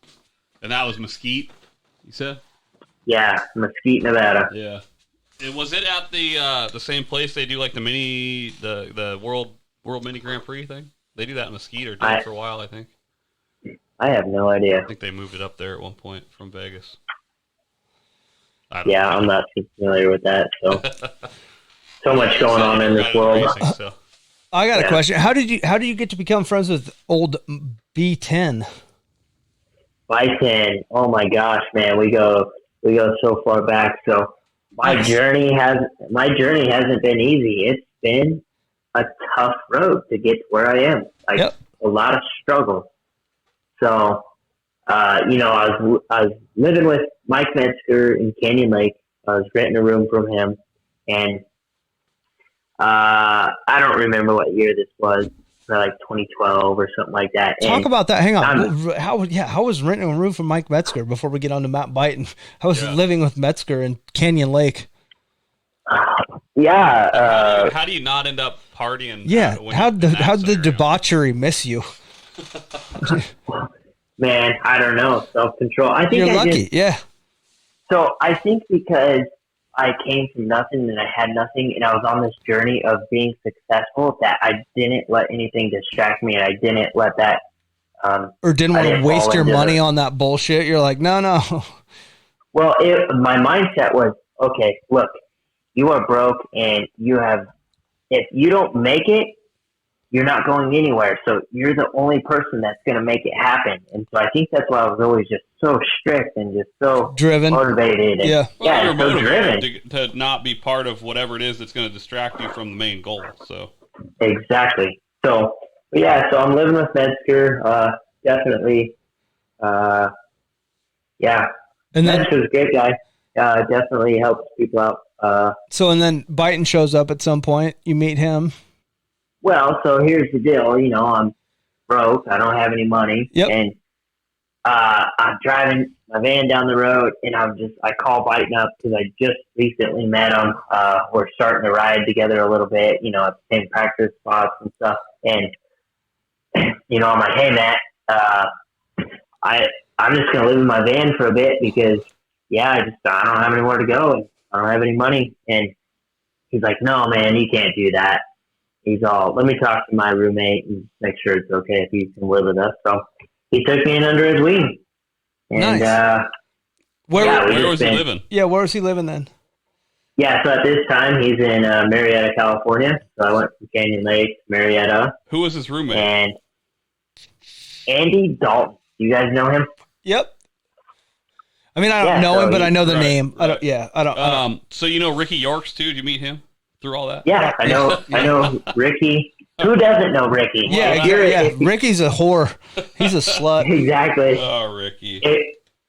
Speaker 2: And that was Mesquite, you said?
Speaker 3: Yeah, Mesquite, Nevada.
Speaker 2: Yeah. And was it at the same place they do like the World Mini Grand Prix thing? They do that in Mesquite, or did it for a while, I think.
Speaker 3: I have no idea.
Speaker 2: I think they moved it up there at one point from Vegas.
Speaker 3: I'm not too familiar with that. So much going on in this world.
Speaker 2: Racing,
Speaker 1: I got a question. How did you get to become friends with Old B10?
Speaker 3: Bison. Oh my gosh, man, we go so far back. So my journey hasn't been easy. It's been a tough road to get to where I am. A lot of struggle. So, I was living with Mike Metzger in Canyon Lake. I was renting a room from him, and I don't remember what year this was. Like 2012 or something like that.
Speaker 1: Talk about that. Hang on. How was renting a room from Mike Metzger before we get on to Matt Byton? How was living with Metzger in Canyon Lake?
Speaker 2: How do you not end up partying?
Speaker 1: Yeah. How'd the debauchery miss you?
Speaker 3: Man, I don't know. Self-control. I think
Speaker 1: you're lucky.
Speaker 3: So I think because I came from nothing and I had nothing, and I was on this journey of being successful, that I didn't let anything distract me, and I didn't let that.
Speaker 1: Or didn't want to waste your money on that bullshit. You're like, no.
Speaker 3: Well, my mindset was, okay, look, you are broke, and if you don't make it, you're not going anywhere. So you're the only person that's going to make it happen. And so I think that's why I was always just so strict and just so
Speaker 1: driven,
Speaker 3: motivated. And,
Speaker 1: yeah,
Speaker 2: you're
Speaker 3: so driven
Speaker 2: to not be part of whatever it is that's going to distract you from the main goal. So
Speaker 3: exactly. So so I'm living with Metzger. Definitely. And then Metzger's a great guy. Definitely helps people out.
Speaker 1: So and then Bison shows up at some point. You meet him.
Speaker 3: Well, so here's the deal. I'm broke. I don't have any money.
Speaker 1: Yep.
Speaker 3: And I'm driving my van down the road, and I call Biden up because I just recently met him. We're starting to ride together a little bit, at the same practice spots and stuff. And, I'm like, hey, Matt, I'm just going to live in my van for a bit because, I don't have anywhere to go, and I don't have any money. And he's like, no, man, you can't do that. He's all, let me talk to my roommate and make sure it's okay if he can live with us. So he took me in under his wing. And,
Speaker 1: nice.
Speaker 2: Where was he living?
Speaker 1: Yeah, where was he living then?
Speaker 3: Yeah, so at this time, he's in Marietta, California. So I went from Canyon Lake to Marietta.
Speaker 2: Who was his roommate?
Speaker 3: And Andy Dalton. You guys know him?
Speaker 1: Yep. I mean, I don't know him, but I know the name.
Speaker 2: Right.
Speaker 1: I don't.
Speaker 2: So Ricky Yorks too? Did you meet him through all that?
Speaker 3: Yeah, I know. I know Ricky. Who doesn't know Ricky?
Speaker 1: Yeah, Ricky's a whore. He's a slut.
Speaker 3: Exactly.
Speaker 2: Oh, Ricky.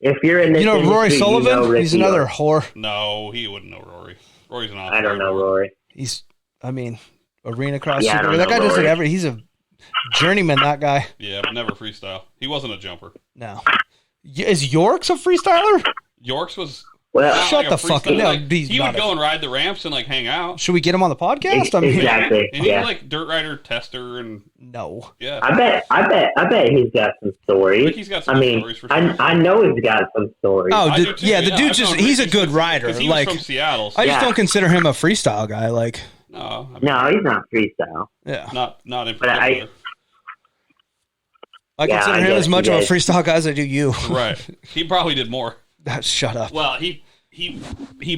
Speaker 3: If you're in this industry,
Speaker 1: Rory Sullivan? He's another whore.
Speaker 2: No, he wouldn't know Rory. Rory's not.
Speaker 3: I don't know Rory.
Speaker 1: He's, arena cross.
Speaker 3: Yeah,
Speaker 1: that guy does it he's a journeyman, that guy.
Speaker 2: Yeah, but never freestyle. He wasn't a jumper.
Speaker 1: No. Is Yorks a freestyler?
Speaker 2: Yorks was...
Speaker 3: Well,
Speaker 1: shut the fuck up. No,
Speaker 2: he would go and ride the ramps and hang out.
Speaker 1: Should we get him on the podcast?
Speaker 3: Exactly.
Speaker 2: And he's dirt rider tester and
Speaker 1: no.
Speaker 2: Yeah.
Speaker 3: I bet he's got some stories.
Speaker 2: He's got some stories for sure.
Speaker 3: I know he's got some stories.
Speaker 1: Oh, the dude he's a good rider.
Speaker 2: He was from Seattle. So.
Speaker 1: I just don't consider him a freestyle guy.
Speaker 3: No, he's not freestyle.
Speaker 1: Yeah.
Speaker 2: Not in particular.
Speaker 1: I consider him as much of a freestyle guy as I do you.
Speaker 2: Right. He probably did more.
Speaker 1: Shut up.
Speaker 2: Well, he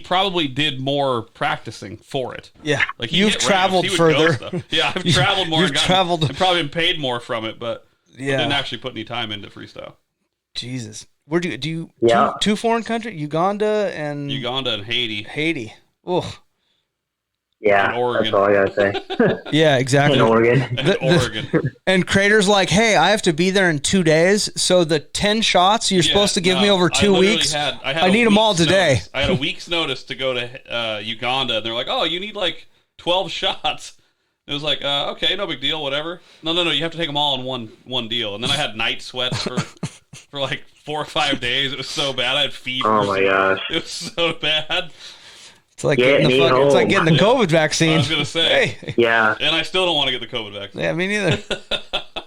Speaker 2: probably did more practicing for it.
Speaker 1: Yeah. You've traveled further.
Speaker 2: Yeah, I've traveled more.
Speaker 1: You've traveled.
Speaker 2: I've probably been paid more from it, but didn't actually put any time into freestyle.
Speaker 1: Jesus. Where do you
Speaker 3: yeah.
Speaker 1: two foreign countries? Uganda and
Speaker 2: Haiti.
Speaker 1: Haiti. Oh.
Speaker 3: Yeah, that's all I gotta say.
Speaker 1: Yeah, exactly.
Speaker 3: In Oregon.
Speaker 2: Oregon.
Speaker 1: And Crater's like, hey, I have to be there in 2 days, so the 10 shots you're supposed to give me over 2 weeks, I need them all today.
Speaker 2: I had a week's notice to go to Uganda, and they're like, oh, you need 12 shots. It was like, okay, no big deal, whatever. No, you have to take them all in one deal. And then I had night sweats for 4 or 5 days. It was so bad. I had fever.
Speaker 3: Oh, my gosh.
Speaker 2: It was so bad.
Speaker 1: It's like getting the COVID vaccine.
Speaker 2: I was gonna say,
Speaker 1: hey.
Speaker 3: Yeah,
Speaker 2: and I still don't want to get the COVID vaccine.
Speaker 1: Yeah, me neither.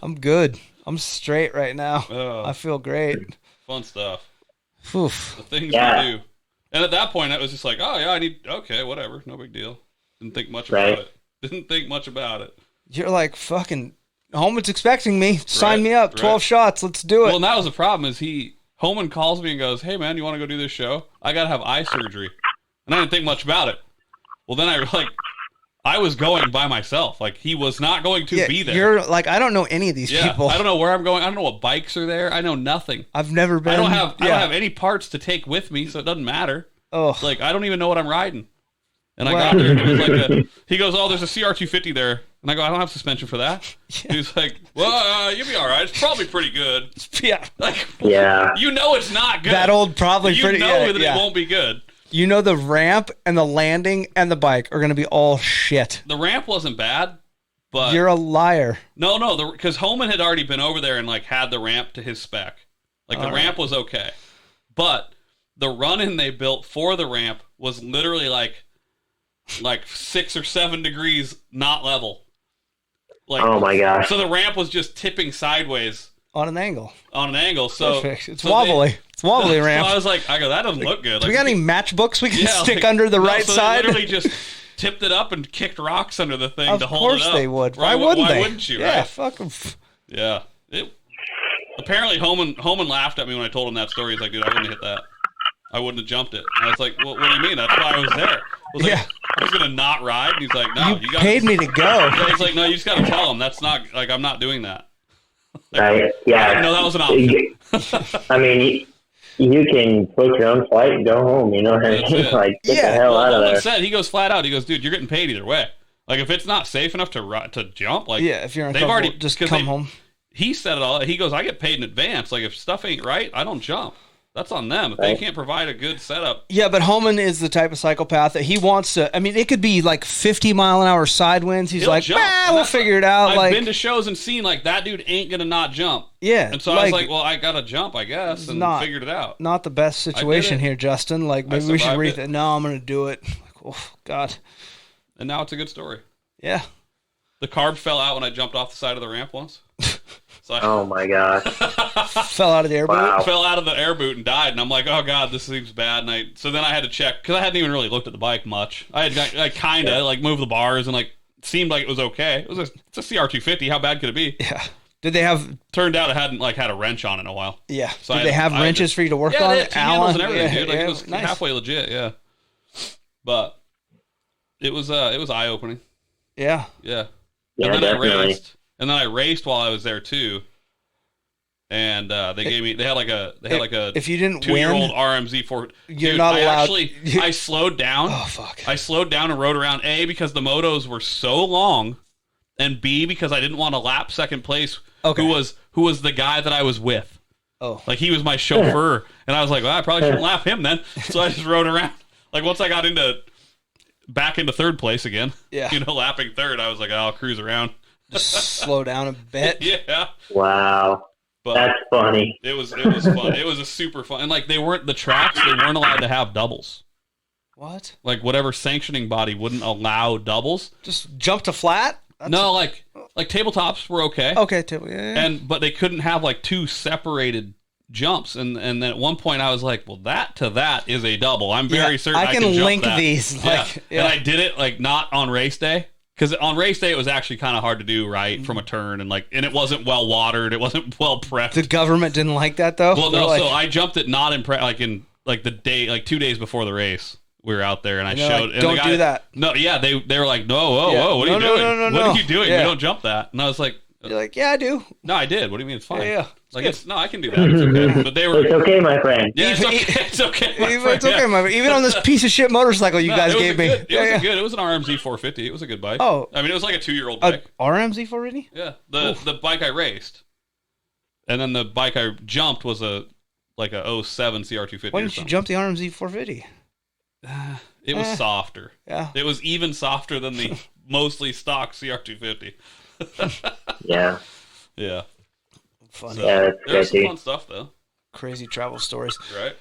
Speaker 1: I'm good. I'm straight right now. I feel great.
Speaker 2: Fun stuff.
Speaker 1: Oof.
Speaker 2: The things we do, and at that point, I was just like, oh yeah, okay, whatever, no big deal. Didn't think much about it.
Speaker 1: You're like fucking. Holman's expecting me. Sign me up. 12 shots. Let's do it.
Speaker 2: Well, and that was the problem. Holman calls me and goes, hey man, you want to go do this show? I gotta have eye surgery. And I didn't think much about it. Well, then I was going by myself. He was not going to be there.
Speaker 1: You're I don't know any of these people.
Speaker 2: I don't know where I'm going. I don't know what bikes are there. I know nothing.
Speaker 1: I've never been.
Speaker 2: I don't have any parts to take with me, so it doesn't matter.
Speaker 1: Oh.
Speaker 2: I don't even know what I'm riding. And I got there, and it was he goes, oh, there's a CR250 there. And I go, I don't have suspension for that. Yeah. He's like, well, you'll be all right. It's probably pretty good.
Speaker 1: Yeah.
Speaker 3: You
Speaker 2: know it's not good.
Speaker 1: That old probably pretty good.
Speaker 2: You know that it won't be good.
Speaker 1: You know the ramp and the landing and the bike are going to be all shit.
Speaker 2: The ramp wasn't bad, but...
Speaker 1: You're a liar.
Speaker 2: No, because Holman had already been over there and had the ramp to his spec. The ramp was okay. But the run-in they built for the ramp was literally 6 or 7 degrees not level.
Speaker 3: Oh my gosh.
Speaker 2: So the ramp was just tipping sideways
Speaker 1: On an angle.
Speaker 2: So
Speaker 1: perfect. It's wobbly. It's wobbly ramp.
Speaker 2: So I was like, that doesn't look good.
Speaker 1: Do we got any matchbooks we can stick
Speaker 2: like,
Speaker 1: under the right
Speaker 2: so
Speaker 1: side?
Speaker 2: They literally just tipped it up and kicked rocks under the thing to hold it up.
Speaker 1: Of course they would. Why
Speaker 2: wouldn't you?
Speaker 1: Yeah,
Speaker 2: right?
Speaker 1: fuck them.
Speaker 2: Yeah. Apparently, Homan laughed at me when I told him that story. He's like, dude, I wouldn't have hit that. I wouldn't have jumped it. And I was like, well, what do you mean? That's why I was there. I was like, I was going to not ride. And he's like, no. You
Speaker 1: paid me to go.
Speaker 2: Yeah, he's like, no, you just got to tell him. That's not, like, I'm not doing that.
Speaker 3: Right. Yeah.
Speaker 2: I didn't know that was an option.
Speaker 3: I mean, you can book your own flight and go home. You know what I mean? Like, get the hell out of there.
Speaker 2: Said, he goes flat out. He goes, dude, you're getting paid either way. Like, if it's not safe enough to jump, like,
Speaker 1: if you're uncomfortable, just come home.
Speaker 2: He said it all. He goes, I get paid in advance. Like, if stuff ain't right, I don't jump. That's on them. If they can't provide a good setup. Yeah,
Speaker 1: but Homan is the type of psychopath that he wants to. I mean, it could be like 50-mile-an-hour side winds. He's like, we'll figure it out.
Speaker 2: I've been to shows and seen, like, that dude ain't going to not jump.
Speaker 1: Yeah.
Speaker 2: And so I was like, well, I got to jump, I guess, and figured it out.
Speaker 1: Not the best situation here, Justin. Like, maybe we should rethink. No, I'm going to do it. Like, oh, God.
Speaker 2: And now it's a good story.
Speaker 1: Yeah.
Speaker 2: The carb fell out when I jumped off the side of the ramp once. So
Speaker 3: oh my gosh!
Speaker 1: Fell out of the air boot.
Speaker 2: Fell out of the air boot and died. And I'm like, oh god, this seems bad. And so then I had to check because I hadn't even really looked at the bike much. I kind of like moved the bars and like seemed like it was okay. It's a CR250. How bad could it be?
Speaker 1: Yeah. Did they have?
Speaker 2: Turned out it hadn't like had a wrench on it in a while.
Speaker 1: Yeah. So did they have wrenches for you to work on?
Speaker 2: Yeah, handles and everything, dude. Like
Speaker 1: it
Speaker 2: was
Speaker 1: nice.
Speaker 2: Halfway legit. Yeah. But it was eye opening.
Speaker 1: Yeah.
Speaker 2: Yeah.
Speaker 3: Yeah,
Speaker 2: and then
Speaker 3: definitely.
Speaker 2: And then I raced while I was there too. And they had like a
Speaker 1: if you didn't
Speaker 2: 2-year-old RMZ 4.
Speaker 1: You're not allowed.
Speaker 2: I slowed down.
Speaker 1: Oh fuck!
Speaker 2: I slowed down and rode around because the motos were so long, and B because I didn't want to lap second place.
Speaker 1: Okay.
Speaker 2: Who was the guy that I was with?
Speaker 1: Oh,
Speaker 2: like he was my chauffeur, and I was like, well, I probably shouldn't lap him then. So I just rode around. Like once I got back into third place again, lapping third, I was like, I'll cruise around.
Speaker 1: Just slow down a bit.
Speaker 2: Yeah.
Speaker 3: Wow. But that's funny.
Speaker 2: It was fun. It was a super fun. And like they weren't allowed to have doubles.
Speaker 1: What?
Speaker 2: Like whatever sanctioning body wouldn't allow doubles.
Speaker 1: Just jump to flat?
Speaker 2: No, like tabletops were okay.
Speaker 1: Okay, yeah.
Speaker 2: But they couldn't have like two separated jumps. And then at one point I was like, well, that to that is a double. I'm very certain I can
Speaker 1: link
Speaker 2: jump that.
Speaker 1: these.
Speaker 2: Like, yeah. And I did it like not on race day. Because on race day, it was actually kind of hard to do from a turn, and it wasn't well watered, it wasn't well prepped.
Speaker 1: The government didn't like that though.
Speaker 2: Well, no, so I jumped it not in the day, like 2 days before the race. We were out there, and I showed.
Speaker 1: Like, don't do that.
Speaker 2: No, yeah, they were like, whoa, what are you doing? What are you doing?
Speaker 1: Yeah.
Speaker 2: You don't jump that. And I was like,
Speaker 1: you're like, yeah, I do.
Speaker 2: No, I did. What do you mean? It's fine.
Speaker 1: Yeah.
Speaker 2: Like I can do that. It's okay. But they were.
Speaker 3: It's okay, my friend.
Speaker 2: Yeah, it's okay. It's okay. My friend.
Speaker 1: It's okay, my friend. Even on this piece of shit motorcycle you guys gave me.
Speaker 2: It was good. It was an RMZ 450. It was a good bike.
Speaker 1: Oh,
Speaker 2: I mean, it was like a 2-year-old bike.
Speaker 1: RMZ 450?
Speaker 2: Yeah. The bike I raced, and then the bike I jumped was a 07 CR250.
Speaker 1: Why didn't you jump the RMZ 450?
Speaker 2: It was softer.
Speaker 1: Yeah.
Speaker 2: It was even softer than the mostly stock CR250.
Speaker 3: Yeah.
Speaker 2: Yeah.
Speaker 1: Funny.
Speaker 3: Yeah, that's
Speaker 2: There's some
Speaker 3: crazy.
Speaker 2: fun stuff though.
Speaker 1: Crazy travel stories.
Speaker 2: Right.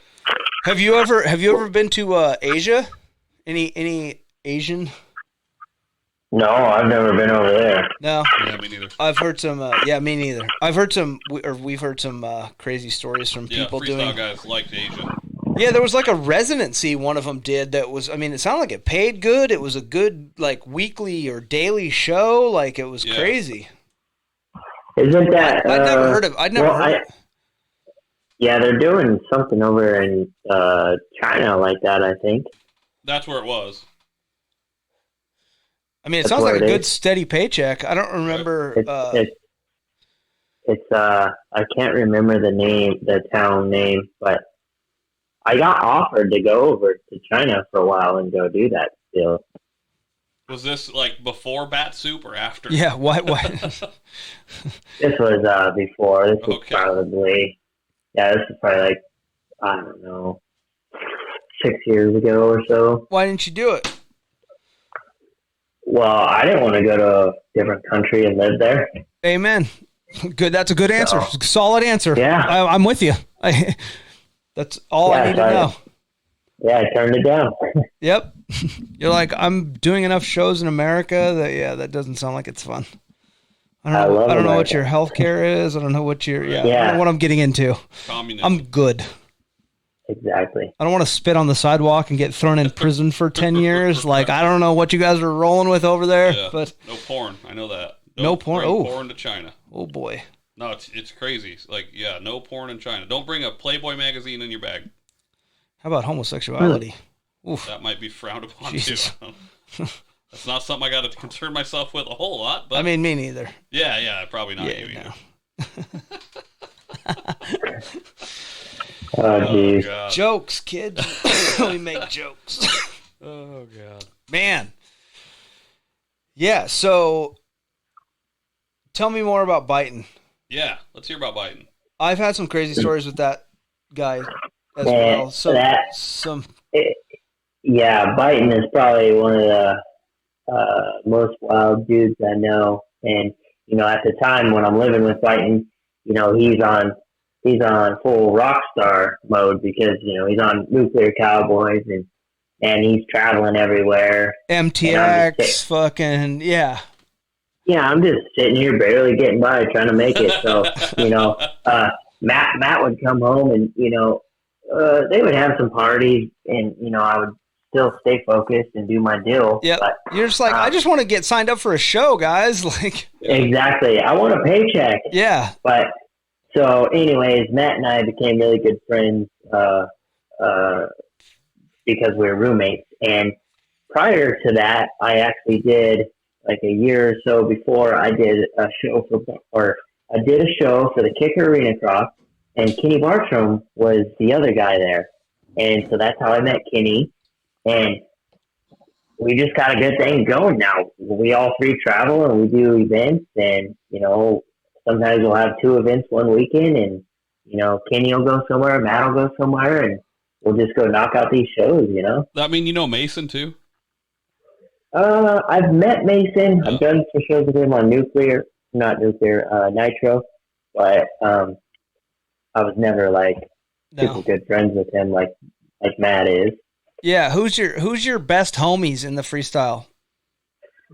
Speaker 1: Have you ever been to Asia? Any Asian?
Speaker 3: No, I've never been over there.
Speaker 1: No.
Speaker 2: Yeah, me neither.
Speaker 1: I've heard some. Yeah, me neither. We've heard some crazy stories from people doing.
Speaker 2: Freestyle guys liked Asia.
Speaker 1: Yeah, there was like a residency one of them did that was. I mean, it sounded like it paid good. It was a good like weekly or daily show. Like it was crazy.
Speaker 3: Isn't that?
Speaker 1: I'd never heard of.
Speaker 3: Yeah, they're doing something over in China like that. I think
Speaker 2: that's where it was.
Speaker 1: I mean, it sounds like a good steady paycheck. I don't remember.
Speaker 3: It's I can't remember the town name, but I got offered to go over to China for a while and go do that still.
Speaker 2: Was this like before Bat Soup or after?
Speaker 1: Yeah, why?
Speaker 3: This was before. This was probably this is probably like I don't know 6 years ago or so.
Speaker 1: Why didn't you do it?
Speaker 3: Well, I didn't want to go to a different country and live there.
Speaker 1: Amen. Good. That's a good answer. Solid answer.
Speaker 3: Yeah,
Speaker 1: I'm with you. That's all I need to know.
Speaker 3: Yeah, I turned it down.
Speaker 1: Yep. You're like, I'm doing enough shows in America that that doesn't sound like it's fun.
Speaker 3: I love
Speaker 1: I don't know
Speaker 3: America.
Speaker 1: what your healthcare is. I don't know what your I don't
Speaker 3: Yeah.
Speaker 1: know what I'm getting into.
Speaker 2: Communism.
Speaker 1: I'm good.
Speaker 3: Exactly.
Speaker 1: I don't want to spit on the sidewalk and get thrown in prison for 10 years. Like, I don't know what you guys are rolling with over there,
Speaker 2: Yeah.
Speaker 1: but
Speaker 2: No porn. I know that.
Speaker 1: No porn?
Speaker 2: Bring
Speaker 1: Oh.
Speaker 2: porn to China.
Speaker 1: oh boy.
Speaker 2: No, it's crazy. Like, yeah, no porn in China. Don't bring a Playboy magazine in your bag.
Speaker 1: How about homosexuality? Oof.
Speaker 2: That might be frowned upon
Speaker 1: Jesus.
Speaker 2: too. That's not something I got to concern myself with a whole lot. But
Speaker 1: I mean, me neither.
Speaker 2: yeah, probably not you
Speaker 1: Yeah,
Speaker 2: either.
Speaker 1: no.
Speaker 3: Oh, geez.
Speaker 2: God.
Speaker 1: Jokes, kids. We make jokes.
Speaker 2: Oh God.
Speaker 1: Man. Yeah, so tell me more about Biting.
Speaker 2: Yeah, let's hear about Biden.
Speaker 1: I've had some crazy stories with that guy as
Speaker 3: Man,
Speaker 1: well. So
Speaker 3: that-
Speaker 1: some
Speaker 3: Yeah, Biden is probably one of the most wild dudes I know. And, you know, at the time when I'm living with Biden, you know, he's on full rock star mode because, you know, he's on Nuclear Cowboys and he's traveling everywhere.
Speaker 1: MTX, fucking, yeah.
Speaker 3: Yeah, I'm just sitting here barely getting by trying to make it. So, you know, Matt would come home and, you know, they would have some parties and, you know, I would still stay focused and do my deal.
Speaker 1: Yeah.
Speaker 3: But,
Speaker 1: You're just like, I just want to get signed up for a show, guys. Like,
Speaker 3: exactly. I want a paycheck.
Speaker 1: yeah.
Speaker 3: But so anyways, Matt and I became really good friends because we were roommates. And prior to that, I actually did like a year or so before I did a show for the Kicker Arena Cross, and Kenny Bartram was the other guy there. And so that's how I met Kenny. And we just got a good thing going now. We all three travel and we do events, and, you know, sometimes we'll have 2 events one weekend, and, you know, Kenny will go somewhere, Matt will go somewhere, and we'll just go knock out these shows, you know?
Speaker 2: I mean, you know Mason too?
Speaker 3: I've met Mason.
Speaker 2: Oh.
Speaker 3: I've done some shows with him on Nitro, but I was never like super
Speaker 1: No.
Speaker 3: good friends with him like Matt is.
Speaker 1: Yeah. Who's your best homies in the freestyle?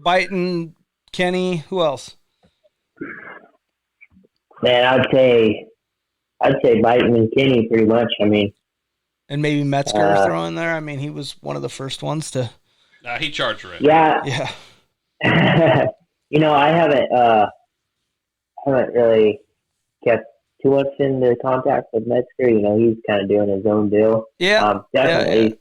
Speaker 1: Biting, Kenny, who else?
Speaker 3: Man, I'd say Biden and Kenny pretty much. I mean,
Speaker 1: And maybe Metzger throw in there. I mean, he was one of the first ones to.
Speaker 2: Nah, he charged rent.
Speaker 3: yeah.
Speaker 1: Yeah.
Speaker 3: You know, I haven't really kept too much into contact with Metzger. You know, he's kind of doing his own deal.
Speaker 1: Yeah.
Speaker 3: Definitely,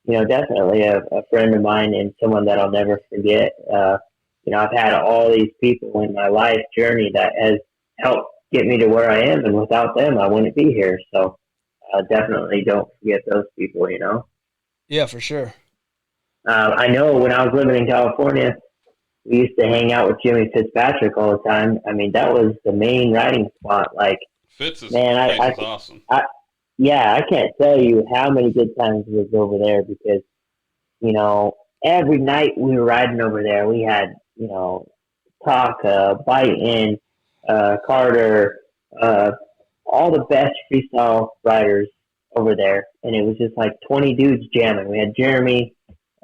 Speaker 3: you know, definitely a friend of mine and someone that I'll never forget. You know, I've had all these people in my life journey that has helped get me to where I am, and without them, I wouldn't be here. So definitely don't forget those people, you know.
Speaker 1: Yeah, for sure.
Speaker 3: I know when I was living in California, we used to hang out with Jimmy Fitzpatrick all the time. I mean, that was the main riding spot. Like,
Speaker 2: Fitz is,
Speaker 3: man,
Speaker 2: is awesome.
Speaker 3: Yeah, I can't tell you how many good times was over there because, you know, every night we were riding over there, we had, you know, Taka, Bite-In, Carter, all the best freestyle riders over there. And it was just like 20 dudes jamming. We had Jeremy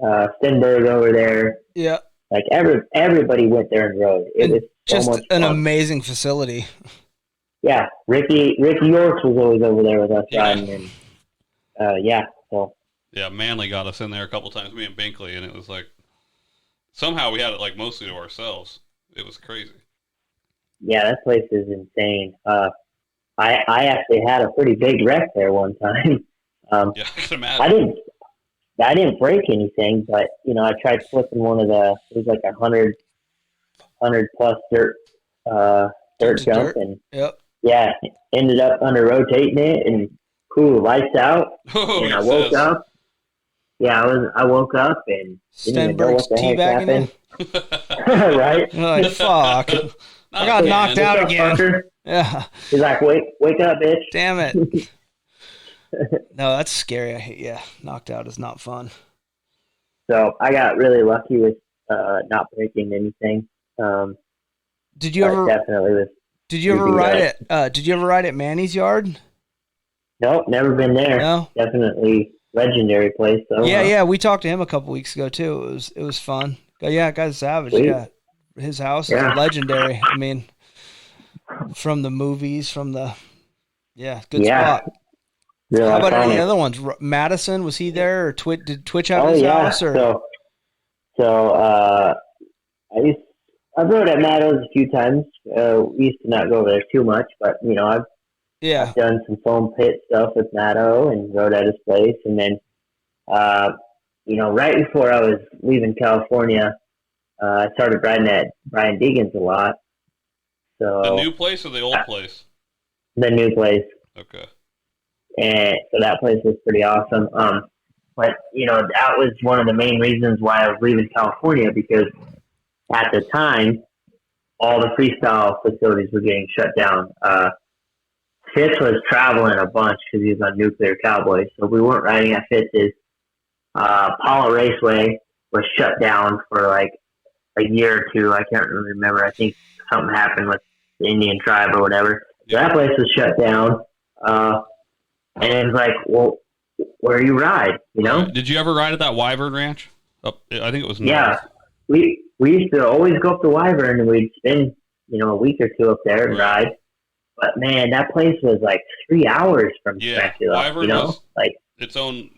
Speaker 3: Stenberg over there.
Speaker 1: Yeah.
Speaker 3: Like everybody went there and rode. It was so
Speaker 1: Just
Speaker 3: much
Speaker 1: an
Speaker 3: fun.
Speaker 1: amazing facility.
Speaker 3: Yeah, Ricky Yorks was always over there with us riding, and yeah, so
Speaker 2: Yeah, Manly got us in there a couple times, me and Binkley, and it was like somehow we had it like mostly to ourselves. It was crazy.
Speaker 3: yeah, that place is insane. I actually had a pretty big wreck there one time.
Speaker 2: Yeah, I can imagine.
Speaker 3: I didn't break anything, but you know, I tried flipping one of it was like 100 plus dirt jump, and
Speaker 1: Yep.
Speaker 3: yeah, ended up under rotating it, and cool, lights out.
Speaker 2: Oh,
Speaker 3: And I
Speaker 2: he
Speaker 3: woke
Speaker 2: says.
Speaker 3: up. Yeah, I woke up and didn't even know
Speaker 1: Stenberg's
Speaker 3: what the heck
Speaker 1: teabagging
Speaker 3: happened. Right?
Speaker 1: You're like, fuck. I got
Speaker 2: again.
Speaker 1: knocked out
Speaker 3: What's up,
Speaker 1: again.
Speaker 3: fucker?
Speaker 1: Yeah.
Speaker 3: He's like, wake up, bitch.
Speaker 1: Damn it. No, that's scary. Yeah. Knocked out is not fun.
Speaker 3: So I got really lucky with not breaking anything.
Speaker 1: Did you
Speaker 3: but
Speaker 1: ever
Speaker 3: definitely was.
Speaker 1: did you ever
Speaker 3: creepy,
Speaker 1: ride
Speaker 3: right?
Speaker 1: it? Did you ever ride at Manny's yard?
Speaker 3: Nope, never been there.
Speaker 1: No.
Speaker 3: Definitely legendary place though.
Speaker 1: Yeah,
Speaker 3: huh?
Speaker 1: yeah. We talked to him a couple weeks ago too. It was fun. Yeah, guy's savage.
Speaker 3: Sweet.
Speaker 1: Yeah. his house is legendary. I mean, from the movies, good spot.
Speaker 3: Real
Speaker 1: How about
Speaker 3: iconic.
Speaker 1: any other ones? Madison, was he there, or did Twitch have his house? Or?
Speaker 3: I rode at Maddo's a few times. We used to not go over there too much, but I've done some foam pit stuff with Maddo and rode at his place. And then, right before I was leaving California, I started riding at Brian Deegan's a lot. So
Speaker 2: the new place or the old place?
Speaker 3: The new place.
Speaker 2: Okay.
Speaker 3: And so that place was pretty awesome. But that was one of the main reasons why I was leaving California, because at the time, all the freestyle facilities were getting shut down. Fitz was traveling a bunch because he was on Nuclear Cowboys, so we weren't riding at Fitz's. Paula Raceway was shut down for like a year or two. I can't really remember. I think something happened with the Indian tribe or whatever. So that place was shut down. And it was like, well, where you ride,
Speaker 2: Did you ever ride at that Wyvern Ranch? I think it was north.
Speaker 3: Yeah. We used to always go up to Wyvern and we'd spend, a week or two up there and ride. But man, that place was like 3 hours from Temecula.
Speaker 2: Wyvern was
Speaker 3: like
Speaker 2: its own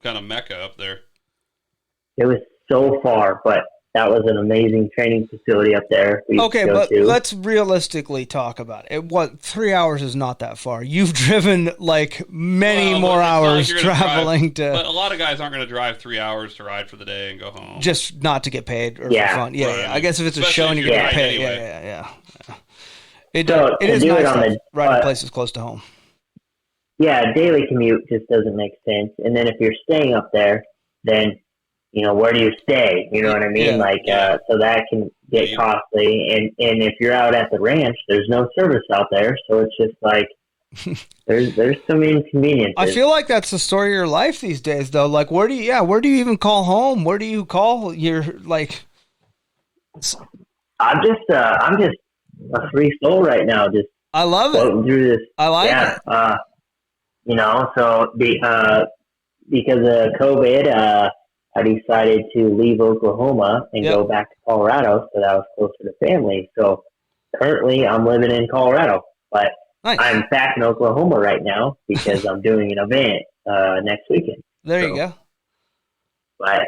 Speaker 2: kind of mecca up there.
Speaker 3: It was so far, but that was an amazing training facility up there.
Speaker 1: Okay, but let's realistically talk about it. 3 hours is not that far. You've driven like many more hours traveling
Speaker 2: But a lot of guys aren't going to drive 3 hours to ride for the day and go home.
Speaker 1: Just not to get paid or for fun. Yeah,
Speaker 2: right.
Speaker 1: I guess if it's a show and you're going to pay.
Speaker 2: Anyway.
Speaker 1: Yeah. It is nice to ride in places close to home.
Speaker 3: Yeah, daily commute just doesn't make sense. And then if you're staying up there, then where do you stay? You know what I mean? So that can get costly. And if you're out at the ranch, there's no service out there. So it's just like, there's some inconveniences.
Speaker 1: I feel like that's the story of your life these days, though. Like, where do you even call home? Where do you call your, like?
Speaker 3: I'm just a free soul right now. Just
Speaker 1: I love it.
Speaker 3: Through this.
Speaker 1: I like it.
Speaker 3: So because of COVID, I decided to leave Oklahoma and go back to Colorado so that I was closer to family. So currently I'm living in Colorado, but I'm back in Oklahoma right now because I'm doing an event next weekend.
Speaker 1: There you go.
Speaker 3: But,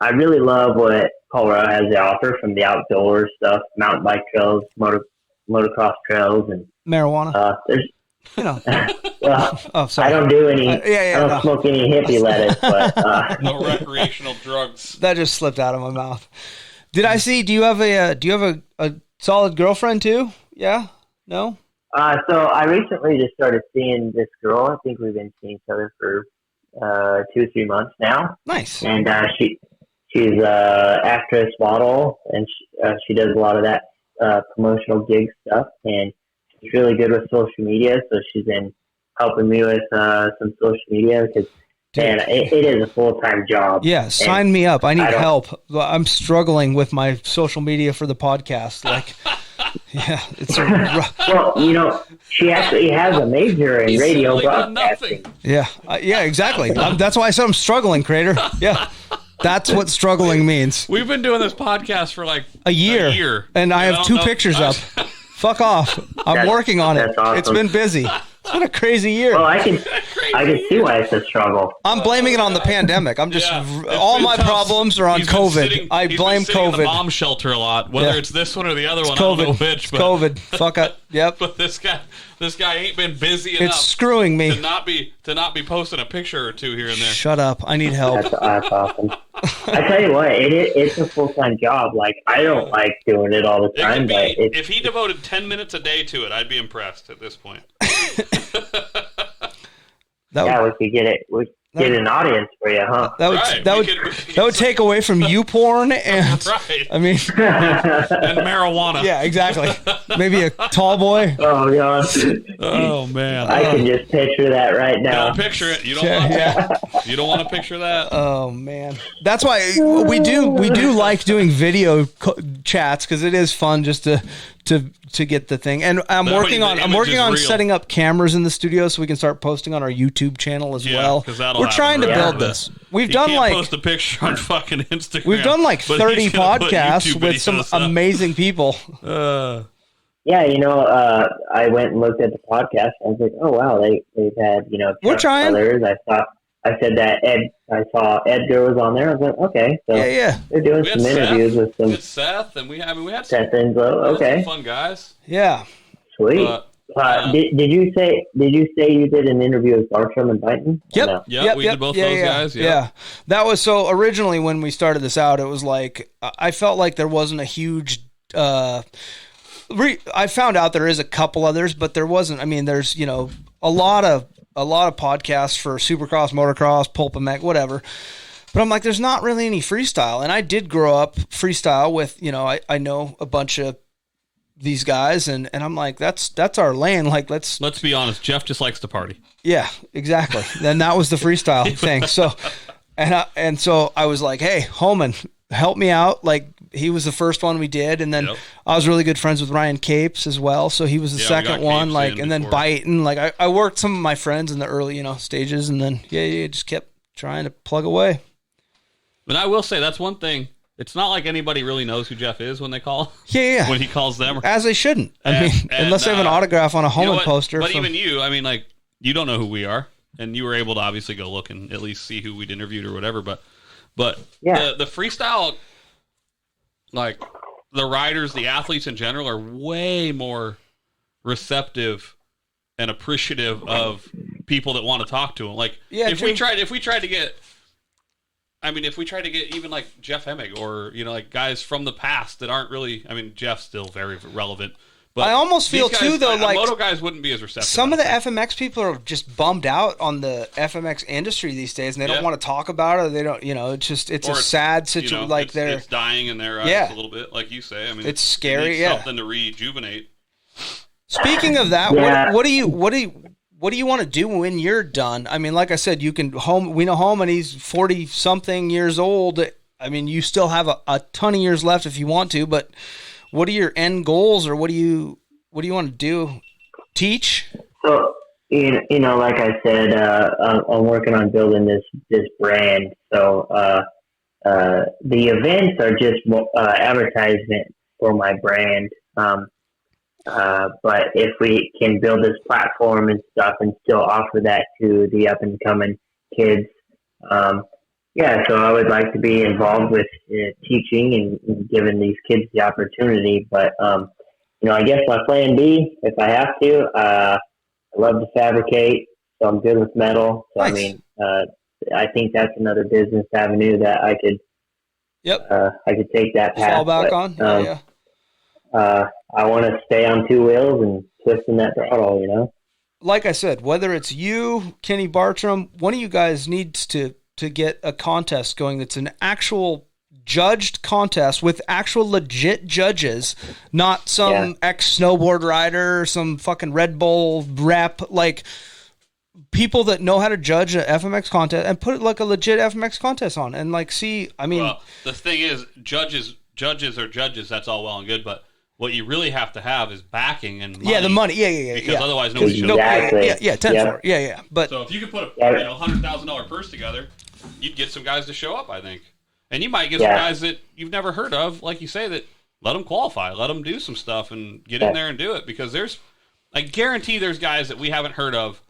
Speaker 3: I really love what Colorado has to offer, from the outdoor stuff, mountain bike trails, motocross trails, and
Speaker 1: marijuana.
Speaker 3: There's
Speaker 1: well, sorry.
Speaker 3: I don't do any. I don't smoke any hippie lettuce, but
Speaker 2: no recreational drugs.
Speaker 1: That just slipped out of my mouth. Did I see? Do you have a solid girlfriend too? Yeah. No.
Speaker 3: So I recently just started seeing this girl. I think we've been seeing each other for 2 or 3 months now.
Speaker 1: Nice.
Speaker 3: And she's actress, model, and she does a lot of that promotional gig stuff, and she's really good with social media. So she's been helping me with some social media because, man, it is a full-time job.
Speaker 1: Yeah, sign me up. I need help. I'm struggling with my social media for the podcast. Like, yeah, it's
Speaker 3: well, she actually has a major in radio broadcasting.
Speaker 1: Yeah, exactly. That's why I said I'm struggling, Crater. Yeah. That's what struggling means.
Speaker 2: We've been doing this podcast for like
Speaker 1: a year. And I have 2 pictures up. Fuck off. I'm working on it. Awesome. It's been busy. It's been a crazy year.
Speaker 3: Well, I can see why it's a struggle.
Speaker 1: I'm blaming it on the pandemic. I'm just all my problems are on COVID. I blame COVID.
Speaker 2: In the bomb shelter a lot, whether it's this one or the other one.
Speaker 1: COVID.
Speaker 2: I don't know which.
Speaker 1: But COVID. Fuck it. Yep.
Speaker 2: But this guy ain't been busy enough.
Speaker 1: It's screwing me
Speaker 2: to not be posting a picture or 2 here and there.
Speaker 1: Shut up. I need help.
Speaker 3: That's awesome. I tell you what, it's a full-time job. Like, I don't like doing it all the time.
Speaker 2: If he devoted 10 minutes a day to it, I'd be impressed at this point.
Speaker 3: We could get it. We get an audience for you, huh?
Speaker 1: That would take away from you porn and I mean
Speaker 2: and marijuana.
Speaker 1: Yeah, exactly. Maybe a tall boy.
Speaker 3: Oh god.
Speaker 2: Oh man.
Speaker 3: I can just picture that right now.
Speaker 2: Don't picture it. You don't want to. You don't want to picture that?
Speaker 1: Oh man, that's why we do like doing video chats because it is fun just to get the thing. And I'm working on setting up cameras in the studio so we can start posting on our YouTube channel as well. We're trying to build this. We've done
Speaker 2: post a picture on fucking Instagram.
Speaker 1: We've done like 30 podcasts with some amazing people.
Speaker 3: Yeah, I went and looked at the podcast. I was like, oh wow, they've had
Speaker 1: we're trying.
Speaker 3: Others. I said that I saw Edgar was on there. I was like, okay, so they're doing some interviews with some.
Speaker 2: We had Seth, and we had
Speaker 3: Seth Enzo. Okay,
Speaker 2: some fun guys.
Speaker 1: Yeah,
Speaker 3: sweet. Did you say you did an interview with Bartram and Bison?
Speaker 1: Yep.
Speaker 3: No?
Speaker 2: Yeah, we did both those guys.
Speaker 1: Yeah, that was so. Originally, when we started this out, it was like I felt like there wasn't a huge. I found out there is a couple others, but there wasn't. I mean, there's a lot of podcasts for Supercross, motocross, pulp and mech, whatever. But I'm like, there's not really any freestyle, and I did grow up freestyle with I know a bunch of these guys, and I'm like, that's our lane. Like, let's
Speaker 2: be honest, Jeff just likes to party.
Speaker 1: Yeah, exactly. Then that was the freestyle thing. So, and so I was like, hey, Holman, help me out. Like, he was the first one we did, and then I was really good friends with Ryan Capes as well, so he was the second one. Like, and then Biting. Like, I worked some of my friends in the early stages, and then just kept trying to plug away.
Speaker 2: But I will say that's one thing. It's not like anybody really knows who Jeff is when they call.
Speaker 1: Yeah.
Speaker 2: When he calls them,
Speaker 1: as they shouldn't. I mean, unless they have an autograph on a Holman poster.
Speaker 2: But even you, I mean, like, you don't know who we are, and you were able to obviously go look and at least see who we'd interviewed or whatever. But the freestyle. Like, the riders, the athletes in general are way more receptive and appreciative of people that want to talk to them. Like, if we tried to get even like Jeff Hemmig or, like guys from the past that aren't really, I mean, Jeff's still very relevant. But
Speaker 1: I almost feel
Speaker 2: guys,
Speaker 1: too, though, like
Speaker 2: moto guys wouldn't be as receptive.
Speaker 1: Some of the FMX people are just bummed out on the FMX industry these days, and they don't want to talk about it. They don't, it's a sad situation. Like
Speaker 2: it's dying in their eyes a little bit, like you say. I mean,
Speaker 1: it's scary.
Speaker 2: Something to rejuvenate.
Speaker 1: Speaking of that, what do you want to do when you're done? I mean, like I said, we know Holman, he's 40 something years old. I mean, you still have a ton of years left if you want to, but what are your end goals, or what do you want to do? Teach?
Speaker 3: So, like I said, I'm working on building this brand. So, the events are just advertisement for my brand. But if we can build this platform and stuff and still offer that to the up and coming kids, so I would like to be involved with teaching and giving these kids the opportunity. But, I guess my plan B, if I have to, I love to fabricate, so I'm good with metal. So, nice. I mean, I think that's another business avenue that I could take that path.
Speaker 1: Fall back on?
Speaker 3: I want to stay on two wheels and twisting that throttle,
Speaker 1: Like I said, whether it's you, Kenny Bartram, one of you guys needs to get a contest going that's an actual judged contest with actual legit judges, not some ex-snowboard rider or some fucking Red Bull rep, like people that know how to judge an FMX contest and put it like a legit FMX contest on and like see, I mean...
Speaker 2: Well, the thing is, judges are judges, that's all well and good, but what you really have to have is backing and money.
Speaker 1: Yeah, the money. Yeah.
Speaker 2: Because otherwise nobody shows
Speaker 3: up.
Speaker 1: Yeah, 10 for it. Yeah. But
Speaker 2: so if you could put a $100,000 purse together, you'd get some guys to show up, I think. And you might get some guys that you've never heard of, like you say, that let them qualify, let them do some stuff and get in there and do it. Because I guarantee there's guys that we haven't heard of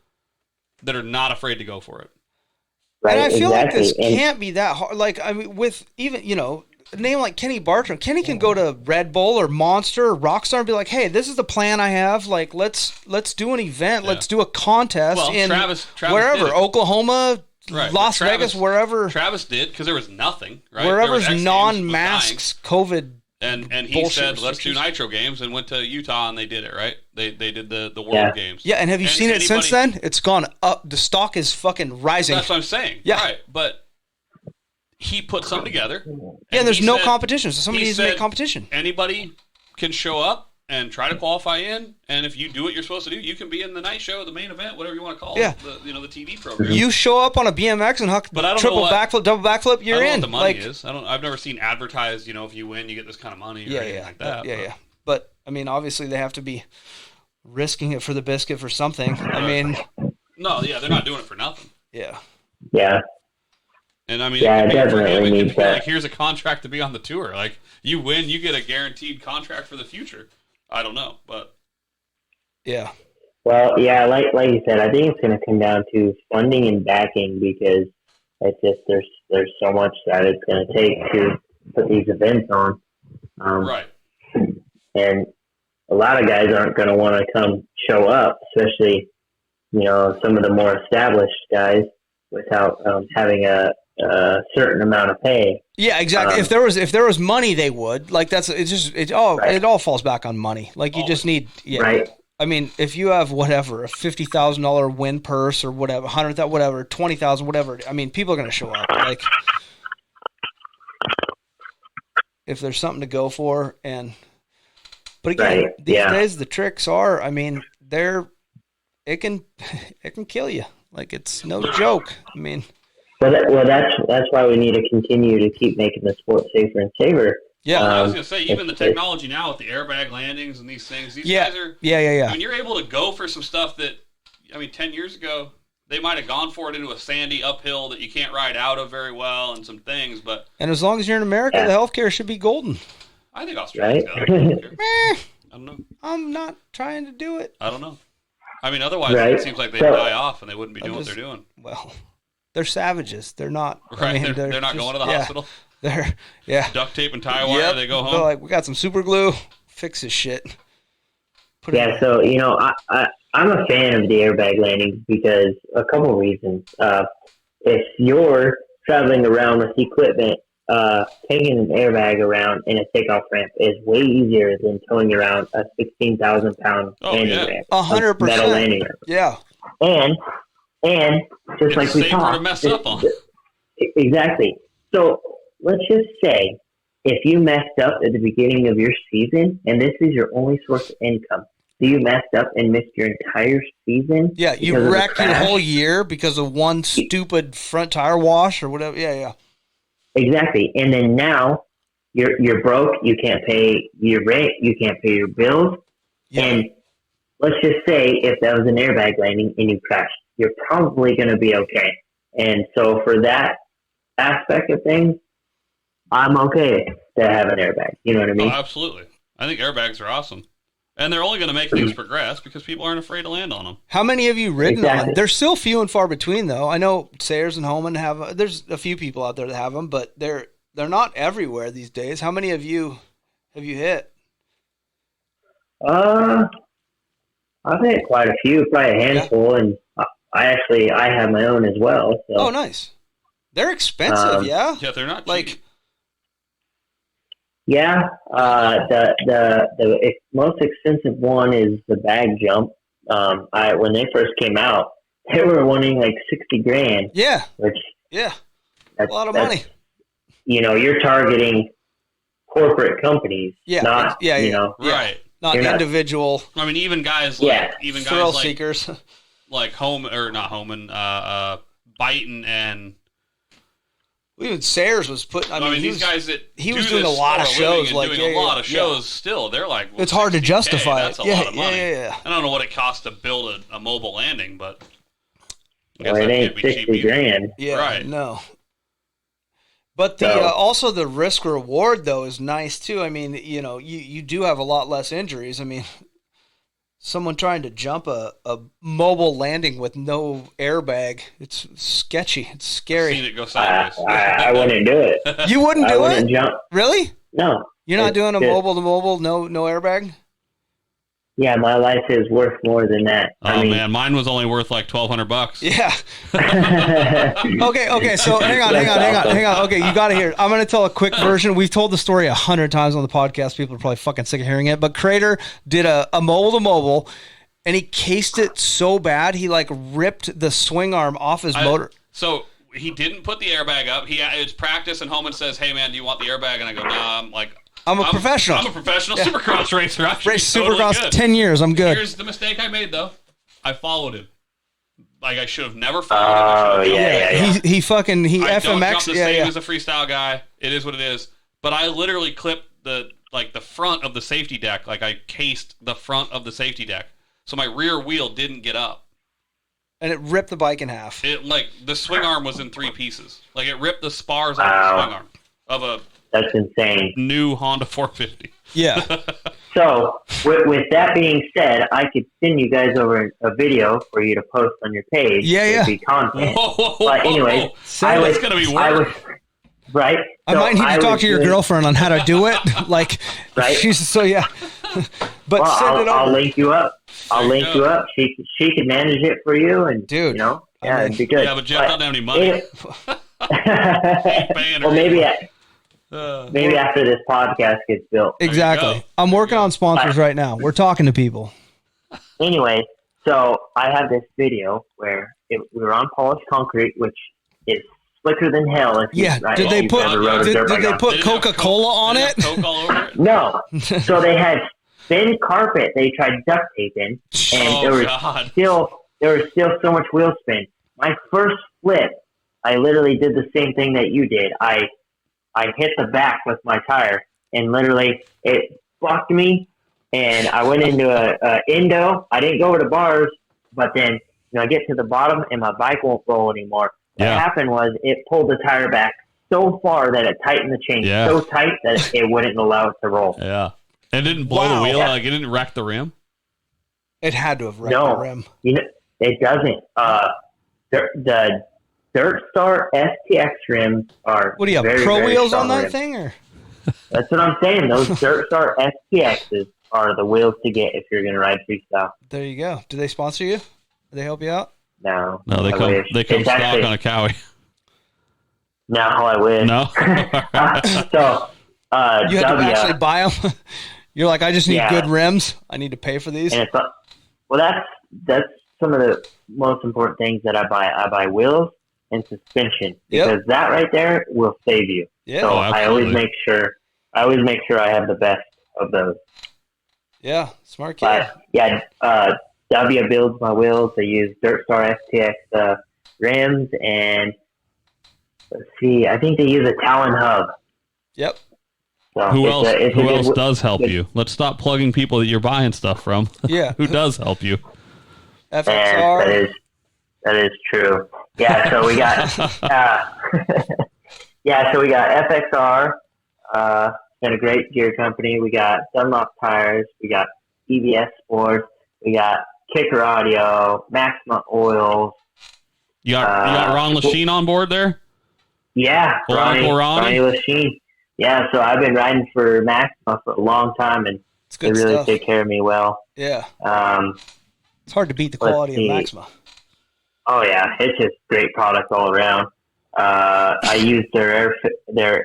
Speaker 2: that are not afraid to go for it.
Speaker 3: Right,
Speaker 1: and I feel like this can't be that hard. Like, I mean, with even, a name like Kenny Bartram, Kenny can go to Red Bull or Monster or Rockstar and be like, hey, this is the plan I have. Like, let's do an event. Yeah. Let's do a contest in
Speaker 2: Travis
Speaker 1: wherever, Oklahoma, Las Vegas, wherever.
Speaker 2: Travis did, because there was nothing, right?
Speaker 1: Wherever's non-masks, COVID.
Speaker 2: And he said, let's do Nitro Games, and went to Utah, and they did it, right? They did the World Games.
Speaker 1: Yeah, and have you seen it since then? It's gone up. The stock is fucking rising.
Speaker 2: That's what I'm saying. Yeah. Right, but he put something together.
Speaker 1: Yeah, and there's no competition, so somebody needs to make competition.
Speaker 2: Anybody can show up, and try to qualify in. And if you do what you're supposed to do, you can be in the night show, the main event, whatever you want to call it, the TV program.
Speaker 1: You show up on a BMX and huck triple backflip, double backflip, you're in.
Speaker 2: I don't know what the money is. I've never seen advertised, if you win, you get this kind of money or anything like that.
Speaker 1: Yeah. But, I mean, obviously they have to be risking it for the biscuit for something. I mean...
Speaker 2: No, they're not doing it for nothing.
Speaker 1: Yeah.
Speaker 3: Yeah.
Speaker 2: And I mean,
Speaker 3: definitely needs that.
Speaker 2: Like, here's a contract to be on the tour. Like, you win, you get a guaranteed contract for the future. I don't know, but
Speaker 1: yeah.
Speaker 3: Well, yeah, like you said, I think it's going to come down to funding and backing because it's just there's so much that it's going to take to put these events on.
Speaker 2: Right.
Speaker 3: And a lot of guys aren't going to want to come show up, especially some of the more established guys without having a certain amount of pay.
Speaker 1: Yeah, exactly. If there was money, they would. Like it all falls back on money. Like you just need
Speaker 3: Right.
Speaker 1: I mean, if you have whatever a $50,000 win purse or whatever, 100,000, whatever, 20,000, whatever. I mean, people are going to show up. Like if there's something to go for, but again, these days the tricks are. I mean, it can kill you. Like it's no joke. I mean.
Speaker 3: Well, that's why we need to continue to keep making the sport safer and safer.
Speaker 1: Yeah,
Speaker 2: I was going to say, even the technology now with the airbag landings and these things, these guys are...
Speaker 1: Yeah.
Speaker 2: I mean, you're able to go for some stuff that, 10 years ago, they might have gone for it into a sandy uphill that you can't ride out of very well and some things, but...
Speaker 1: And as long as you're in America, the healthcare should be golden.
Speaker 2: I think Australia's got it. I don't know.
Speaker 1: I'm not trying to do it.
Speaker 2: I don't know. I mean, otherwise, it seems like they'd die off and they wouldn't be doing what they're doing.
Speaker 1: Well... They're savages. They're not.
Speaker 2: Right.
Speaker 1: I mean,
Speaker 2: they're not going to the hospital.
Speaker 1: They're
Speaker 2: duct tape and tie wire. They go home.
Speaker 1: They're like, we got some super glue. Fix this shit.
Speaker 3: So I'm a fan of the airbag landings because a couple of reasons. If you're traveling around with equipment, taking an airbag around in a takeoff ramp is way easier than towing around a 16,000-pound landing ramp.
Speaker 1: 100%.
Speaker 3: Metal landing ramp.
Speaker 1: Yeah.
Speaker 3: And just like we talked,
Speaker 2: to mess up on.
Speaker 3: Exactly. So let's just say if you messed up at the beginning of your season and this is your only source of income, so you messed up and missed your entire season.
Speaker 1: Yeah, you wrecked your whole year because of one stupid front tire wash or whatever. Yeah.
Speaker 3: Exactly. And then now you're broke. You can't pay your rent. You can't pay your bills. Yeah. And let's just say if that was an airbag landing and you crashed, you're probably going to be okay. And so for that aspect of things, I'm okay to have an airbag. You know what I mean?
Speaker 2: Oh, absolutely. I think airbags are awesome. And they're only going to make things progress because people aren't afraid to land on them.
Speaker 1: How many have you ridden on? They're still few and far between, though. I know Sayers and Homan have. There's a few people out there that have them, but they're not everywhere these days. How many have you hit?
Speaker 3: I've hit quite a few, probably a handful, and I have my own as well. So.
Speaker 1: Oh, nice. They're expensive, yeah.
Speaker 2: Yeah, they're not
Speaker 1: like.
Speaker 2: cheap.
Speaker 3: Yeah, the most expensive one is the bag jump. When they first came out, they were wanting like $60,000.
Speaker 1: Yeah,
Speaker 3: which
Speaker 1: that's a lot of money.
Speaker 3: You're targeting corporate companies, not
Speaker 2: right.
Speaker 1: Not individual.
Speaker 2: I mean, even guys like
Speaker 1: thrill seekers,
Speaker 2: like Biden and.
Speaker 1: Even Sayers was putting. I mean,
Speaker 2: these guys that
Speaker 1: he was doing a lot of shows,
Speaker 2: doing a lot of shows. Still, they're like,
Speaker 1: it's hard to justify.
Speaker 2: That's a lot of money.
Speaker 1: Yeah.
Speaker 2: I don't know what it costs to build a mobile landing, but
Speaker 3: it ain't $60,000.
Speaker 1: Yeah,
Speaker 2: right.
Speaker 1: No. But the also the risk reward though is nice too. I mean, you do have a lot less injuries. I mean, someone trying to jump a mobile landing with no airbag, it's sketchy. It's scary.
Speaker 2: I've seen it go sideways.
Speaker 3: I wouldn't do it.
Speaker 1: You wouldn't do it?
Speaker 3: Jump.
Speaker 1: Really?
Speaker 3: No.
Speaker 1: You're not doing a mobile to mobile, no airbag?
Speaker 3: Yeah, my life is worth more than that.
Speaker 2: Man, mine was only worth like $1,200.
Speaker 1: Yeah. Okay. So hang on. Okay, you got to hear it. I'm going to tell a quick version. We've told the story 100 times on the podcast. People are probably fucking sick of hearing it. But Crater did a mobile to mobile, and he cased it so bad he like ripped the swing arm off his motor.
Speaker 2: So he didn't put the airbag up. It's practice, and Holman says, "Hey man, do you want the airbag?" And I go, "Nah." I'm like,
Speaker 1: I'm a professional.
Speaker 2: I'm a professional Supercross racer. I
Speaker 1: Raced Supercross 10 years. I'm good.
Speaker 2: Here's the mistake I made, though. I followed him. Like, I should have never followed him.
Speaker 1: He FMX.
Speaker 2: Don't jump the same as a freestyle guy. It is what it is. But I literally clipped the front of the safety deck. Like, I cased the front of the safety deck. So my rear wheel didn't get up.
Speaker 1: And it ripped the bike in half.
Speaker 2: The swing arm was in 3 pieces. Like, it ripped the spars off the swing arm of
Speaker 3: that's insane.
Speaker 2: New Honda 450.
Speaker 1: Yeah.
Speaker 3: So, with that being said, I could send you guys over a video for you to post on your page.
Speaker 1: Yeah.
Speaker 3: It'd be content.
Speaker 2: Whoa,
Speaker 3: but anyway,
Speaker 2: it's going to be work.
Speaker 3: Right?
Speaker 1: I might need to talk to your girlfriend on how to do it. Like,
Speaker 3: right?
Speaker 1: But send it over.
Speaker 3: I'll link you up. You up. She can manage it for you, and
Speaker 1: dude,
Speaker 3: it'd be good.
Speaker 2: Yeah, but Jeff doesn't have any money.
Speaker 3: Well, maybe after this podcast gets built.
Speaker 1: Exactly. I'm working on sponsors right now. We're talking to people.
Speaker 3: Anyway, so I have this video where we were on polished concrete, which is slicker than hell.
Speaker 1: Did they put Coca-Cola on it?
Speaker 2: Coke all over it?
Speaker 3: No. So they had thin carpet they tried duct tape in, and there was still so much wheel spin. My first flip, I literally did the same thing that you did. I hit the back with my tire, and literally it fucked me, and I went into a endo. I didn't go over the bars, but then I get to the bottom, and my bike won't roll anymore. What happened was it pulled the tire back so far that it tightened the chain so tight that it wouldn't allow it to roll.
Speaker 2: Yeah. And it didn't blow the wheel? Like, it didn't wreck the rim?
Speaker 1: It had to have wrecked the rim.
Speaker 3: It doesn't. The Dirt Star STX rims are
Speaker 1: What do you have,
Speaker 3: very,
Speaker 1: pro
Speaker 3: very
Speaker 1: wheels on that
Speaker 3: rims.
Speaker 1: thing? Or?
Speaker 3: That's what I'm saying. Those Dirt Star STXs are the wheels to get if you're going to ride freestyle.
Speaker 1: There you go. Do they sponsor you? Do they help you out?
Speaker 3: No.
Speaker 2: No, they come stock on a Cowie.
Speaker 3: No, I wish.
Speaker 2: No?
Speaker 3: So,
Speaker 1: you had to actually buy them? You're like, I just need good rims. I need to pay for these.
Speaker 3: And that's some of the most important things that I buy. I buy wheels and suspension because that right there will save you.
Speaker 1: Yeah.
Speaker 3: So I always make sure I have the best of those.
Speaker 1: Yeah, smart kid.
Speaker 3: W builds my wheels. They use Dirt Star STX rims, and let's see, I think they use a Talon hub.
Speaker 1: Yep.
Speaker 2: So who else does help you? Let's stop plugging people that you're buying stuff from.
Speaker 1: Yeah.
Speaker 2: Who does help you?
Speaker 1: FXR.
Speaker 3: That is true. Yeah, so we got FXR, been a great gear company. We got Dunlop tires, we got EVS Sports, we got Kicker Audio, Maxima Oils.
Speaker 2: You got Ron Lachine on board there?
Speaker 3: Yeah, Ronnie Lachine. Yeah, so I've been riding for Maxima for a long time, and they really take care of me well.
Speaker 1: Yeah. It's hard to beat the quality of Maxima.
Speaker 3: Oh, yeah. It's just great product all around. I use their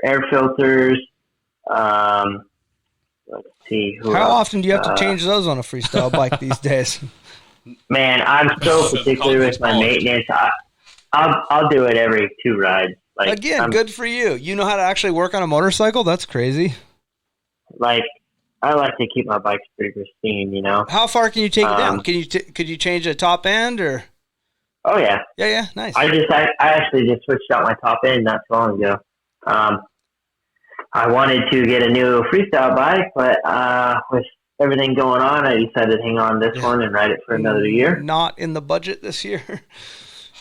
Speaker 3: air filters. Let's see.
Speaker 1: How often do you have to change those on a freestyle bike these days?
Speaker 3: Man, I'm so particular with my maintenance. I'll do it every 2 rides. Like,
Speaker 1: again, good for you. You know how to actually work on a motorcycle? That's crazy.
Speaker 3: Like, I like to keep my bikes pretty pristine, you know.
Speaker 1: How far can you take it down? Could you change a top end or?
Speaker 3: Oh yeah.
Speaker 1: Yeah, nice.
Speaker 3: I actually just switched out my top end not so long ago. I wanted to get a new freestyle bike, but with everything going on, I decided to hang on this one and ride it for another year.
Speaker 1: Not in the budget this year.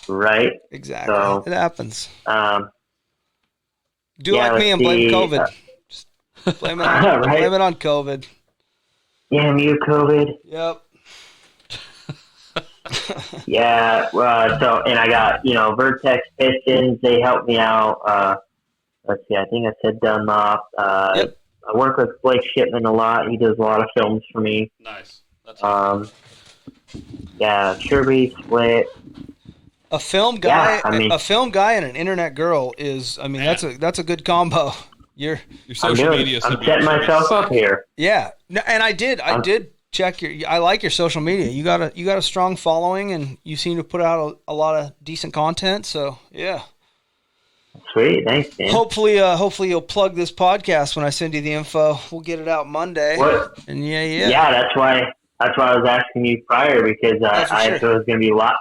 Speaker 3: Right.
Speaker 1: Exactly.
Speaker 3: So,
Speaker 1: it happens.
Speaker 3: Do
Speaker 1: like me and blame COVID. Just blame it on, blame it on COVID.
Speaker 3: Damn you, COVID.
Speaker 1: Yep.
Speaker 3: Yeah. And I got, Vertex pistons. They help me out. Let's see. I think I said Dunlop.
Speaker 1: Yep.
Speaker 3: I work with Blake Shipman a lot. He does a lot of films for me.
Speaker 2: Nice. That's awesome.
Speaker 3: Yeah. Sherby, Split.
Speaker 1: A film guy, a film guy, and an internet girl is. That's a good combo. Your
Speaker 2: social media.
Speaker 3: I'm setting myself up here.
Speaker 1: Yeah, and I did check your. I like your social media. You got a strong following, and you seem to put out a lot of decent content. So yeah.
Speaker 3: Sweet, thanks, man.
Speaker 1: Hopefully you'll plug this podcast when I send you the info. We'll get it out Monday.
Speaker 3: What?
Speaker 1: And
Speaker 3: yeah. That's why I was asking you prior, because if it was going to be live,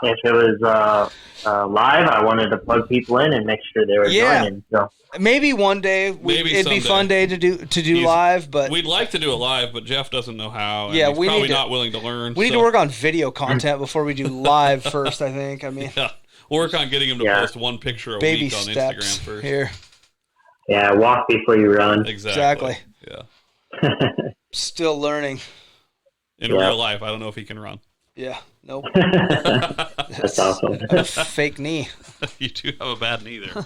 Speaker 3: I wanted to plug people in and make sure they were joining. So
Speaker 1: maybe one day it'd be a fun day to do live, but
Speaker 2: we'd like to do it live, but Jeff doesn't know how. And
Speaker 1: yeah,
Speaker 2: he's probably not willing to learn.
Speaker 1: We need to work on video content before we do live first. I think. I mean,
Speaker 2: yeah. We'll work on getting him to post one picture a week on Instagram first.
Speaker 1: Here.
Speaker 3: Yeah, walk before you run.
Speaker 2: Exactly. Yeah.
Speaker 1: Still learning.
Speaker 2: In real life, I don't know if he can run.
Speaker 1: Yeah. Nope.
Speaker 3: That's awesome.
Speaker 1: A fake knee.
Speaker 2: You do have a bad knee there.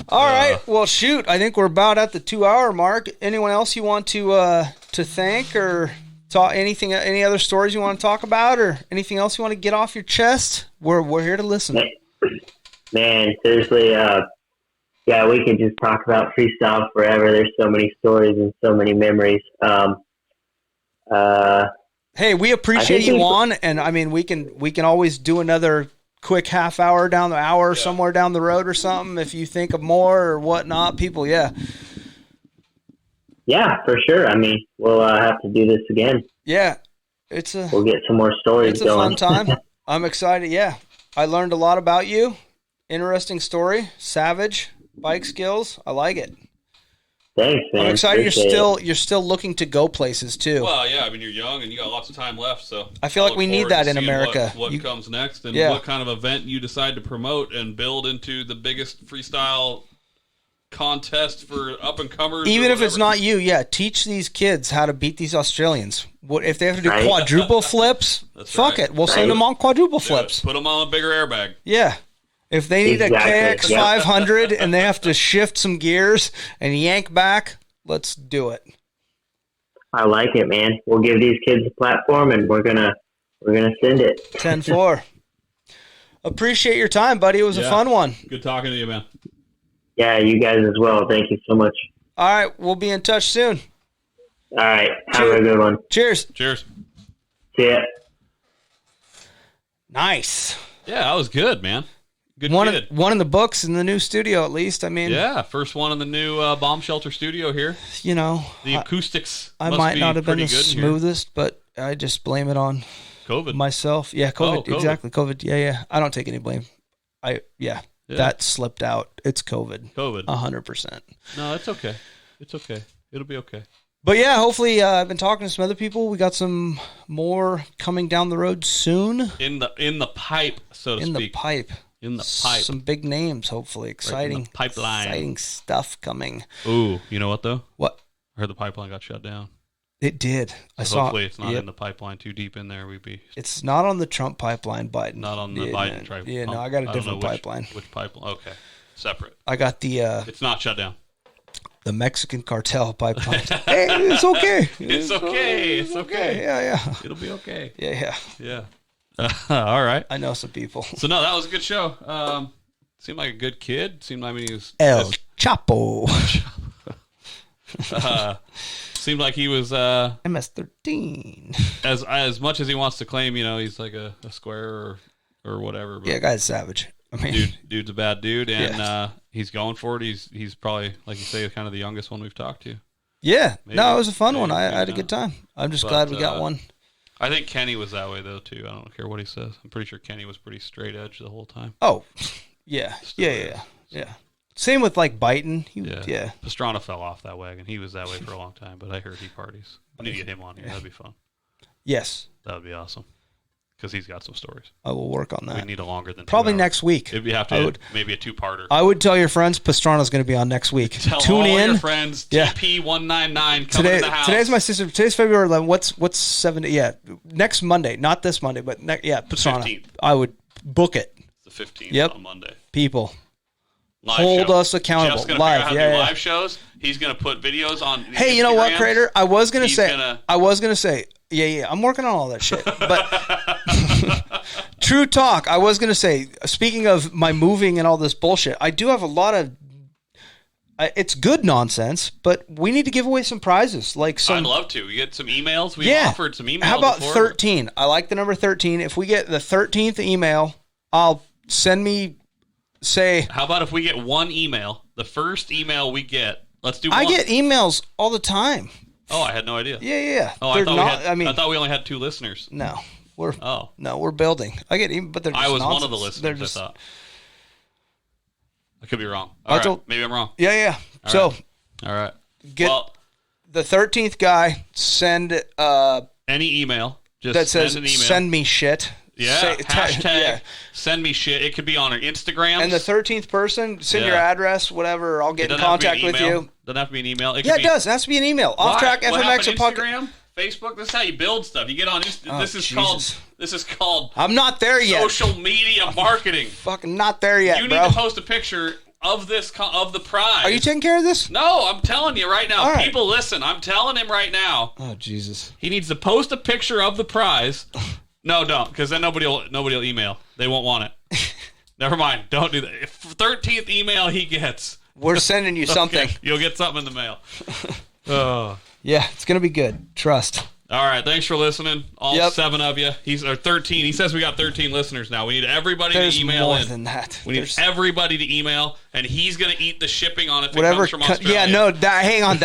Speaker 1: All right. Well, shoot. I think we're about at the 2-hour mark. Anyone else you want to thank or talk? Any other stories you want to talk about, or anything else you want to get off your chest? We're here to listen.
Speaker 3: Man, seriously. Yeah, we could just talk about freestyle forever. There's so many stories and so many memories.
Speaker 1: Hey, we appreciate you on, and I mean we can always do another quick half hour down the hour somewhere down the road or something if you think of more or whatnot. People, yeah, for sure. I mean, we'll have to do this again. Yeah, we'll get some more stories going. It's a fun time. I'm excited. Yeah, I learned a lot about you. Interesting story. Savage bike skills. I like it.
Speaker 3: Thanks, man.
Speaker 1: I'm excited you're still looking to go places too.
Speaker 2: Well, yeah, I mean you're young and you got lots of time left, so
Speaker 1: I feel like we need that in America.
Speaker 2: What comes next and what kind of event you decide to promote and build into the biggest freestyle contest for up and comers.
Speaker 1: Even if it's not you, teach these kids how to beat these Australians. What if they have to do quadruple flips? Fuck it, we'll send them on quadruple flips.
Speaker 2: Put them on a bigger airbag.
Speaker 1: Yeah. If they need a KX 500 and they have to shift some gears and yank back, let's do it.
Speaker 3: I like it, man. We'll give these kids a platform, and we're gonna send it.
Speaker 1: 10-4. Appreciate your time, buddy. It was a fun one.
Speaker 2: Good talking to you, man.
Speaker 3: Yeah, you guys as well. Thank you so much.
Speaker 1: All right, we'll be in touch soon.
Speaker 3: All right, have a good one.
Speaker 1: Cheers.
Speaker 2: Cheers.
Speaker 3: See ya.
Speaker 1: Nice.
Speaker 2: Yeah, that was good, man. Good
Speaker 1: one
Speaker 2: kid.
Speaker 1: One in the books in the new studio, at least. I mean,
Speaker 2: first one in the new bomb shelter studio here.
Speaker 1: You know,
Speaker 2: the acoustics.
Speaker 1: I might not have been the smoothest, but I just blame it on
Speaker 2: COVID
Speaker 1: myself. Yeah, COVID. Exactly, COVID. Yeah. I don't take any blame. That slipped out. It's COVID. 100%.
Speaker 2: No, it's okay. It's okay. It'll be okay.
Speaker 1: But yeah, hopefully I've been talking to some other people. We got some more coming down the road soon.
Speaker 2: In the pipe, so to speak.
Speaker 1: In the pipe. Some big names, hopefully. Exciting.
Speaker 2: Right, pipeline.
Speaker 1: Exciting stuff coming.
Speaker 2: Ooh, you know what, though?
Speaker 1: What?
Speaker 2: I heard the pipeline got shut down.
Speaker 1: It did.
Speaker 2: Hopefully it's not in the pipeline too deep in there.
Speaker 1: It's not on the Trump pipeline, Biden.
Speaker 2: Not on the Biden pipeline.
Speaker 1: Yeah, no, I got a different pipeline.
Speaker 2: Which pipeline? Okay. Separate.
Speaker 1: I got the...
Speaker 2: it's not shut down.
Speaker 1: The Mexican cartel pipeline. Hey, it's okay.
Speaker 2: It's okay. It's okay.
Speaker 1: Yeah.
Speaker 2: It'll be okay.
Speaker 1: Yeah.
Speaker 2: All right.
Speaker 1: I know some people.
Speaker 2: So no, that was a good show. Seemed like a good kid. He was
Speaker 1: El Chapo.
Speaker 2: Seemed like he was
Speaker 1: MS-13.
Speaker 2: As much as he wants to claim, he's like a square or whatever. But
Speaker 1: guy's savage. I mean,
Speaker 2: dude's a bad dude, and he's going for it. He's probably, like you say, kind of the youngest one we've talked to.
Speaker 1: Yeah. Maybe, no, it was a fun one. I had a good time. I'm just glad we got one.
Speaker 2: I think Kenny was that way, though, too. I don't care what he says. I'm pretty sure Kenny was pretty straight edge the whole time.
Speaker 1: Oh, yeah. Yeah. Same with, Biden. Yeah.
Speaker 2: Pastrana fell off that wagon. He was that way for a long time, but I heard he parties. We need to get him on here. That'd be fun.
Speaker 1: Yes.
Speaker 2: That would be awesome. Because he's got some stories.
Speaker 1: I will work on that.
Speaker 2: We need a longer than 2
Speaker 1: probably
Speaker 2: hours.
Speaker 1: Next week.
Speaker 2: If you have to, maybe a 2-parter.
Speaker 1: I would tell your friends Pastrana's going to be on next week.
Speaker 2: Tune in. Your friends. TP199 coming in the house.
Speaker 1: Today's my sister. Today's February 11. What's 7? Yeah, next Monday. Not this Monday, but Pastrana. 15th. I would book it.
Speaker 2: It's the 15th on Monday.
Speaker 1: People.
Speaker 2: Live
Speaker 1: hold
Speaker 2: show.
Speaker 1: us accountable.
Speaker 2: Jeff's gonna figure out how to do live shows. He's going to put videos on.
Speaker 1: Hey, you know what, Crater? I was going to say. Yeah. I'm working on all that shit. But true talk. I was going to say, speaking of my moving and all this bullshit, I do have a lot of. It's good nonsense, but we need to give away some prizes. I'd
Speaker 2: love to. We get some emails. We've offered some emails.
Speaker 1: How about 13? I like the number 13. If we get the 13th email, I'll send me say.
Speaker 2: How about if we get one email? The first email we get. Let's do one.
Speaker 1: I get emails all the time.
Speaker 2: Oh, I had no idea.
Speaker 1: Yeah.
Speaker 2: Oh, I thought we only had 2 listeners.
Speaker 1: No,
Speaker 2: we're
Speaker 1: we're building. I get but they're just
Speaker 2: I was
Speaker 1: nonsense.
Speaker 2: one of the listeners.
Speaker 1: They're just,
Speaker 2: I thought. I could be wrong. All right. Maybe I'm wrong.
Speaker 1: Yeah.
Speaker 2: All right.
Speaker 1: Get the 13th guy. Send
Speaker 2: any email. Just
Speaker 1: that says
Speaker 2: send an email.
Speaker 1: Send me shit.
Speaker 2: Yeah. Hashtag send me shit. It could be on our Instagram.
Speaker 1: And the 13th person, send your address, whatever. I'll get in contact with you.
Speaker 2: Doesn't have to be an email.
Speaker 1: It does. It has to be an email. Off Track FMX or
Speaker 2: Instagram, Facebook. This is how you build stuff. You get on Instagram. This is called.
Speaker 1: I'm not there yet.
Speaker 2: Social media marketing.
Speaker 1: Fucking not there yet,
Speaker 2: You need to post a picture of the prize.
Speaker 1: Are you taking care of this?
Speaker 2: No, I'm telling you right now. All right. People, listen. I'm telling him right now.
Speaker 1: Oh Jesus.
Speaker 2: He needs to post a picture of the prize. No, don't, because then nobody'll email. They won't want it. Never mind. Don't do that. 13th email he gets.
Speaker 1: We're sending you something.
Speaker 2: Okay, you'll get something in the mail. Oh.
Speaker 1: Yeah, it's gonna be good. Trust.
Speaker 2: All right, thanks for listening. All 7 of you. He's 13. He says we got 13 listeners now. We need everybody to email
Speaker 1: more
Speaker 2: in.
Speaker 1: Than that.
Speaker 2: We need everybody to email, and he's going to eat the shipping on it that comes from Australia.
Speaker 1: Yeah, no, hang on.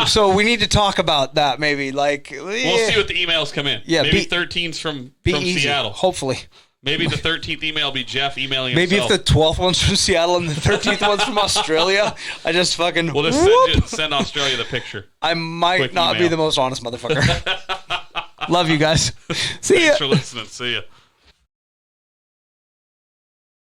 Speaker 1: So we need to talk about that maybe. We'll
Speaker 2: see what the emails come in. Yeah, maybe 13's from Seattle.
Speaker 1: Hopefully.
Speaker 2: Maybe the 13th email will be Jeff emailing
Speaker 1: maybe
Speaker 2: himself.
Speaker 1: Maybe if the 12th one's from Seattle and the 13th one's from Australia, I just fucking...
Speaker 2: We'll just send Australia the picture.
Speaker 1: I might not be the most honest motherfucker. Love you guys. See ya.
Speaker 2: Thanks for listening. See ya.